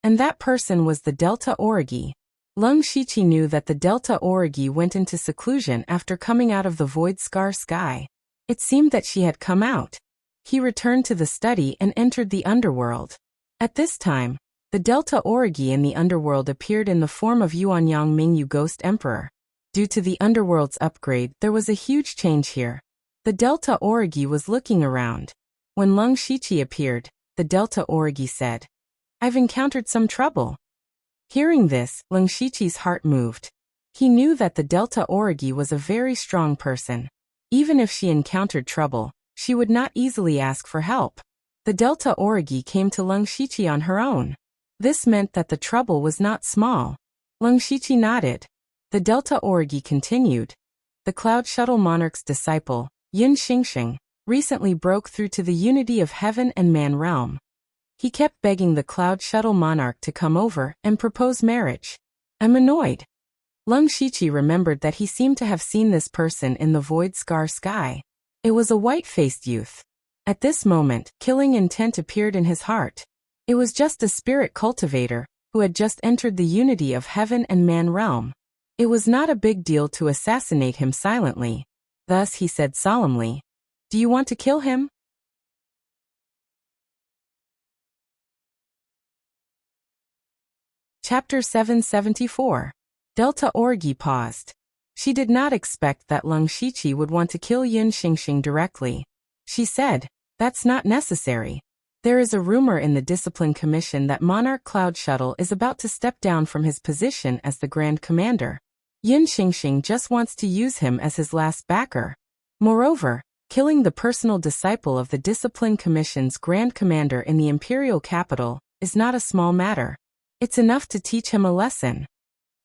S1: and that person was the Delta Origi. Lung Shiqi knew that the Delta Origi went into seclusion after coming out of the Void Scar sky. It seemed that she had come out. He returned to the study and entered the underworld. At this time, The Delta Origi in the underworld appeared in the form of Yuanyang Mingyu Ghost Emperor. Due to the underworld's upgrade, there was a huge change here. The Delta Origi was looking around. When Leng Shiqi appeared, the Delta Origi said, "I've encountered some trouble." Hearing this, Leng Shiqi's heart moved. He knew that the Delta Origi was a very strong person. Even if she encountered trouble, she would not easily ask for help. The Delta Origi came to Leng Shiqi on her own. This meant that the trouble was not small. Leng Shiqi nodded. The Delta Origi continued. The Cloud Shuttle Monarch's disciple, Yin Xingxing, recently broke through to the unity of heaven and man realm. He kept begging the Cloud Shuttle Monarch to come over and propose marriage. "I'm annoyed." Leng Shiqi remembered that he seemed to have seen this person in the void scar sky. It was a white-faced youth. At this moment, killing intent appeared in his heart. It was just a spirit cultivator, who had just entered the unity of heaven and man realm. It was not a big deal to assassinate him silently. Thus he said solemnly, "Do you want to kill him?" Chapter 774. Delta Origi paused. She did not expect that Leng Shiqi would want to kill Yin Xingxing directly. She said, "That's not necessary. There is a rumor in the Discipline Commission that Monarch Cloud Shuttle is about to step down from his position as the Grand Commander. Yin Xingxing just wants to use him as his last backer. Moreover, killing the personal disciple of the Discipline Commission's Grand Commander in the Imperial Capital is not a small matter. It's enough to teach him a lesson."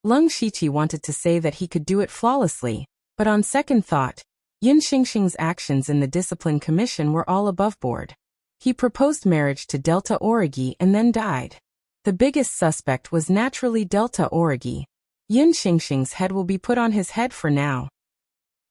S1: Leng Shiqi wanted to say that he could do it flawlessly, but on second thought, Yin Xingxing's actions in the Discipline Commission were all above board. He proposed marriage to Delta Origi and then died. The biggest suspect was naturally Delta Origi. Yin Xingxing's head will be put on his head for now,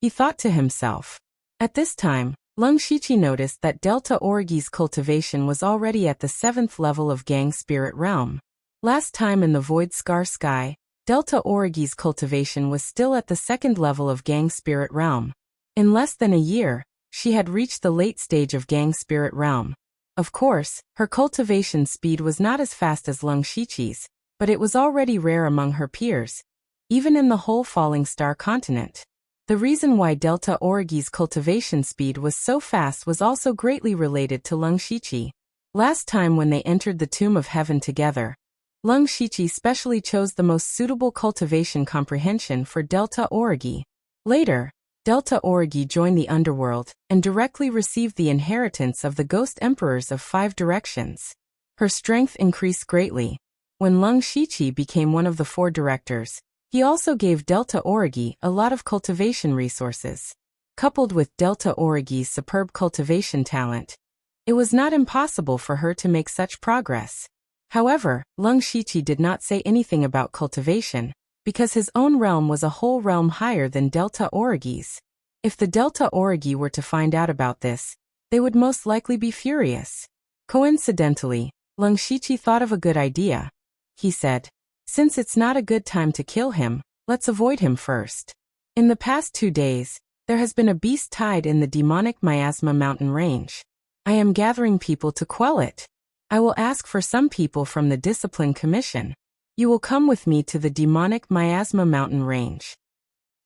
S1: he thought to himself. At this time, Leng Shiqi noticed that Delta Origi's cultivation was already at the 7th level of Gang Spirit Realm. Last time in the Void Scar Sky, Delta Origi's cultivation was still at the 2nd level of Gang Spirit Realm. In less than a year, she had reached the late stage of Gang Spirit Realm. Of course, her cultivation speed was not as fast as Leng Shiqi's, but it was already rare among her peers, even in the whole Falling Star continent. The reason why Delta Origi's cultivation speed was so fast was also greatly related to Leng Shiqi. Last time when they entered the Tomb of Heaven together, Leng Shiqi specially chose the most suitable cultivation comprehension for Delta Origi. Later, Delta Origi joined the underworld and directly received the inheritance of the Ghost Emperors of 5 directions. Her strength increased greatly. When Leng Shiqi became one of the 4 directors, he also gave Delta Origi a lot of cultivation resources. Coupled with Delta Origi's superb cultivation talent, it was not impossible for her to make such progress. However, Leng Shiqi did not say anything about cultivation, because his own realm was a whole realm higher than Delta Origi's. If the Delta Origi were to find out about this, they would most likely be furious. Coincidentally, Leng Shiqi thought of a good idea. He said, "Since it's not a good time to kill him, let's avoid him first. In the past 2 days, there has been a beast tide in the demonic Miasma mountain range. I am gathering people to quell it. I will ask for some people from the Discipline Commission. You will come with me to the demonic Miasma mountain range."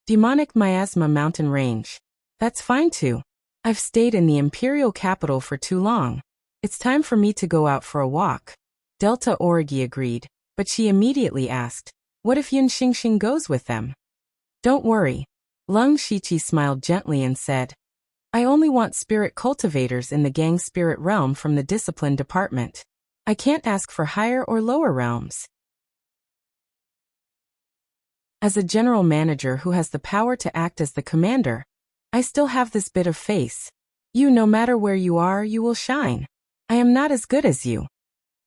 S1: Demonic Miasma mountain range. That's fine too. I've stayed in the Imperial Capital for too long. It's time for me to go out for a walk. Delta Origi agreed, but she immediately asked, "What if Yin Xingxing goes with them?" "Don't worry." Leng Shiqi smiled gently and said, "I only want spirit cultivators in the Gang Spirit Realm from the Discipline Department. I can't ask for higher or lower realms. As a general manager who has the power to act as the commander, I still have this bit of face. No matter where you are, you will shine. I am not as good as you."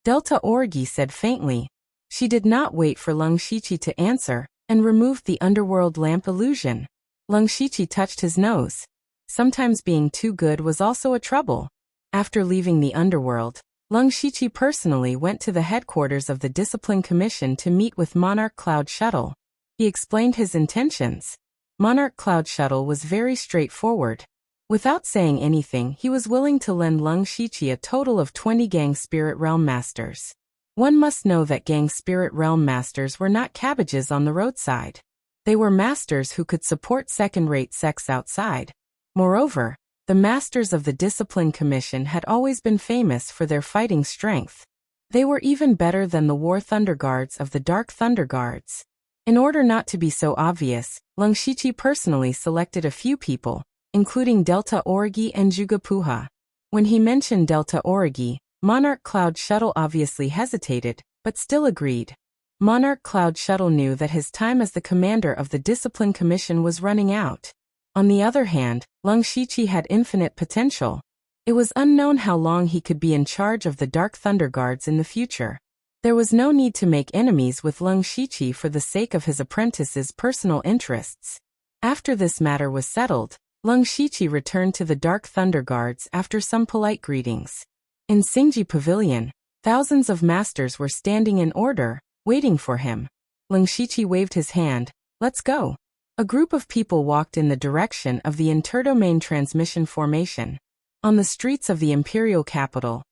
S1: Delta Origi said faintly. She did not wait for Leng Shiqi to answer, and removed the underworld lamp illusion. Leng Shiqi touched his nose. Sometimes being too good was also a trouble. After leaving the underworld, Leng Shiqi personally went to the headquarters of the Discipline Commission to meet with Monarch Cloud Shuttle. He explained his intentions. Monarch Cloud Shuttle was very straightforward. Without saying anything, he was willing to lend Leng Shiqi a total of 20 Gang Spirit Realm Masters. One must know that Gang Spirit Realm masters were not cabbages on the roadside. They were masters who could support second-rate sects outside. Moreover, the masters of the Discipline Commission had always been famous for their fighting strength. They were even better than the War Thunder Guards of the Dark Thunder Guards. In order not to be so obvious, Lung Shiqi personally selected a few people, including Delta Origi and Juga Puha. When he mentioned Delta Origi, Monarch Cloud Shuttle obviously hesitated, but still agreed. Monarch Cloud Shuttle knew that his time as the commander of the Discipline Commission was running out. On the other hand, Lung Shiqi had infinite potential. It was unknown how long he could be in charge of the Dark Thunder Guards in the future. There was no need to make enemies with Lung Shiqi for the sake of his apprentice's personal interests. After this matter was settled, Lung Shiqi returned to the Dark Thunder Guards after some polite greetings. In Xingji Pavilion, thousands of masters were standing in order, waiting for him. Lung Shiqi waved his hand. "Let's go." A group of people walked in the direction of the interdomain transmission formation. On the streets of the imperial capital,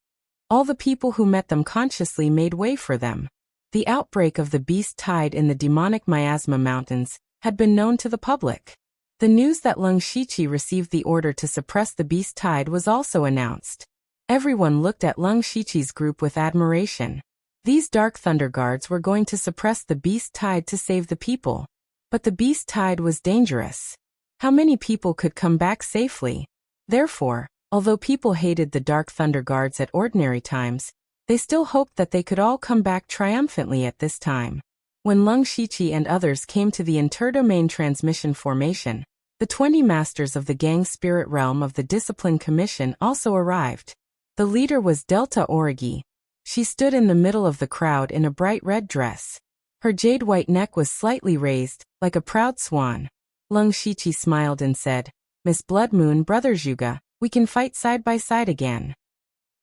S1: all the people who met them consciously made way for them. The outbreak of the beast tide in the demonic Miasma Mountains had been known to the public. The news that Lung Shiqi received the order to suppress the beast tide was also announced. Everyone looked at Lung Shiqi's group with admiration. These Dark Thunder Guards were going to suppress the beast tide to save the people. But the beast tide was dangerous. How many people could come back safely? Therefore, although people hated the Dark Thunder Guards at ordinary times, they still hoped that they could all come back triumphantly at this time. When Lung Shiqi and others came to the interdomain transmission formation, the 20 masters of the Gang Spirit Realm of the Discipline Commission also arrived. The leader was Delta Origi. She stood in the middle of the crowd in a bright red dress. Her jade-white neck was slightly raised, like a proud swan. Lung Shiqi smiled and said, "Miss Blood Moon, Brother Juga, we can fight side by side again."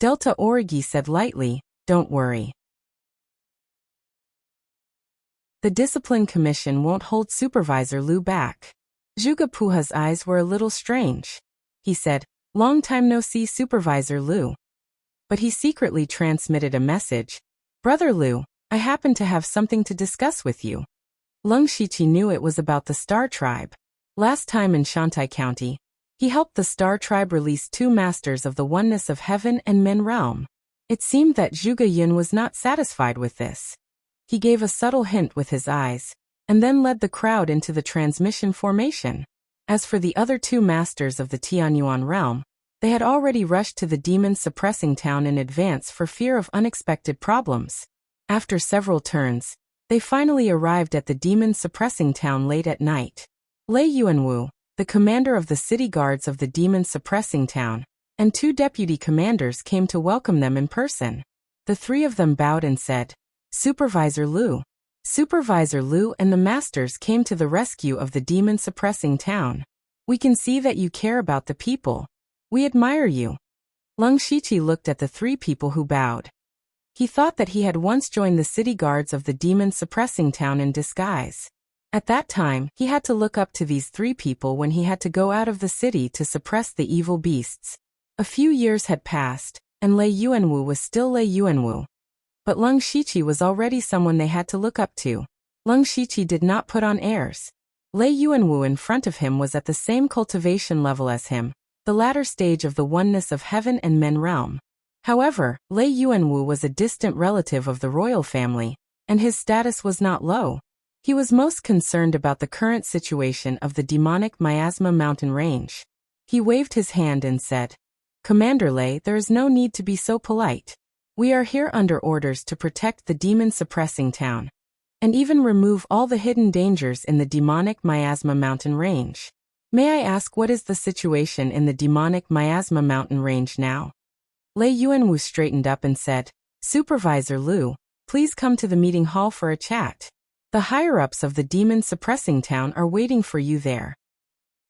S1: Delta Origi said lightly, "Don't worry. The Discipline Commission won't hold Supervisor Liu back." Juga Puha's eyes were a little strange. He said, "Long time no see, Supervisor Liu." But he secretly transmitted a message. "Brother Liu, I happen to have something to discuss with you." Lung Shiqi knew it was about the Star Tribe. Last time in Shantai County, he helped the Star Tribe release 2 masters of the oneness of heaven and men realm. It seemed that Zhuge Yun was not satisfied with this. He gave a subtle hint with his eyes, and then led the crowd into the transmission formation. As for the other 2 masters of the Tianyuan realm, they had already rushed to the demon-suppressing town in advance for fear of unexpected problems. After several turns, they finally arrived at the demon-suppressing town late at night. Lei Yuanwu, the commander of the city guards of the demon-suppressing town, and 2 deputy commanders came to welcome them in person. The 3 of them bowed and said, "Supervisor Liu." Supervisor Liu and the masters came to the rescue of the demon-suppressing town. "We can see that you care about the people. We admire you." Lung Shiqi looked at the 3 people who bowed. He thought that he had once joined the city guards of the demon-suppressing town in disguise. At that time, he had to look up to these 3 people when he had to go out of the city to suppress the evil beasts. A few years had passed, and Lei Yuanwu was still Lei Yuanwu. But Lung Shiqi was already someone they had to look up to. Lung Shiqi did not put on airs. Lei Yuanwu in front of him was at the same cultivation level as him, the latter stage of the oneness of heaven and men realm. However, Lei Yuanwu was a distant relative of the royal family, and his status was not low. He was most concerned about the current situation of the demonic Miasma mountain range. He waved his hand and said, "Commander Lei, there is no need to be so polite. We are here under orders to protect the demon-suppressing town, and even remove all the hidden dangers in the demonic Miasma mountain range. May I ask what is the situation in the demonic Miasma mountain range now?" Lei Yuanwu straightened up and said, "Supervisor Liu, please come to the meeting hall for a chat. The higher-ups of the demon-suppressing town are waiting for you there."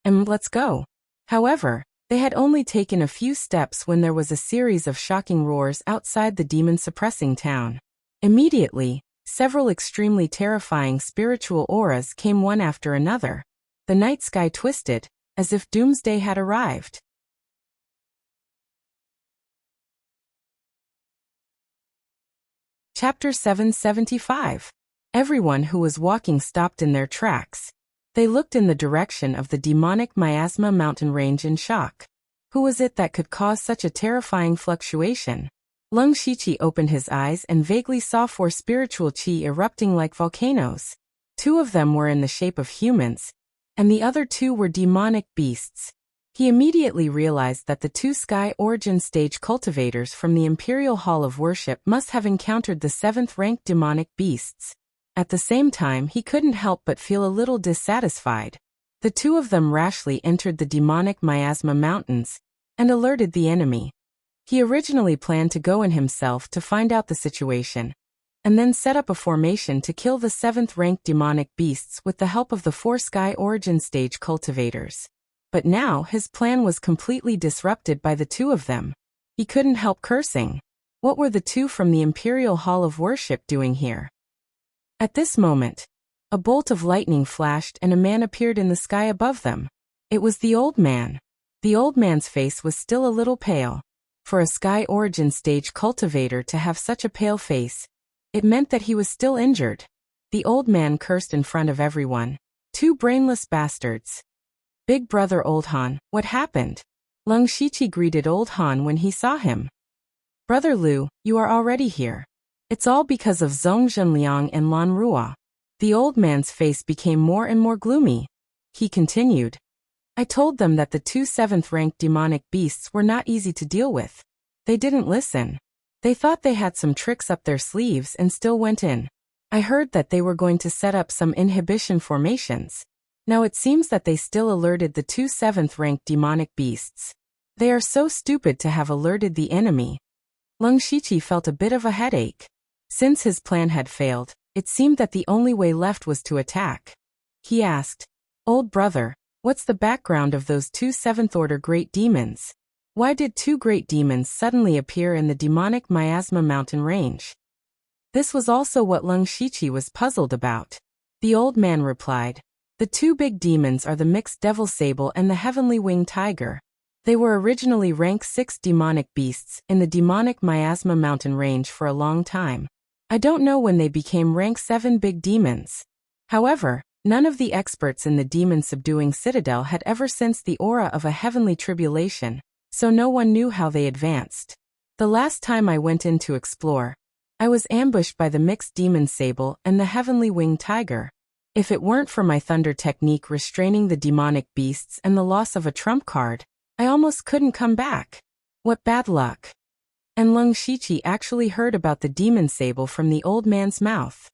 S1: Let's go." However, they had only taken a few steps when there was a series of shocking roars outside the demon-suppressing town. Immediately, several extremely terrifying spiritual auras came one after another. The night sky twisted, as if doomsday had arrived. Chapter 775. Everyone who was walking stopped in their tracks. They looked in the direction of the demonic miasma mountain range in shock. Who was it that could cause such a terrifying fluctuation? Lung Shiqi opened his eyes and vaguely saw 4 spiritual qi erupting like volcanoes. 2 of them were in the shape of humans, and the other 2 were demonic beasts. He immediately realized that the 2 Sky Origin Stage cultivators from the Imperial Hall of Worship must have encountered the 7th-ranked demonic beasts. At the same time, he couldn't help but feel a little dissatisfied. The 2 of them rashly entered the demonic miasma mountains and alerted the enemy. He originally planned to go in himself to find out the situation, and then set up a formation to kill the 7th-ranked demonic beasts with the help of the 4 Sky Origin Stage cultivators. But now his plan was completely disrupted by the 2 of them. He couldn't help cursing. What were the 2 from the Imperial Hall of Worship doing here? At this moment, a bolt of lightning flashed and a man appeared in the sky above them. It was the old man. The old man's face was still a little pale. For a Sky Origin Stage cultivator to have such a pale face, it meant that he was still injured. The old man cursed in front of everyone. 2 brainless bastards. Big brother Old Han, what happened? Lung Shiqi greeted Old Han when he saw him. Brother Lu, you are already here. It's all because of Zhong Zhenliang and Lan Ruo. The old man's face became more and more gloomy. He continued. I told them that the 2 7th-ranked demonic beasts were not easy to deal with. They didn't listen. They thought they had some tricks up their sleeves and still went in. I heard that they were going to set up some inhibition formations. Now it seems that they still alerted the 2 7th-ranked demonic beasts. They are so stupid to have alerted the enemy. Lung Shiqi felt a bit of a headache. Since his plan had failed, it seemed that the only way left was to attack. He asked, Old brother, what's the background of those 2 7th-order great demons? Why did 2 great demons suddenly appear in the demonic miasma mountain range? This was also what Lung Shiqi was puzzled about. The old man replied, the 2 big demons are the mixed devil sable and the heavenly winged tiger. They were originally rank 6 demonic beasts in the demonic miasma mountain range for a long time. I don't know when they became rank 7 big demons. However, none of the experts in the demon-subduing citadel had ever sensed the aura of a heavenly tribulation, so no one knew how they advanced. The last time I went in to explore, I was ambushed by the mixed demon sable and the heavenly winged tiger. If it weren't for my thunder technique restraining the demonic beasts and the loss of a trump card, I almost couldn't come back. What bad luck. And Lung Shiqi actually heard about the demon sable from the old man's mouth.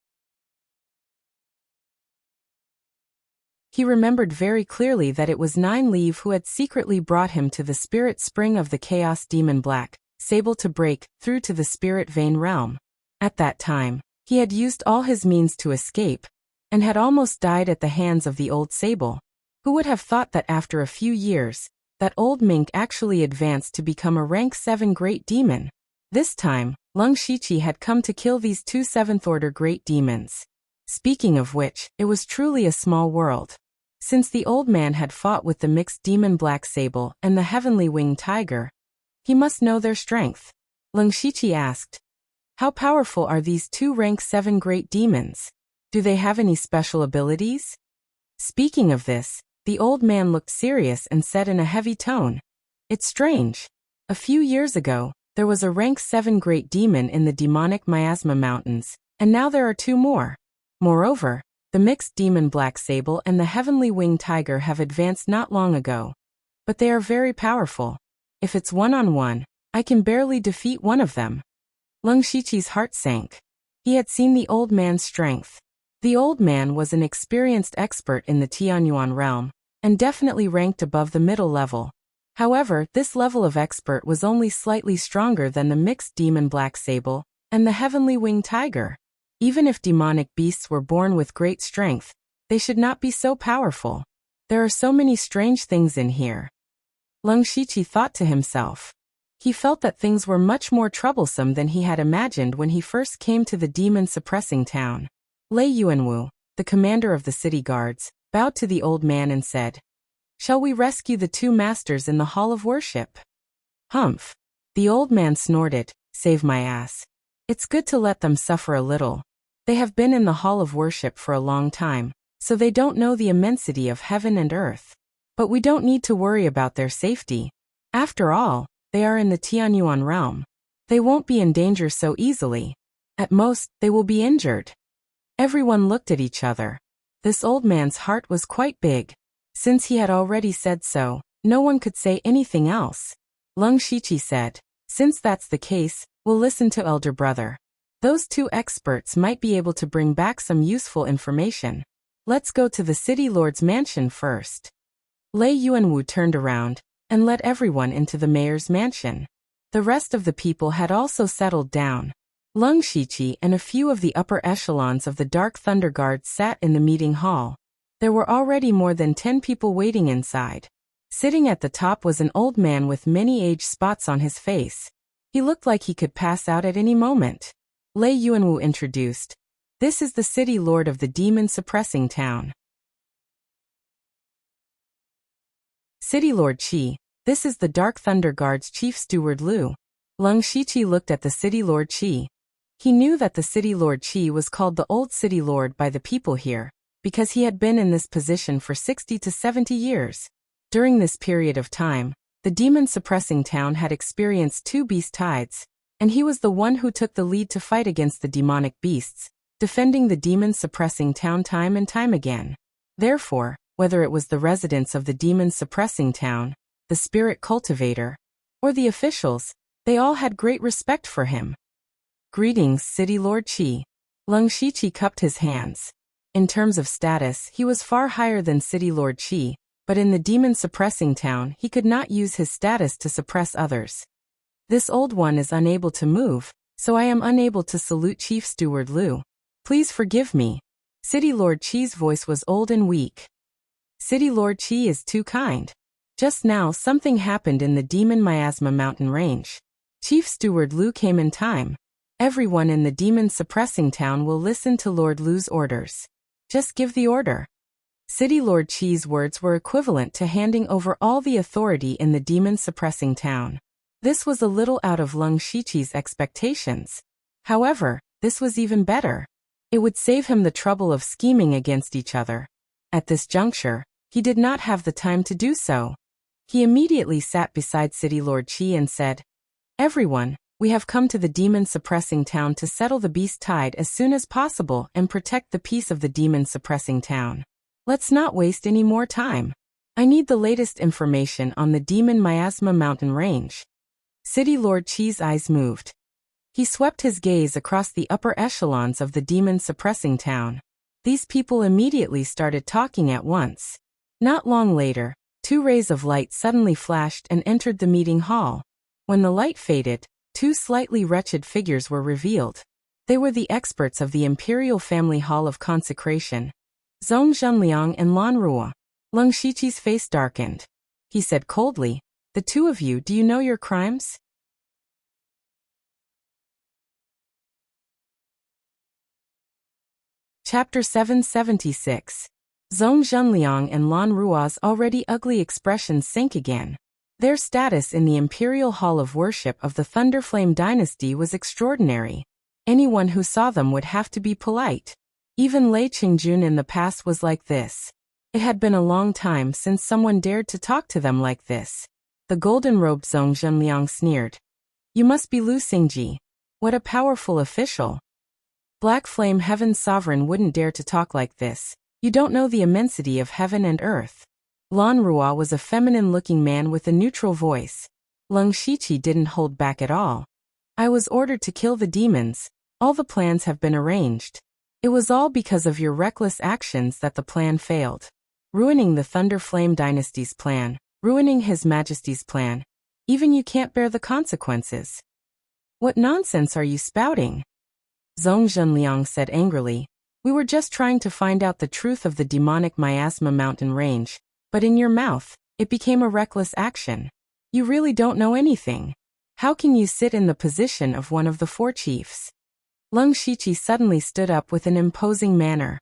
S1: He remembered very clearly that it was Nine Leave who had secretly brought him to the spirit spring of the chaos demon black sable to break through to the spirit vein realm. At that time, he had used all his means to escape, and had almost died at the hands of the old sable. Who would have thought that after a few years, that old mink actually advanced to become a rank 7 great demon? This time, Lung Shiqi had come to kill these 2 7th-order great demons. Speaking of which, it was truly a small world. Since the old man had fought with the mixed demon black sable and the heavenly winged tiger, he must know their strength. Lung Shiqi asked, how powerful are these 2 rank 7 great demons? Do they have any special abilities? Speaking of this, the old man looked serious and said in a heavy tone, it's strange. A few years ago, there was a rank 7 great demon in the demonic miasma mountains, and now there are 2 more. Moreover, the mixed demon black sable and the heavenly winged tiger have advanced not long ago. But they are very powerful. If it's one-on-one, I can barely defeat one of them. Lung Shiqi's heart sank. He had seen the old man's strength. The old man was an experienced expert in the Tianyuan realm, and definitely ranked above the middle level. However, this level of expert was only slightly stronger than the mixed demon black sable and the heavenly winged tiger. Even if demonic beasts were born with great strength, they should not be so powerful. There are so many strange things in here. Lung Shiqi thought to himself. He felt that things were much more troublesome than he had imagined when he first came to the demon-suppressing town. Lei Yuanwu, the commander of the city guards, bowed to the old man and said, shall we rescue the 2 masters in the hall of worship? Humph. The old man snorted, save my ass. It's good to let them suffer a little. They have been in the hall of worship for a long time, so they don't know the immensity of heaven and earth. But we don't need to worry about their safety. After all, they are in the Tianyuan realm. They won't be in danger so easily. At most, they will be injured. Everyone looked at each other. This old man's heart was quite big. Since he had already said so, no one could say anything else. Leng Shiqi said, "Since that's the case, we'll listen to elder brother. Those two experts might be able to bring back some useful information. Let's go to the city lord's mansion first." Lei Yuanwu turned around and led everyone into the mayor's mansion. The rest of the people had also settled down. Leng Shiqi and a few of the upper echelons of the Dark Thunder Guards sat in the meeting hall. There were already more than 10 people waiting inside. Sitting at the top was an old man with many age spots on his face. He looked like he could pass out at any moment. Lei Yuanwu introduced, "This is the city lord of the demon-suppressing town. City Lord Qi, this is the Dark Thunder Guard's chief steward Lu." Leng Shiqi looked at the City Lord Qi. He knew that the City Lord Qi was called the Old City Lord by the people here, because he had been in this position for 60 to 70 years. During this period of time, the demon-suppressing town had experienced 2 beast tides, and he was the one who took the lead to fight against the demonic beasts, defending the demon-suppressing town time and time again. Therefore, whether it was the residents of the demon-suppressing town, the spirit cultivator, or the officials, they all had great respect for him. "Greetings, City Lord Qi." Leng Shiqi cupped his hands. In terms of status, he was far higher than City Lord Qi, but in the demon-suppressing town he could not use his status to suppress others. "This old one is unable to move, so I am unable to salute Chief Steward Lu. Please forgive me." City Lord Qi's voice was old and weak. "City Lord Qi is too kind. Just now something happened in the Demon Miasma mountain range. Chief Steward Lu came in time. Everyone in the demon-suppressing town will listen to Lord Lu's orders. Just give the order." City Lord Qi's words were equivalent to handing over all the authority in the demon-suppressing town. This was a little out of Leng Shiqi's expectations. However, this was even better. It would save him the trouble of scheming against each other. At this juncture, he did not have the time to do so. He immediately sat beside City Lord Qi and said, "Everyone, we have come to the demon-suppressing town to settle the beast tide as soon as possible and protect the peace of the demon-suppressing town. Let's not waste any more time. I need the latest information on the Demon Miasma mountain range." City Lord Qi's eyes moved. He swept his gaze across the upper echelons of the demon-suppressing town. These people immediately started talking at once. Not long later, 2 rays of light suddenly flashed and entered the meeting hall. When the light faded, 2 slightly wretched figures were revealed. They were the experts of the Imperial Family Hall of Consecration, Zhong Zhenliang and Lan Rua. Leng Shiqi's face darkened. He said coldly, "The 2 of you, do you know your crimes?" Chapter 776. Zhong Zhenliang and Lan Rua's already ugly expressions sank again. Their status in the Imperial Hall of Worship of the Thunderflame dynasty was extraordinary. Anyone who saw them would have to be polite. Even Lei Qingjun in the past was like this. It had been a long time since someone dared to talk to them like this. The golden-robed Zhong Zhenliang sneered. "You must be Lu Xingji. What a powerful official. Black Flame Heaven's sovereign wouldn't dare to talk like this. You don't know the immensity of heaven and earth." Lan Rua was a feminine-looking man with a neutral voice. Leng Shiqi didn't hold back at all. "I was ordered to kill the demons. All the plans have been arranged. It was all because of your reckless actions that the plan failed. Ruining the Thunderflame dynasty's plan, ruining His Majesty's plan. Even you can't bear the consequences. What nonsense are you spouting?" Zhong Zhenliang said angrily. "We were just trying to find out the truth of the demonic Miasma mountain range, but in your mouth, it became a reckless action. You really don't know anything. How can you sit in the position of one of the 4 chiefs?" Leng Shiqi suddenly stood up with an imposing manner.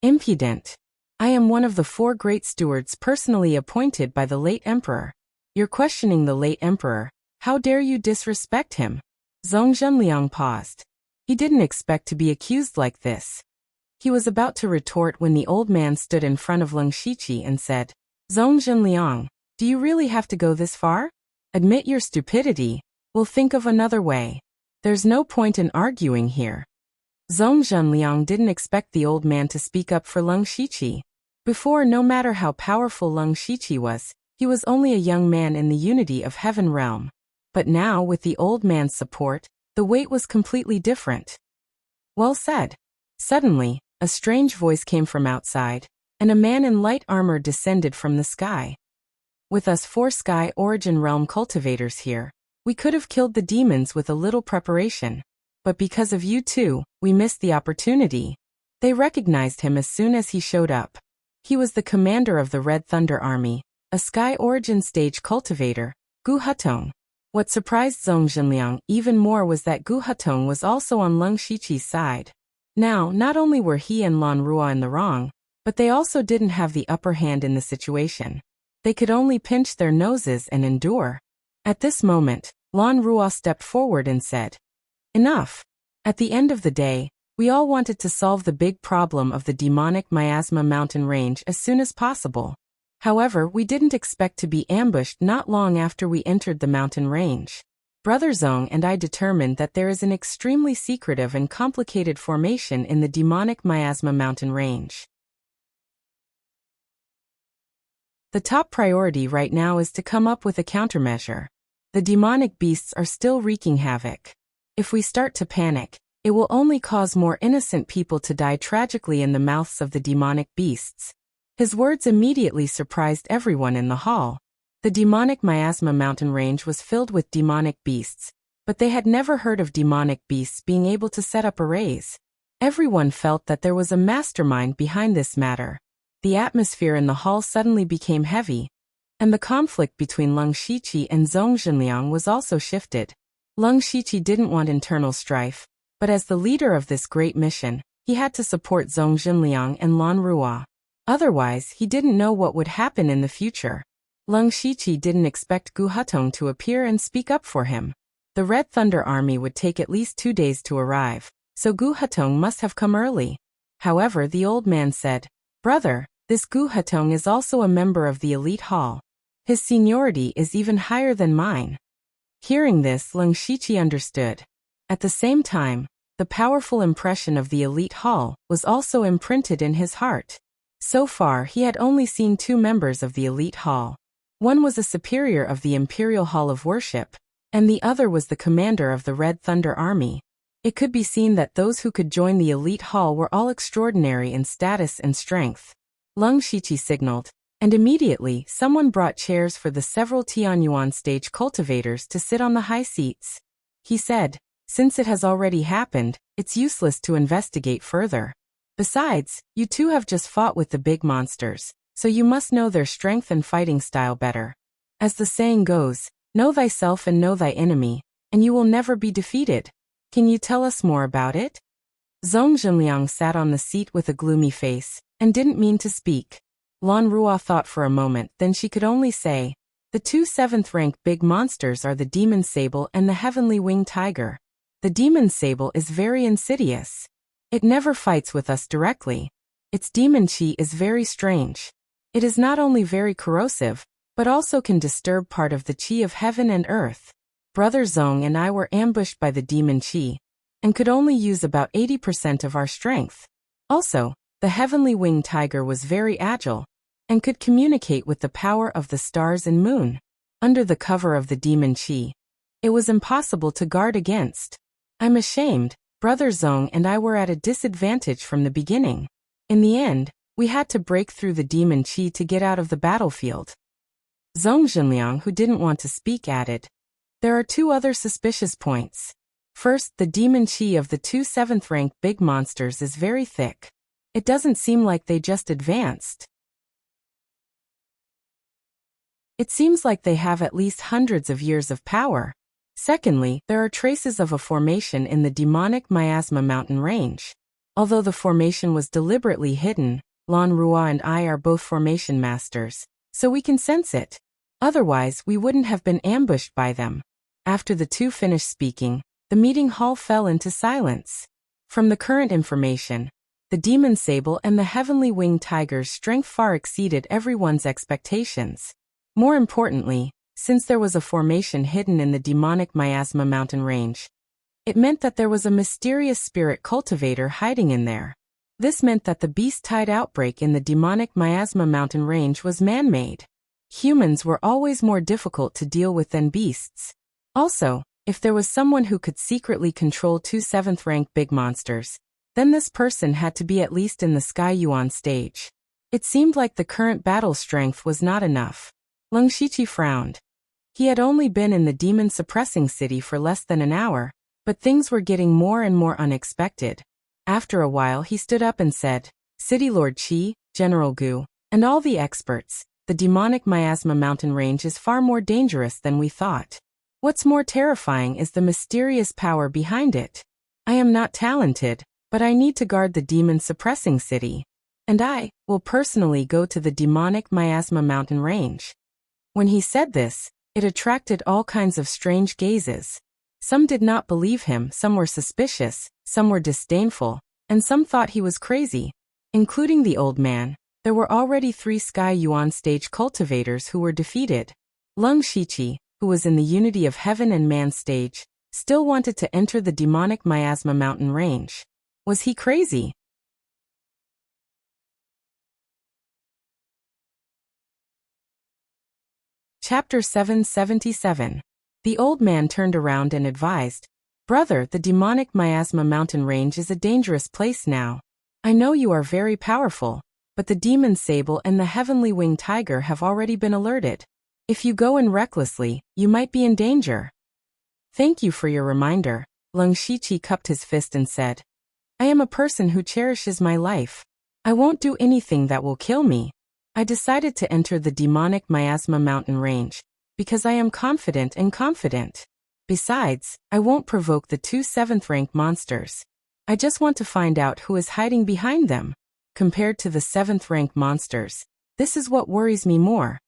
S1: "Impudent. I am one of the 4 great stewards personally appointed by the late emperor. You're questioning the late emperor. How dare you disrespect him?" Zhong Zhenliang paused. He didn't expect to be accused like this. He was about to retort when the old man stood in front of Leng Shiqi and said, "Zhong Zhenliang, do you really have to go this far? Admit your stupidity. We'll think of another way. There's no point in arguing here." Zhong Zhenliang didn't expect the old man to speak up for Leng Shiqi. Before, no matter how powerful Leng Shiqi was, he was only a young man in the unity of heaven realm. But now, with the old man's support, the weight was completely different. "Well said." Suddenly, a strange voice came from outside, and a man in light armor descended from the sky. "With us 4 Sky Origin Realm cultivators here, we could have killed the demons with a little preparation. But because of you two, we missed the opportunity." They recognized him as soon as he showed up. He was the commander of the Red Thunder Army, a Sky Origin stage cultivator, Gu Hutong. What surprised Zhong Zhenliang even more was that Gu Hutong was also on Leng Shiqi's side. Now, not only were he and Lan Rua in the wrong, but they also didn't have the upper hand in the situation. They could only pinch their noses and endure. At this moment, Lan Rua stepped forward and said, "Enough. At the end of the day, we all wanted to solve the big problem of the demonic miasma mountain range as soon as possible. However, we didn't expect to be ambushed not long after we entered the mountain range. Brother Zhong and I determined that there is an extremely secretive and complicated formation in the demonic miasma mountain range. The top priority right now is to come up with a countermeasure. The demonic beasts are still wreaking havoc. If we start to panic, it will only cause more innocent people to die tragically in the mouths of the demonic beasts." His words immediately surprised everyone in the hall. The demonic miasma mountain range was filled with demonic beasts, but they had never heard of demonic beasts being able to set up arrays. Everyone felt that there was a mastermind behind this matter. The atmosphere in the hall suddenly became heavy, and the conflict between Leng Shiqi and Zhong Zhenliang was also shifted. Leng Shiqi didn't want internal strife, but as the leader of this great mission, he had to support Zhong Zhenliang and Lan Rua. Otherwise, he didn't know what would happen in the future. Leng Shiqi didn't expect Gu Hutong to appear and speak up for him. The Red Thunder Army would take at least 2 days to arrive, so Gu Hutong must have come early. However, the old man said, "Brother, this Gu Hutong is also a member of the elite hall. His seniority is even higher than mine." Hearing this, Leng Shiqi understood. At the same time, the powerful impression of the elite hall was also imprinted in his heart. So far, he had only seen 2 members of the elite hall. One was a superior of the Imperial Hall of Worship, and the other was the commander of the Red Thunder Army. It could be seen that those who could join the elite hall were all extraordinary in status and strength. Leng Shiqi signaled, and immediately someone brought chairs for the several Tianyuan stage cultivators to sit on the high seats. He said, "Since it has already happened, it's useless to investigate further. Besides, you two have just fought with the big monsters, so you must know their strength and fighting style better. As the saying goes, know thyself and know thy enemy, and you will never be defeated. Can you tell us more about it?" Zhong Zhenliang sat on the seat with a gloomy face, and didn't mean to speak. Lan Rua thought for a moment, then she could only say, "The 2 7th-rank big monsters are the Demon Sable and the Heavenly Winged Tiger. The Demon Sable is very insidious. It never fights with us directly. Its demon chi is very strange. It is not only very corrosive, but also can disturb part of the chi of heaven and earth. Brother Zhong and I were ambushed by the demon chi, and could only use about 80% of our strength. Also, the Heavenly Winged Tiger was very agile, and could communicate with the power of the stars and moon. Under the cover of the demon chi, it was impossible to guard against. I'm ashamed, Brother Zhong and I were at a disadvantage from the beginning. In the end, we had to break through the demon chi to get out of the battlefield." Zhong Zhenliang, who didn't want to speak, added, "There are 2 other suspicious points. First, the demon chi of the 2 7th-rank big monsters is very thick. It doesn't seem like they just advanced. It seems like they have at least hundreds of years of power. Secondly, there are traces of a formation in the demonic miasma mountain range. Although the formation was deliberately hidden, Lan Rua and I are both formation masters, so we can sense it. Otherwise, we wouldn't have been ambushed by them." After the 2 finished speaking, The meeting hall fell into silence. From the current information, the demon sable and the heavenly winged tiger's strength far exceeded everyone's expectations. More importantly, since there was a formation hidden in the demonic miasma mountain range, it meant that there was a mysterious spirit cultivator hiding in there. This meant that the beast-tide outbreak in the demonic miasma mountain range was man-made. Humans were always more difficult to deal with than beasts. Also, if there was someone who could secretly control 2 7th-rank big monsters, then this person had to be at least in the Sky Yuan stage. It seemed like the current battle strength was not enough. Leng Shiqi frowned. He had only been in the demon-suppressing city for less than an hour, but things were getting more and more unexpected. After a while he stood up and said, "City Lord Qi, General Gu, and all the experts, the demonic miasma mountain range is far more dangerous than we thought. What's more terrifying is the mysterious power behind it. I am not talented, but I need to guard the demon-suppressing city. And I will personally go to the demonic miasma mountain range." When he said this, it attracted all kinds of strange gazes. Some did not believe him, some were suspicious, some were disdainful, and some thought he was crazy. Including the old man, there were already 3 Sky Yuan stage cultivators who were defeated. Leng Shiqi, who was in the Unity of Heaven and Man stage, still wanted to enter the demonic miasma mountain range. Was he crazy? Chapter 777. The old man turned around and advised, "Brother, the demonic miasma mountain range is a dangerous place now. I know you are very powerful, but the demon sable and the heavenly winged tiger have already been alerted. If you go in recklessly, you might be in danger." "Thank you for your reminder." Leng Shiqi cupped his fist and said, "I am a person who cherishes my life. I won't do anything that will kill me. I decided to enter the demonic miasma mountain range because I am confident. Besides, I won't provoke the 2 7th-rank monsters. I just want to find out who is hiding behind them. Compared to the 7th-rank monsters, this is what worries me more.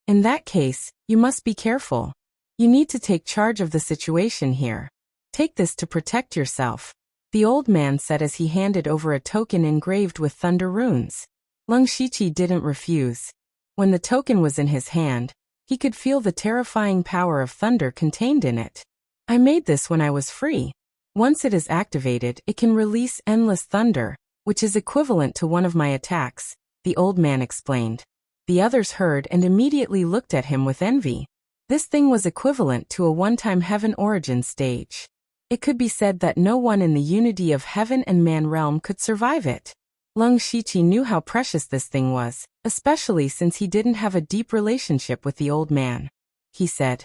S1: In that case, you must be careful. You need to take charge of the situation here. Take this to protect yourself," the old man said as he handed over a token engraved with thunder runes. Leng Shiqi didn't refuse. When the token was in his hand, he could feel the terrifying power of thunder contained in it. "I made this when I was free. Once it is activated, it can release endless thunder, which is equivalent to one of my attacks," the old man explained. The others heard and immediately looked at him with envy. This thing was equivalent to a one-time heaven origin stage. It could be said that no one in the unity of heaven and man realm could survive it. Leng Shiqi knew how precious this thing was, especially since he didn't have a deep relationship with the old man. He said,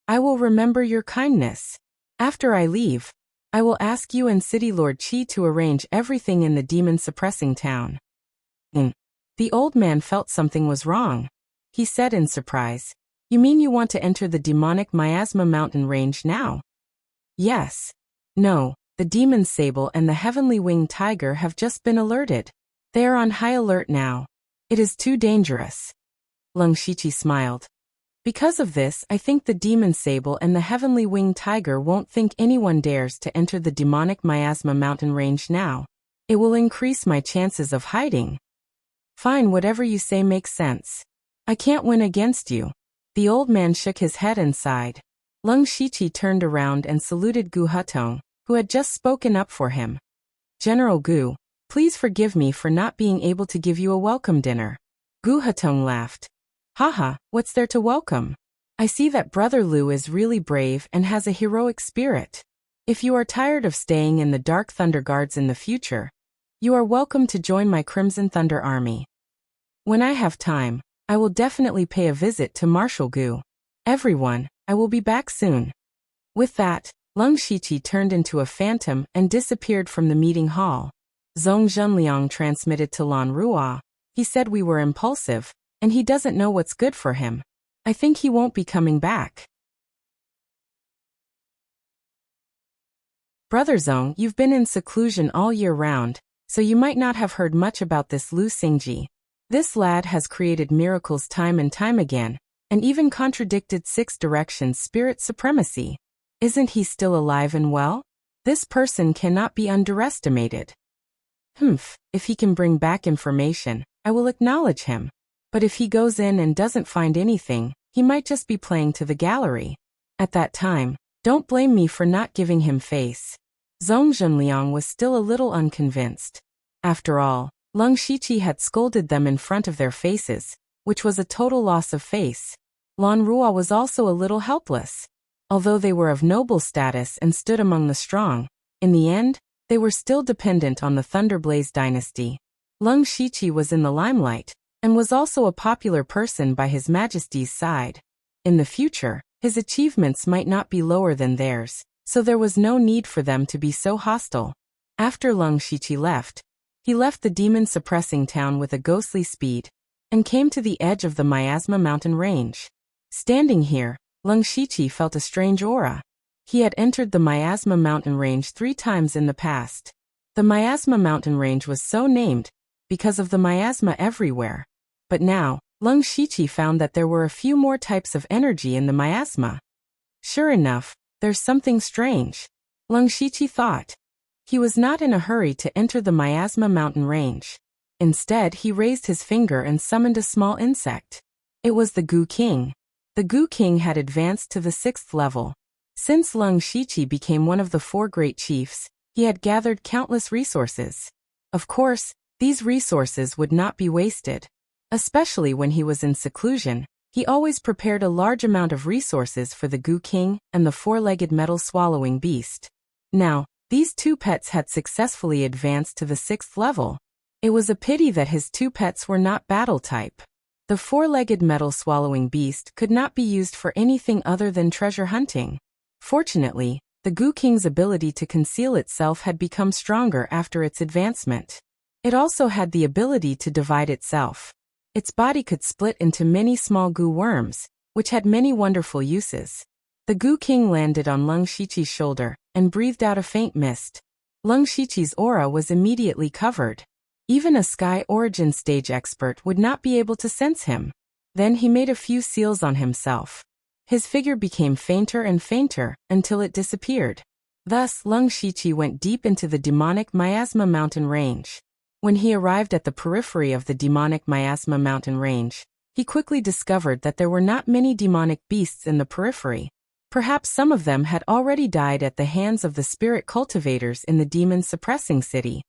S1: "I will remember your kindness. After I leave, I will ask you and City Lord Qi to arrange everything in the demon-suppressing town." The old man felt something was wrong. He said in surprise, "You mean you want to enter the demonic miasma mountain range now?" "Yes. No, the demon sable and the heavenly winged tiger have just been alerted. They are on high alert now. It is too dangerous." Leng Shiqi smiled. "Because of this, I think the demon sable and the heavenly winged tiger won't think anyone dares to enter the demonic miasma mountain range now. It will increase my chances of hiding." "Fine, whatever you say makes sense. I can't win against you." The old man shook his head and sighed. Leng Shiqi turned around and saluted Gu Hutong, who had just spoken up for him. "General Gu, please forgive me for not being able to give you a welcome dinner." Gu Hutong laughed. "Haha, what's there to welcome? I see that Brother Lu is really brave and has a heroic spirit. If you are tired of staying in the Dark Thunder Guards in the future, you are welcome to join my Crimson Thunder Army. When I have time, I will definitely pay a visit to Marshal Gu. Everyone, I will be back soon." With that, Leng Shiqi turned into a phantom and disappeared from the meeting hall. Zhong Zhenliang transmitted to Lan Ruo. "He said we were impulsive, and he doesn't know what's good for him. I think he won't be coming back." "Brother Zhong, you've been in seclusion all year round, so you might not have heard much about this Lu Xingji. This lad has created miracles time and time again, and even contradicted 6 directions spirit supremacy. Isn't he still alive and well? This person cannot be underestimated. If he can bring back information, I will acknowledge him. But if he goes in and doesn't find anything, he might just be playing to the gallery. At that time, don't blame me for not giving him face. Zhong Zhenliang was still a little unconvinced. After all, Leng Shiqi had scolded them in front of their faces, which was a total loss of face. Lan Ruo was also a little helpless. Although they were of noble status and stood among the strong, in the end, they were still dependent on the Thunderblaze dynasty. Leng Shiqi was in the limelight, and was also a popular person by His Majesty's side. In the future, his achievements might not be lower than theirs, so there was no need for them to be so hostile. After Leng Shiqi left, he left the demon-suppressing town with a ghostly speed, and came to the edge of the Miasma mountain range. Standing here, Leng Shiqi felt a strange aura. He had entered the Miasma mountain range 3 times in the past. The Miasma mountain range was so named because of the miasma everywhere. But now, Leng Shiqi found that there were a few more types of energy in the miasma. Sure enough, there's something strange, Leng Shiqi thought. He was not in a hurry to enter the Miasma mountain range. Instead, he raised his finger and summoned a small insect. It was the Gu King. The Gu King had advanced to the 6th level. Since Leng Shiqi became one of the 4 great chiefs, he had gathered countless resources. Of course, these resources would not be wasted. Especially when he was in seclusion, he always prepared a large amount of resources for the Gu King and the 4-legged metal-swallowing beast. Now, these 2 pets had successfully advanced to the 6th level. It was a pity that his 2 pets were not battle type. The 4-legged metal-swallowing beast could not be used for anything other than treasure hunting. Fortunately, the Gu King's ability to conceal itself had become stronger after its advancement. It also had the ability to divide itself. Its body could split into many small Gu worms, which had many wonderful uses. The Gu King landed on Leng Shiqi's shoulder and breathed out a faint mist. Leng Shiqi's aura was immediately covered. Even a Sky Origin stage expert would not be able to sense him. Then he made a few seals on himself. His figure became fainter and fainter until it disappeared. Thus, Leng Shiqi went deep into the demonic Miasma mountain range. When he arrived at the periphery of the demonic Miasma mountain range, he quickly discovered that there were not many demonic beasts in the periphery. Perhaps some of them had already died at the hands of the spirit cultivators in the demon-suppressing city.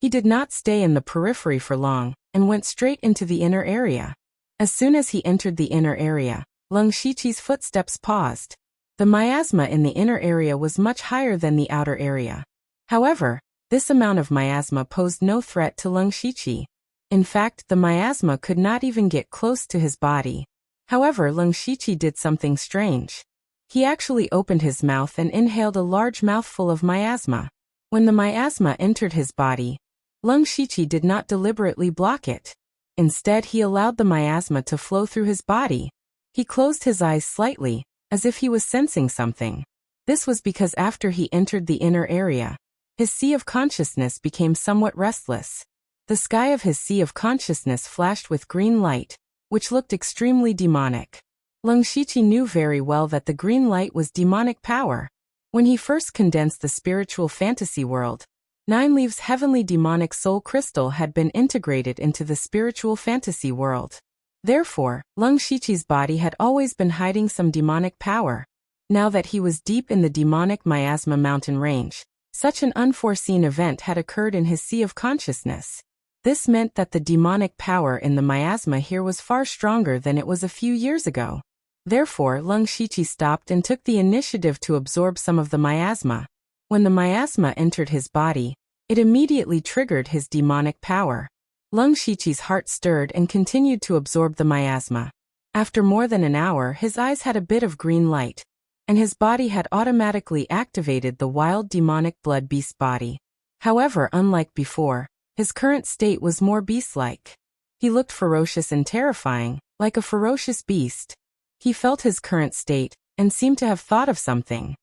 S1: He did not stay in the periphery for long, and went straight into the inner area. As soon as he entered the inner area, Leng Shiqi's footsteps paused. The miasma in the inner area was much higher than the outer area. However, this amount of miasma posed no threat to Leng Shiqi. In fact, the miasma could not even get close to his body. However, Leng Shiqi did something strange. He actually opened his mouth and inhaled a large mouthful of miasma. When the miasma entered his body, Leng Shiqi did not deliberately block it. Instead, he allowed the miasma to flow through his body. He closed his eyes slightly, as if he was sensing something. This was because after he entered the inner area, his sea of consciousness became somewhat restless. The sky of his sea of consciousness flashed with green light, which looked extremely demonic. Leng Shiqi knew very well that the green light was demonic power. When he first condensed the spiritual fantasy world, 9 Leaves' heavenly demonic soul crystal had been integrated into the spiritual fantasy world. Therefore, Leng Shiqi's body had always been hiding some demonic power. Now that he was deep in the demonic Miasma mountain range, such an unforeseen event had occurred in his sea of consciousness. This meant that the demonic power in the miasma here was far stronger than it was a few years ago. Therefore, Leng Shiqi stopped and took the initiative to absorb some of the miasma. When the miasma entered his body, it immediately triggered his demonic power. Leng Shiqi's heart stirred and continued to absorb the miasma. After more than an hour, his eyes had a bit of green light, and his body had automatically activated the wild demonic blood beast body. However, unlike before, his current state was more beast-like. He looked ferocious and terrifying, like a ferocious beast. He felt his current state, and seemed to have thought of something.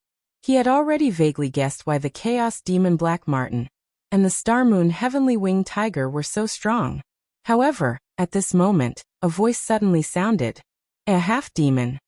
S1: He had already vaguely guessed why the Chaos Demon Black Marten and the Star Moon Heavenly Winged Tiger were so strong. However, at this moment, a voice suddenly sounded. A half-demon.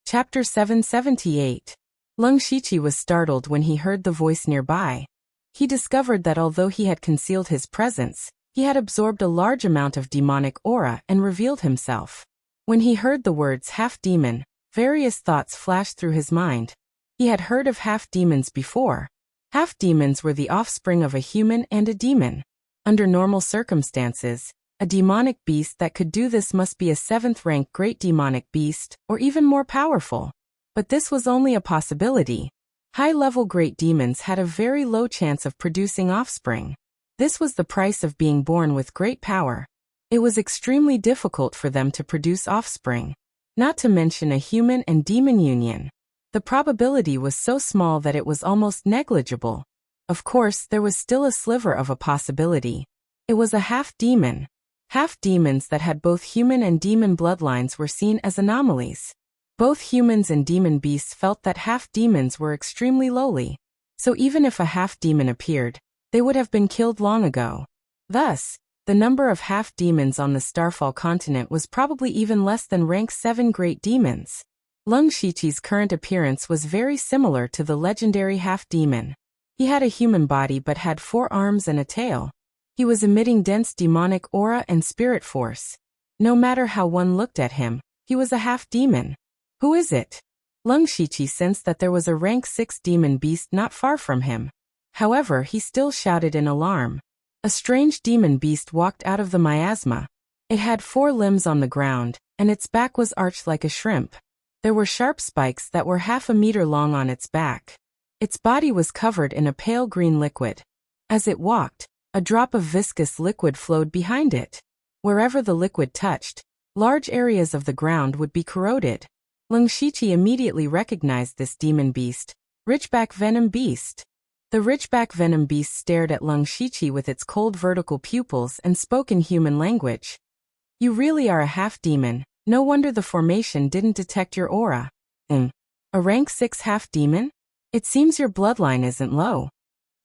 S1: Chapter 778. Leng Shiqi was startled when he heard the voice nearby. He discovered that although he had concealed his presence, he had absorbed a large amount of demonic aura and revealed himself. When he heard the words half-demon, various thoughts flashed through his mind. He had heard of half-demons before. Half-demons were the offspring of a human and a demon. Under normal circumstances, a demonic beast that could do this must be a 7th-rank great demonic beast, or even more powerful. But this was only a possibility. High-level great demons had a very low chance of producing offspring. This was the price of being born with great power. It was extremely difficult for them to produce offspring. Not to mention a human and demon union. The probability was so small that it was almost negligible. Of course, there was still a sliver of a possibility. It was a half-demon. Half-demons that had both human and demon bloodlines were seen as anomalies. Both humans and demon beasts felt that half-demons were extremely lowly. So even if a half-demon appeared, they would have been killed long ago. Thus, the number of half-demons on the Starfall continent was probably even less than rank 7 great demons. Leng Shiqi's current appearance was very similar to the legendary half-demon. He had a human body but had 4 arms and a tail. He was emitting dense demonic aura and spirit force. No matter how one looked at him, he was a half-demon. Who is it? Leng Shiqi sensed that there was a rank 6 demon beast not far from him. However, he still shouted in alarm. A strange demon beast walked out of the miasma. It had 4 limbs on the ground, and its back was arched like a shrimp. There were sharp spikes that were half a meter long on its back. Its body was covered in a pale green liquid. As it walked, a drop of viscous liquid flowed behind it. Wherever the liquid touched, large areas of the ground would be corroded. Leng Shiqi immediately recognized this demon beast, Ridgeback Venom Beast. The Ridgeback Venom Beast stared at Leng Shiqi with its cold vertical pupils and spoke in human language. You really are a half-demon. No wonder the formation didn't detect your aura. A rank 6 half-demon? It seems your bloodline isn't low.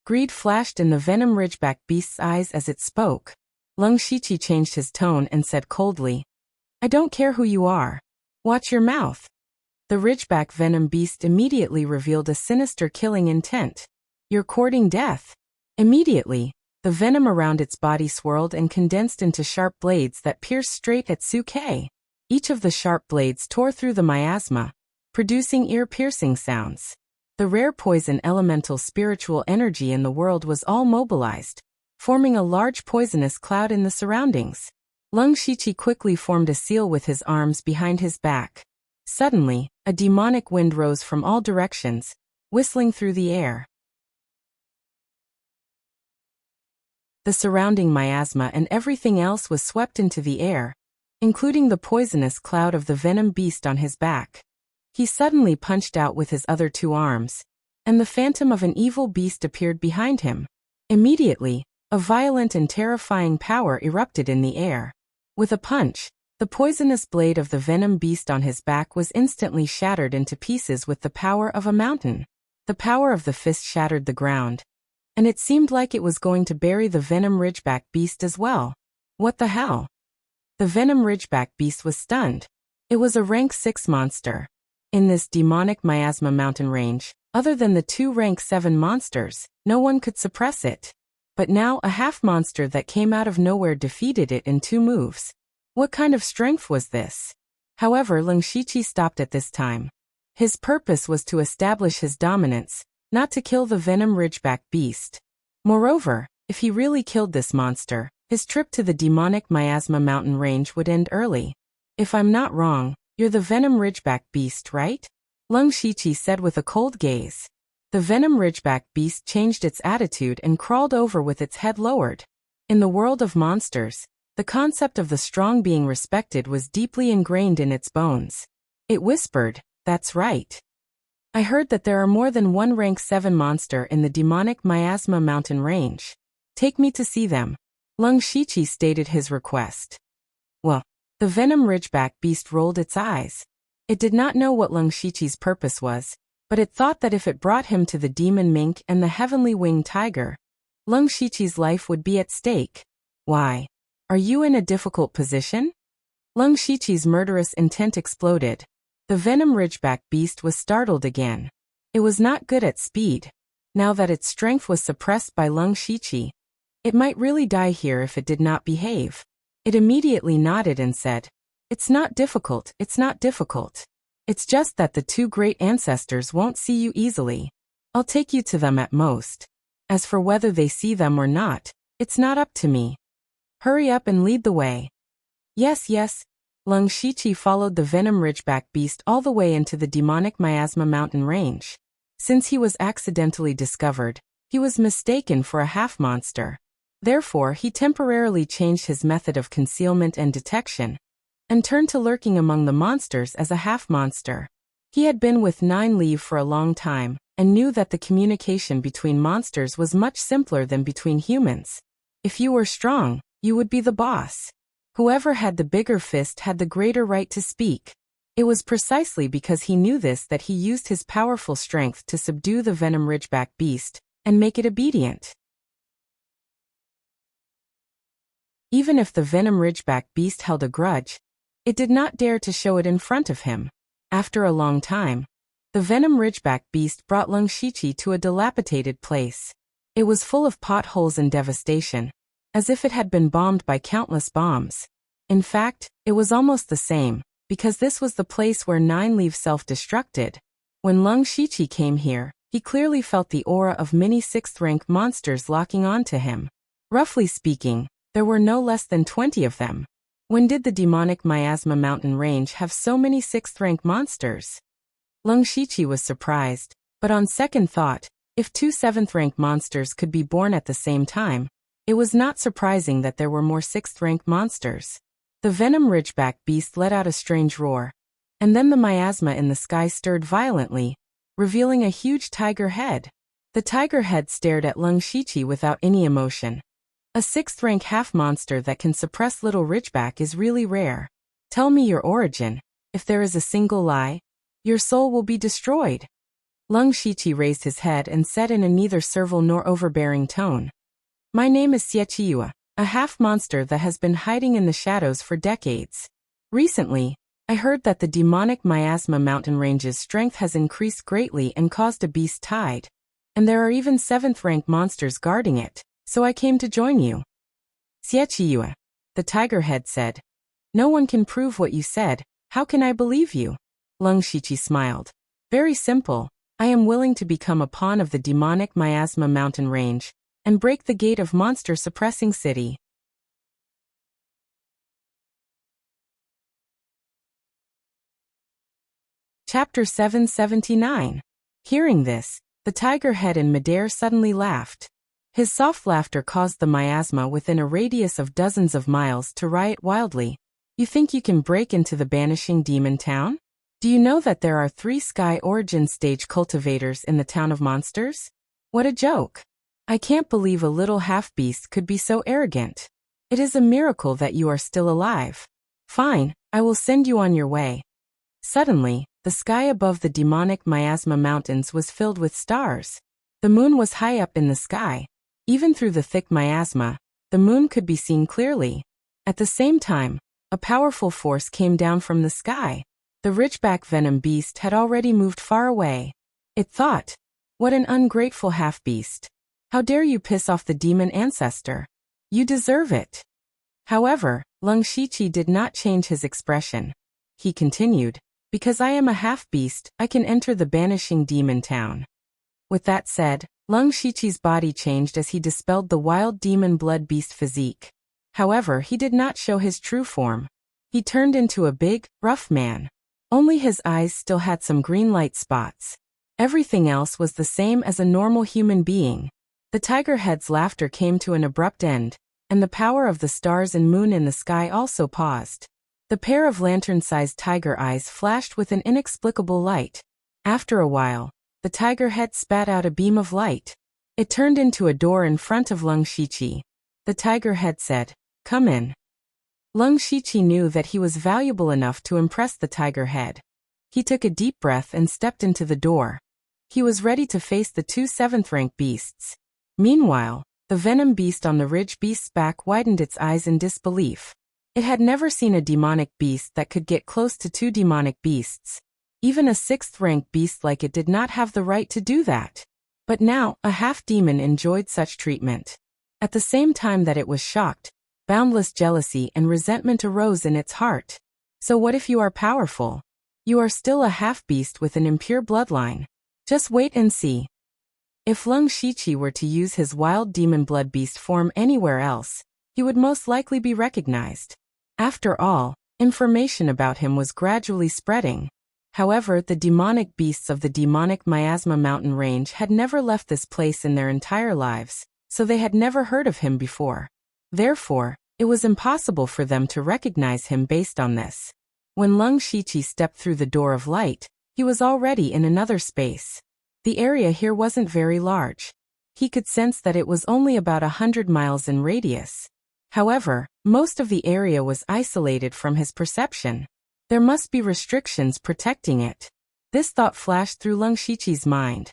S1: Greed flashed in the Venom Ridgeback Beast's eyes as it spoke. Leng Shiqi changed his tone and said coldly, I don't care who you are. Watch your mouth. The Ridgeback Venom Beast immediately revealed a sinister killing intent. You're courting death. Immediately, the venom around its body swirled and condensed into sharp blades that pierced straight at Suke. Each of the sharp blades tore through the miasma, producing ear-piercing sounds. The rare poison elemental spiritual energy in the world was all mobilized, forming a large poisonous cloud in the surroundings. Leng Shiqi quickly formed a seal with his arms behind his back. Suddenly, a demonic wind rose from all directions, whistling through the air. The surrounding miasma and everything else was swept into the air, including the poisonous cloud of the venom beast on his back. He suddenly punched out with his other 2 arms, and the phantom of an evil beast appeared behind him. Immediately, a violent and terrifying power erupted in the air. With a punch, the poisonous blade of the venom beast on his back was instantly shattered into pieces with the power of a mountain. The power of the fist shattered the ground, and it seemed like it was going to bury the venom ridgeback beast as well. What the hell? The venom ridgeback beast was stunned. It was a rank 6 monster. In this demonic miasma mountain range, other than the 2 rank 7 monsters, no one could suppress it. But now a half-monster that came out of nowhere defeated it in 2 moves. What kind of strength was this? However, Leng Shiqi stopped at this time. His purpose was to establish his dominance, not to kill the venom ridgeback beast. Moreover, if he really killed this monster, his trip to the demonic miasma mountain range would end early. If I'm not wrong, you're the venom ridgeback beast, right? Leng Shiqi said with a cold gaze. The venom ridgeback beast changed its attitude and crawled over with its head lowered. In the world of monsters, the concept of the strong being respected was deeply ingrained in its bones. It whispered, that's right. I heard that there are more than 1 rank 7 monster in the demonic miasma mountain range. Take me to see them. Leng Shiqi stated his request. Well, the venom ridgeback beast rolled its eyes. It did not know what Leng Shiqi's purpose was, but it thought that if it brought him to the demon mink and the heavenly winged tiger, Lung Shiqi's life would be at stake. Why? Are you in a difficult position? Lung Shiqi's murderous intent exploded. The venom ridgeback beast was startled again. It was not good at speed. Now that its strength was suppressed by Lung Shiqi, it might really die here if it did not behave. It immediately nodded and said, "It's not difficult, it's not difficult. It's just that the two great ancestors won't see you easily. I'll take you to them at most. As for whether they see them or not, it's not up to me. Hurry up and lead the way." Yes, yes. Lung Shiqi followed the venom ridgeback beast all the way into the demonic miasma mountain range. Since he was accidentally discovered, he was mistaken for a half-monster. Therefore, he temporarily changed his method of concealment and detection, and turned to lurking among the monsters as a half-monster. He had been with Nine Leaf for a long time, and knew that the communication between monsters was much simpler than between humans. If you were strong, you would be the boss. Whoever had the bigger fist had the greater right to speak. It was precisely because he knew this that he used his powerful strength to subdue the venom ridgeback beast, and make it obedient. Even if the venom ridgeback beast held a grudge, it did not dare to show it in front of him. After a long time, the venom ridgeback beast brought Lung Shiqi to a dilapidated place. It was full of potholes and devastation, as if it had been bombed by countless bombs. In fact, it was almost the same, because this was the place where Nine Leaf self-destructed. When Lung Shiqi came here, he clearly felt the aura of many sixth-rank monsters locking onto him. Roughly speaking, there were no less than 20 of them. When did the demonic miasma mountain range have so many sixth-rank monsters? Lung Shiqi was surprised, but on second thought, if two seventh-rank monsters could be born at the same time, it was not surprising that there were more sixth-rank monsters. The venom ridgeback beast let out a strange roar, and then the miasma in the sky stirred violently, revealing a huge tiger head. The tiger head stared at Lung Shiqi without any emotion. A sixth-rank half-monster that can suppress little ridgeback is really rare. Tell me your origin. If there is a single lie, your soul will be destroyed. Lung Shiqi raised his head and said in a neither servile nor overbearing tone, "My name is Xieqiua, a half-monster that has been hiding in the shadows for decades. Recently, I heard that the demonic miasma mountain range's strength has increased greatly and caused a beast tide, and there are even seventh-rank monsters guarding it. So I came to join you." "Xieqiua," the tiger head said. "No one can prove what you said. How can I believe you?" Lung Shiqi smiled. "Very simple. I am willing to become a pawn of the demonic miasma mountain range, and break the gate of monster suppressing city." Chapter 779. Hearing this, the tiger head in midair suddenly laughed. His soft laughter caused the miasma within a radius of dozens of miles to riot wildly. "You think you can break into the banishing demon town? Do you know that there are 3 sky origin stage cultivators in the town of monsters? What a joke! I can't believe a little half-beast could be so arrogant. It is a miracle that you are still alive. Fine, I will send you on your way." Suddenly, the sky above the demonic miasma mountains was filled with stars. The moon was high up in the sky. Even through the thick miasma, the moon could be seen clearly. At the same time, a powerful force came down from the sky. The ridgeback venom beast had already moved far away. It thought, "What an ungrateful half-beast. How dare you piss off the demon ancestor? You deserve it." However, Lung Shiqi did not change his expression. He continued, "Because I am a half-beast, I can enter the banishing demon town." With that said, Lung Shiqi's body changed as he dispelled the wild demon blood beast physique. However, he did not show his true form. He turned into a big, rough man. Only his eyes still had some green light spots. Everything else was the same as a normal human being. The tiger head's laughter came to an abrupt end, and the power of the stars and moon in the sky also paused. The pair of lantern-sized tiger eyes flashed with an inexplicable light. After a while, the tiger head spat out a beam of light. It turned into a door in front of Lung Shiqi. The tiger head said, "Come in." Lung Shiqi knew that he was valuable enough to impress the tiger head. He took a deep breath and stepped into the door. He was ready to face the 2 seventh-rank beasts. Meanwhile, The venom beast on the ridge beast's back widened its eyes in disbelief. It had never seen a demonic beast that could get close to two demonic beasts. Even a sixth-rank beast like it did not have the right to do that. But now, a half-demon enjoyed such treatment. At the same time that it was shocked, boundless jealousy and resentment arose in its heart. So what if you are powerful? You are still a half-beast with an impure bloodline. Just wait and see. If Leng Shiqi were to use his wild demon blood beast form anywhere else, he would most likely be recognized. After all, information about him was gradually spreading. However, the demonic beasts of the demonic miasma mountain range had never left this place in their entire lives, so they had never heard of him before. Therefore, it was impossible for them to recognize him based on this. When Leng Shiqi stepped through the door of light, he was already in another space. The area here wasn't very large. He could sense that it was only about 100 miles in radius. However, most of the area was isolated from his perception. There must be restrictions protecting it. This thought flashed through Leng Shiqi's mind.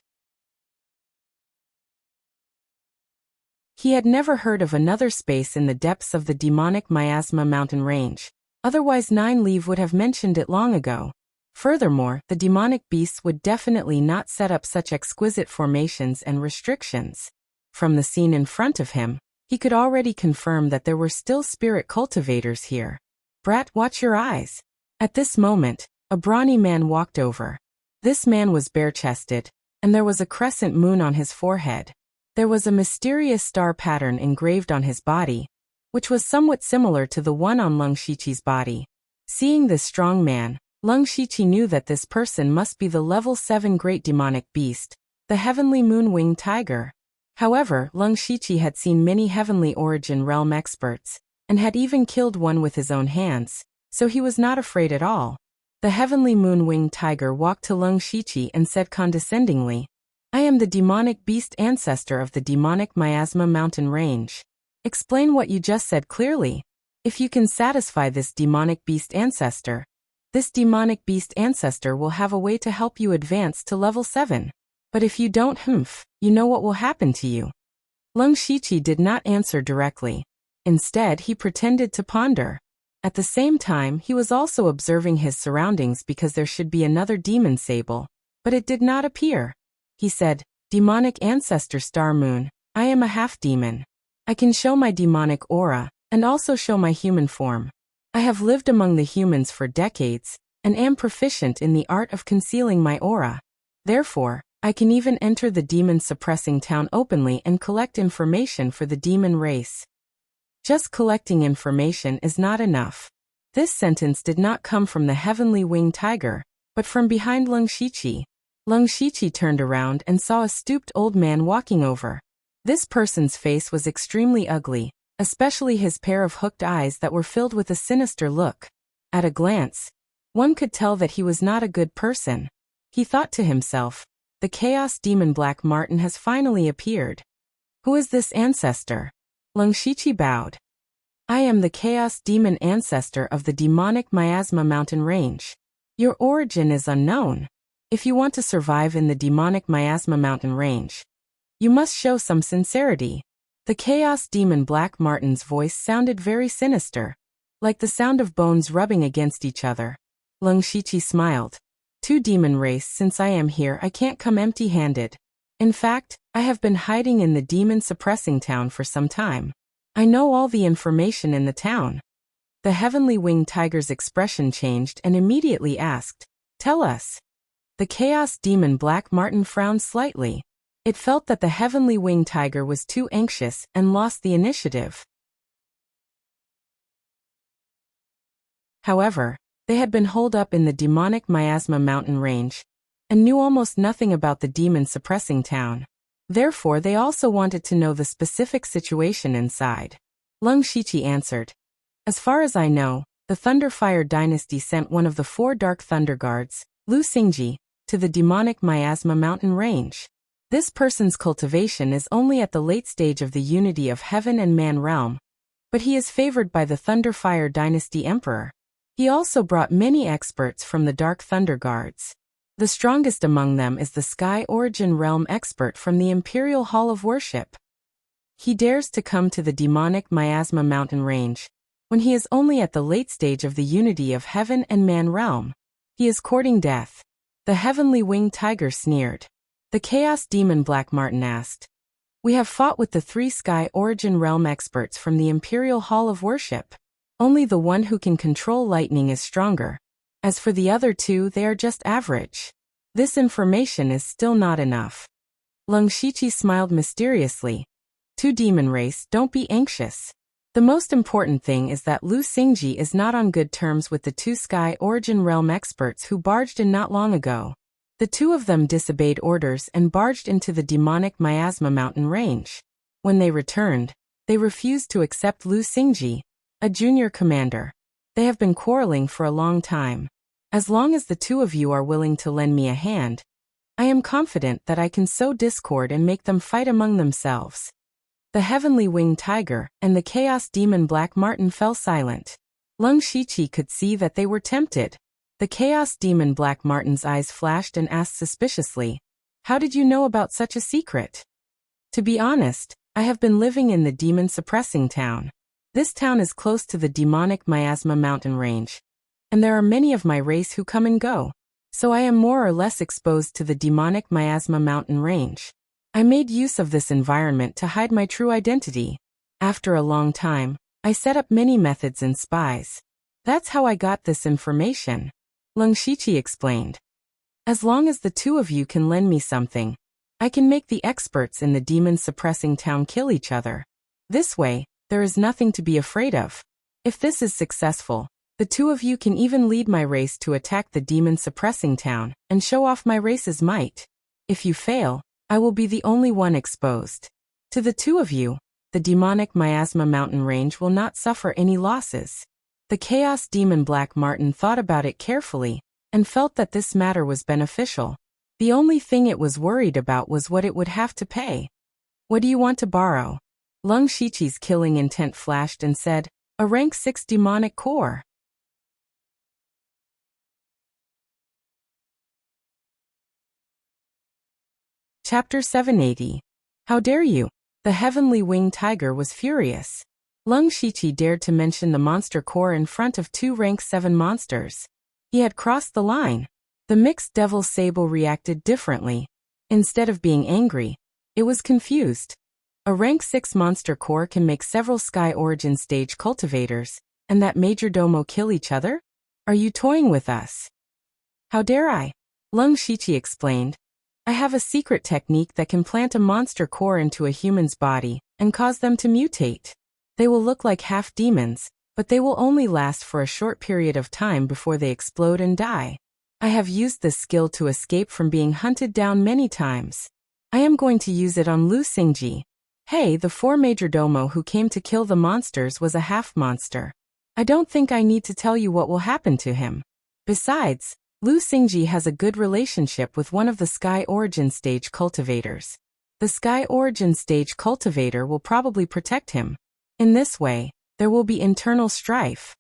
S1: He had never heard of another space in the depths of the demonic miasma mountain range. Otherwise 9 would have mentioned it long ago. Furthermore, the demonic beasts would definitely not set up such exquisite formations and restrictions. From the scene in front of him, he could already confirm that there were still spirit cultivators here. Brat, watch your eyes. At this moment, a brawny man walked over. This man was bare-chested, and there was a crescent moon on his forehead. There was a mysterious star pattern engraved on his body, which was somewhat similar to the one on Leng Shiqi's body. Seeing this strong man, Leng Shiqi knew that this person must be the level 7 great demonic beast, the heavenly moon-winged tiger. However, Leng Shiqi had seen many heavenly origin realm experts, and had even killed one with his own hands, so he was not afraid at all. The heavenly moon-winged tiger walked to Leng Shiqi and said condescendingly, "I am the demonic beast ancestor of the demonic miasma mountain range. Explain what you just said clearly. If you can satisfy this demonic beast ancestor, this demonic beast ancestor will have a way to help you advance to level 7. But if you don't, you know what will happen to you." Leng Shiqi did not answer directly. Instead, he pretended to ponder. At the same time, he was also observing his surroundings because there should be another demon sable, but it did not appear. He said, "Demonic ancestor Star Moon, I am a half-demon. I can show my demonic aura, and also show my human form. I have lived among the humans for decades, and am proficient in the art of concealing my aura. Therefore, I can even enter the demon-suppressing town openly and collect information for the demon race. Just collecting information is not enough." This sentence did not come from the heavenly winged tiger, but from behind Leng Shiqi. Leng Shiqi turned around and saw a stooped old man walking over. This person's face was extremely ugly, especially his pair of hooked eyes that were filled with a sinister look. At a glance, one could tell that he was not a good person. He thought to himself, "The Chaos Demon Black Martin has finally appeared. Who is this ancestor?" Leng Shiqi bowed. "I am the Chaos Demon ancestor of the demonic miasma mountain range. Your origin is unknown. If you want to survive in the demonic miasma mountain range, you must show some sincerity." The Chaos Demon Black Martin's voice sounded very sinister, like the sound of bones rubbing against each other. Leng Shiqi smiled. "To demon race, since I am here, I can't come empty-handed. In fact, I have been hiding in the demon-suppressing town for some time. I know all the information in the town." The heavenly winged tiger's expression changed and immediately asked, "Tell us." The Chaos Demon Black Martin frowned slightly. It felt that the heavenly winged tiger was too anxious and lost the initiative. However, they had been holed up in the demonic miasma mountain range, and knew almost nothing about the demon-suppressing town. Therefore, they also wanted to know the specific situation inside. Leng Shiqi answered, "As far as I know, the Thunderfire dynasty sent one of the 4 Dark Thunder Guards, Lu Xingji, to the demonic miasma mountain range. This person's cultivation is only at the late stage of the unity of heaven and man realm, but he is favored by the Thunderfire dynasty emperor. He also brought many experts from the Dark Thunder Guards. The strongest among them is the Sky Origin Realm expert from the Imperial Hall of Worship. He dares to come to the demonic miasma mountain range, when he is only at the late stage of the unity of heaven and man realm. He is courting death. The heavenly winged tiger sneered. The chaos demon Black Martin asked. We have fought with the 3 sky origin realm experts from the Imperial Hall of Worship. Only the one who can control lightning is stronger. As for the other 2, they are just average. This information is still not enough. Lung Shiqi smiled mysteriously. 2 demon race, don't be anxious. The most important thing is that Lu Xingji is not on good terms with the 2 sky origin realm experts who barged in not long ago. The 2 of them disobeyed orders and barged into the demonic miasma mountain range. When they returned, they refused to accept Lu Xingji, a junior commander. They have been quarreling for a long time. As long as the 2 of you are willing to lend me a hand, I am confident that I can sow discord and make them fight among themselves. The heavenly winged tiger and the chaos demon Black Martin fell silent. Lung Shiqi could see that they were tempted. The chaos demon Black Martin's eyes flashed and asked suspiciously, "How did you know about such a secret?" To be honest, I have been living in the demon-suppressing town. This town is close to the demonic miasma mountain range, and there are many of my race who come and go, so I am more or less exposed to the demonic miasma mountain range. I made use of this environment to hide my true identity. After a long time, I set up many methods and spies. That's how I got this information. Lung Shiqi explained. As long as the 2 of you can lend me something, I can make the experts in the demon-suppressing town kill each other. This way, there is nothing to be afraid of. If this is successful, the 2 of you can even lead my race to attack the demon-suppressing town and show off my race's might. If you fail, I will be the only one exposed. To the 2 of you, the demonic miasma mountain range will not suffer any losses. The chaos demon Black Martin thought about it carefully and felt that this matter was beneficial. The only thing it was worried about was what it would have to pay. What do you want to borrow? Lung Shiqi's killing intent flashed and said, a rank 6 demonic core. Chapter 780. How dare you? The heavenly winged tiger was furious. Lung Shiqi dared to mention the monster core in front of 2 rank 7 monsters. He had crossed the line. The mixed devil sable reacted differently. Instead of being angry, it was confused. A rank 6 monster core can make several sky origin stage cultivators, and that major domo kill each other? Are you toying with us? How dare I? Lung Shiqi explained. I have a secret technique that can plant a monster core into a human's body and cause them to mutate. They will look like half demons, but they will only last for a short period of time before they explode and die. I have used this skill to escape from being hunted down many times. I am going to use it on Lu Xingji. Hey, the 4 major domo who came to kill the monsters was a half monster. I don't think I need to tell you what will happen to him. Besides, Lu Xingji has a good relationship with one of the Sky Origin Stage cultivators. The Sky Origin Stage cultivator will probably protect him. In this way, there will be internal strife.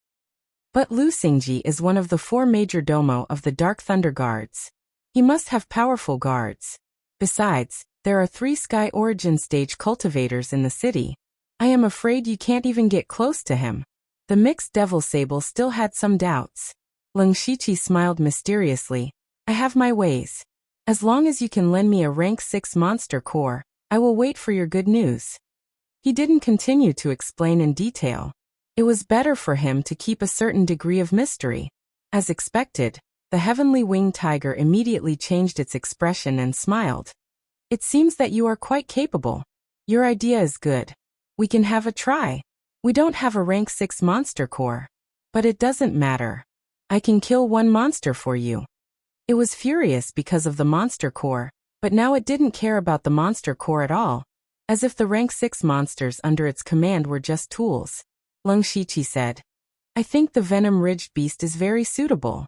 S1: But Lu Xingji is one of the 4 major domo of the Dark Thunder Guards. He must have powerful guards. Besides, there are 3 Sky Origin Stage cultivators in the city. I am afraid you can't even get close to him. The mixed devil sable still had some doubts. Lung Shiqi smiled mysteriously. I have my ways. As long as you can lend me a rank 6 monster core, I will wait for your good news. He didn't continue to explain in detail. It was better for him to keep a certain degree of mystery. As expected, the heavenly winged tiger immediately changed its expression and smiled. It seems that you are quite capable. Your idea is good. We can have a try. We don't have a rank 6 monster core. But it doesn't matter. I can kill 1 monster for you. It was furious because of the monster core, but now it didn't care about the monster core at all. As if the rank 6 monsters under its command were just tools. Lung Shiqi said. I think the venom-ridged beast is very suitable.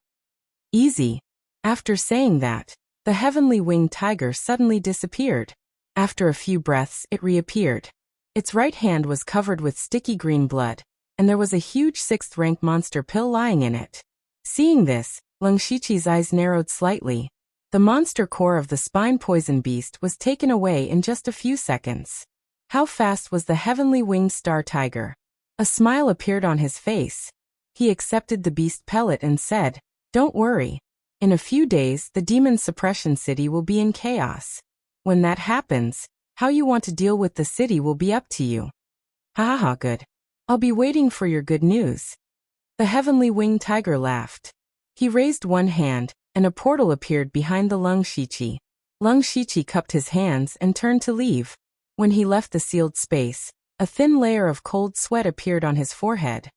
S1: Easy. After saying that, the heavenly winged tiger suddenly disappeared. After a few breaths, it reappeared. Its right hand was covered with sticky green blood, and there was a huge 6th rank monster pill lying in it. Seeing this, Lung Shiqi's eyes narrowed slightly. The monster core of the spine poison beast was taken away in just a few seconds. How fast was the heavenly winged star tiger? A smile appeared on his face. He accepted the beast pellet and said, "Don't worry. In a few days, the demon suppression city will be in chaos. When that happens, how you want to deal with the city will be up to you." Ha ha ha, good. I'll be waiting for your good news. The heavenly winged tiger laughed. He raised one hand, and a portal appeared behind the Lung Shichi. Lung Shichi cupped his hands and turned to leave. When he left the sealed space, a thin layer of cold sweat appeared on his forehead.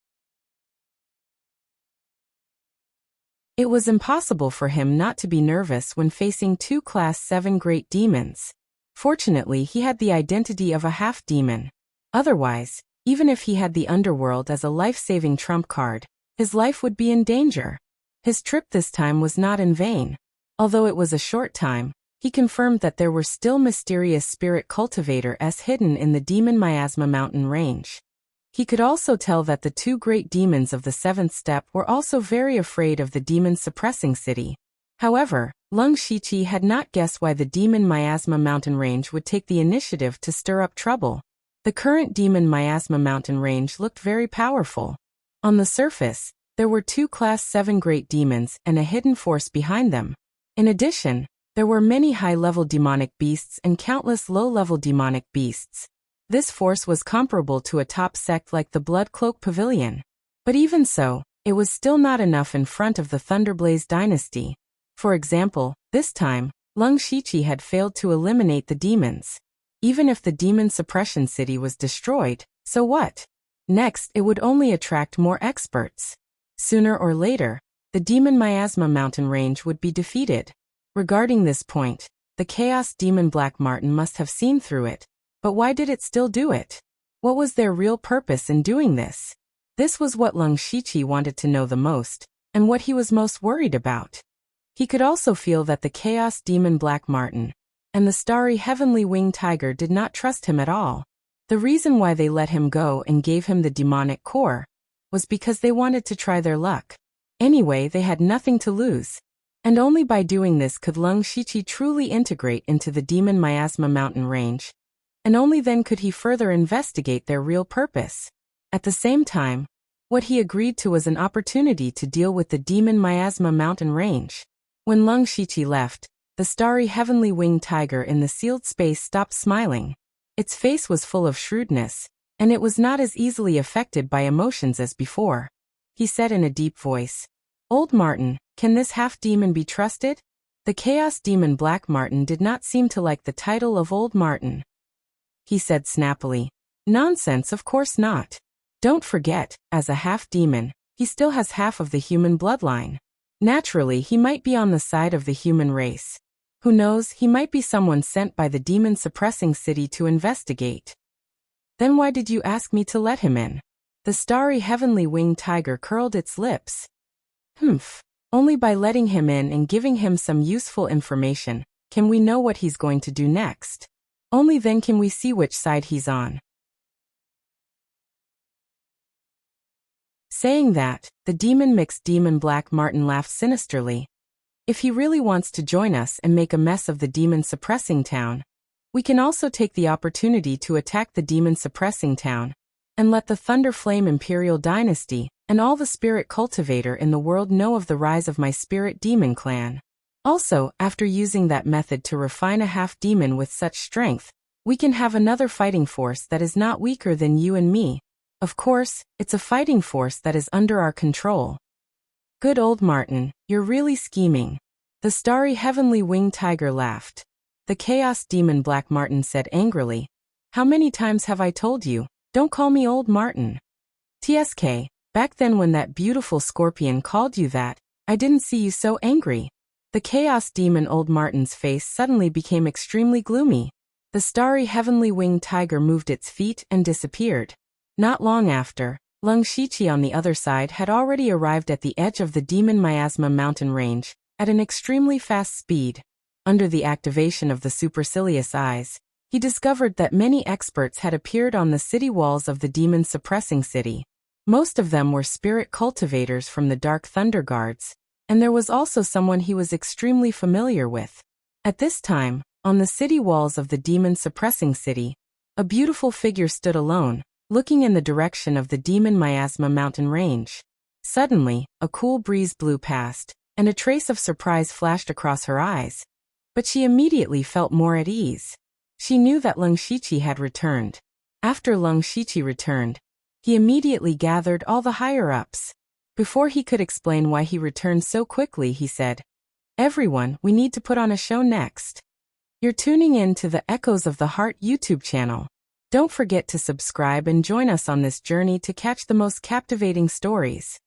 S1: It was impossible for him not to be nervous when facing two Class 7 great demons. Fortunately, he had the identity of a half-demon. Otherwise, even if he had the underworld as a life-saving trump card, his life would be in danger. His trip this time was not in vain. Although it was a short time, he confirmed that there were still mysterious spirit cultivators hidden in the demon miasma mountain range. He could also tell that the two great demons of the seventh step were also very afraid of the demon suppressing city. However, Lung Shichi had not guessed why the demon miasma mountain range would take the initiative to stir up trouble. The current demon miasma mountain range looked very powerful. On the surface, there were two Class 7 great demons and a hidden force behind them. In addition, there were many high-level demonic beasts and countless low-level demonic beasts. This force was comparable to a top sect like the Blood Cloak Pavilion. But even so, it was still not enough in front of the Thunderblaze dynasty. For example, this time, Lung Shichi had failed to eliminate the demons. Even if the demon suppression city was destroyed, so what? Next, it would only attract more experts. Sooner or later, the demon miasma mountain range would be defeated. Regarding this point, the Chaos Demon Black Martin must have seen through it. But why did it still do it? What was their real purpose in doing this? This was what Lung Shichi wanted to know the most, and what he was most worried about. He could also feel that the Chaos Demon Black Martin and the starry heavenly winged tiger did not trust him at all. The reason why they let him go and gave him the demonic core was because they wanted to try their luck. Anyway, they had nothing to lose. And only by doing this could Lung Shichi truly integrate into the demon miasma mountain range. And only then could he further investigate their real purpose. At the same time, what he agreed to was an opportunity to deal with the demon miasma mountain range. When Lung Shichi left, the starry heavenly winged tiger in the sealed space stopped smiling. Its face was full of shrewdness, and it was not as easily affected by emotions as before. He said in a deep voice, "Old Martin, can this half-demon be trusted?" The Chaos Demon Black Martin did not seem to like the title of Old Martin. He said snappily, "Nonsense, of course not. Don't forget, as a half-demon, he still has half of the human bloodline. Naturally, he might be on the side of the human race. Who knows, he might be someone sent by the demon-suppressing city to investigate." "Then why did you ask me to let him in?" The starry heavenly winged tiger curled its lips. Only by letting him in and giving him some useful information can we know what he's going to do next. Only then can we see which side he's on." Saying that, the demon-mixed demon Black Martin laughed sinisterly. "If he really wants to join us and make a mess of the demon-suppressing town, we can also take the opportunity to attack the demon-suppressing town and let the Thunderflame Imperial Dynasty and all the spirit cultivator in the world know of the rise of my spirit demon clan. Also, after using that method to refine a half-demon with such strength, we can have another fighting force that is not weaker than you and me. Of course, it's a fighting force that is under our control." "Good old Martin, you're really scheming." The starry heavenly winged tiger laughed. The Chaos Demon Black Martin said angrily, "How many times have I told you, don't call me old Martin? TSK, back then when that beautiful scorpion called you that, I didn't see you so angry." The Chaos Demon Old Martin's face suddenly became extremely gloomy. The starry heavenly winged tiger moved its feet and disappeared. Not long after, Lung Shichi on the other side had already arrived at the edge of the demon miasma mountain range, at an extremely fast speed. Under the activation of the supercilious eyes, he discovered that many experts had appeared on the city walls of the demon-suppressing city. Most of them were spirit cultivators from the Dark Thunder Guards, and there was also someone he was extremely familiar with. At this time, on the city walls of the demon-suppressing city, A beautiful figure stood alone, looking in the direction of the demon miasma mountain range. Suddenly, a cool breeze blew past, and a trace of surprise flashed across her eyes. But she immediately felt more at ease. She knew that Leng Shiqi had returned. After Leng Shiqi returned, he immediately gathered all the higher-ups. Before he could explain why he returned so quickly, he said, "Everyone, we need to put on a show next." You're tuning in to the Echoes of the Heart YouTube channel. Don't forget to subscribe and join us on this journey to catch the most captivating stories.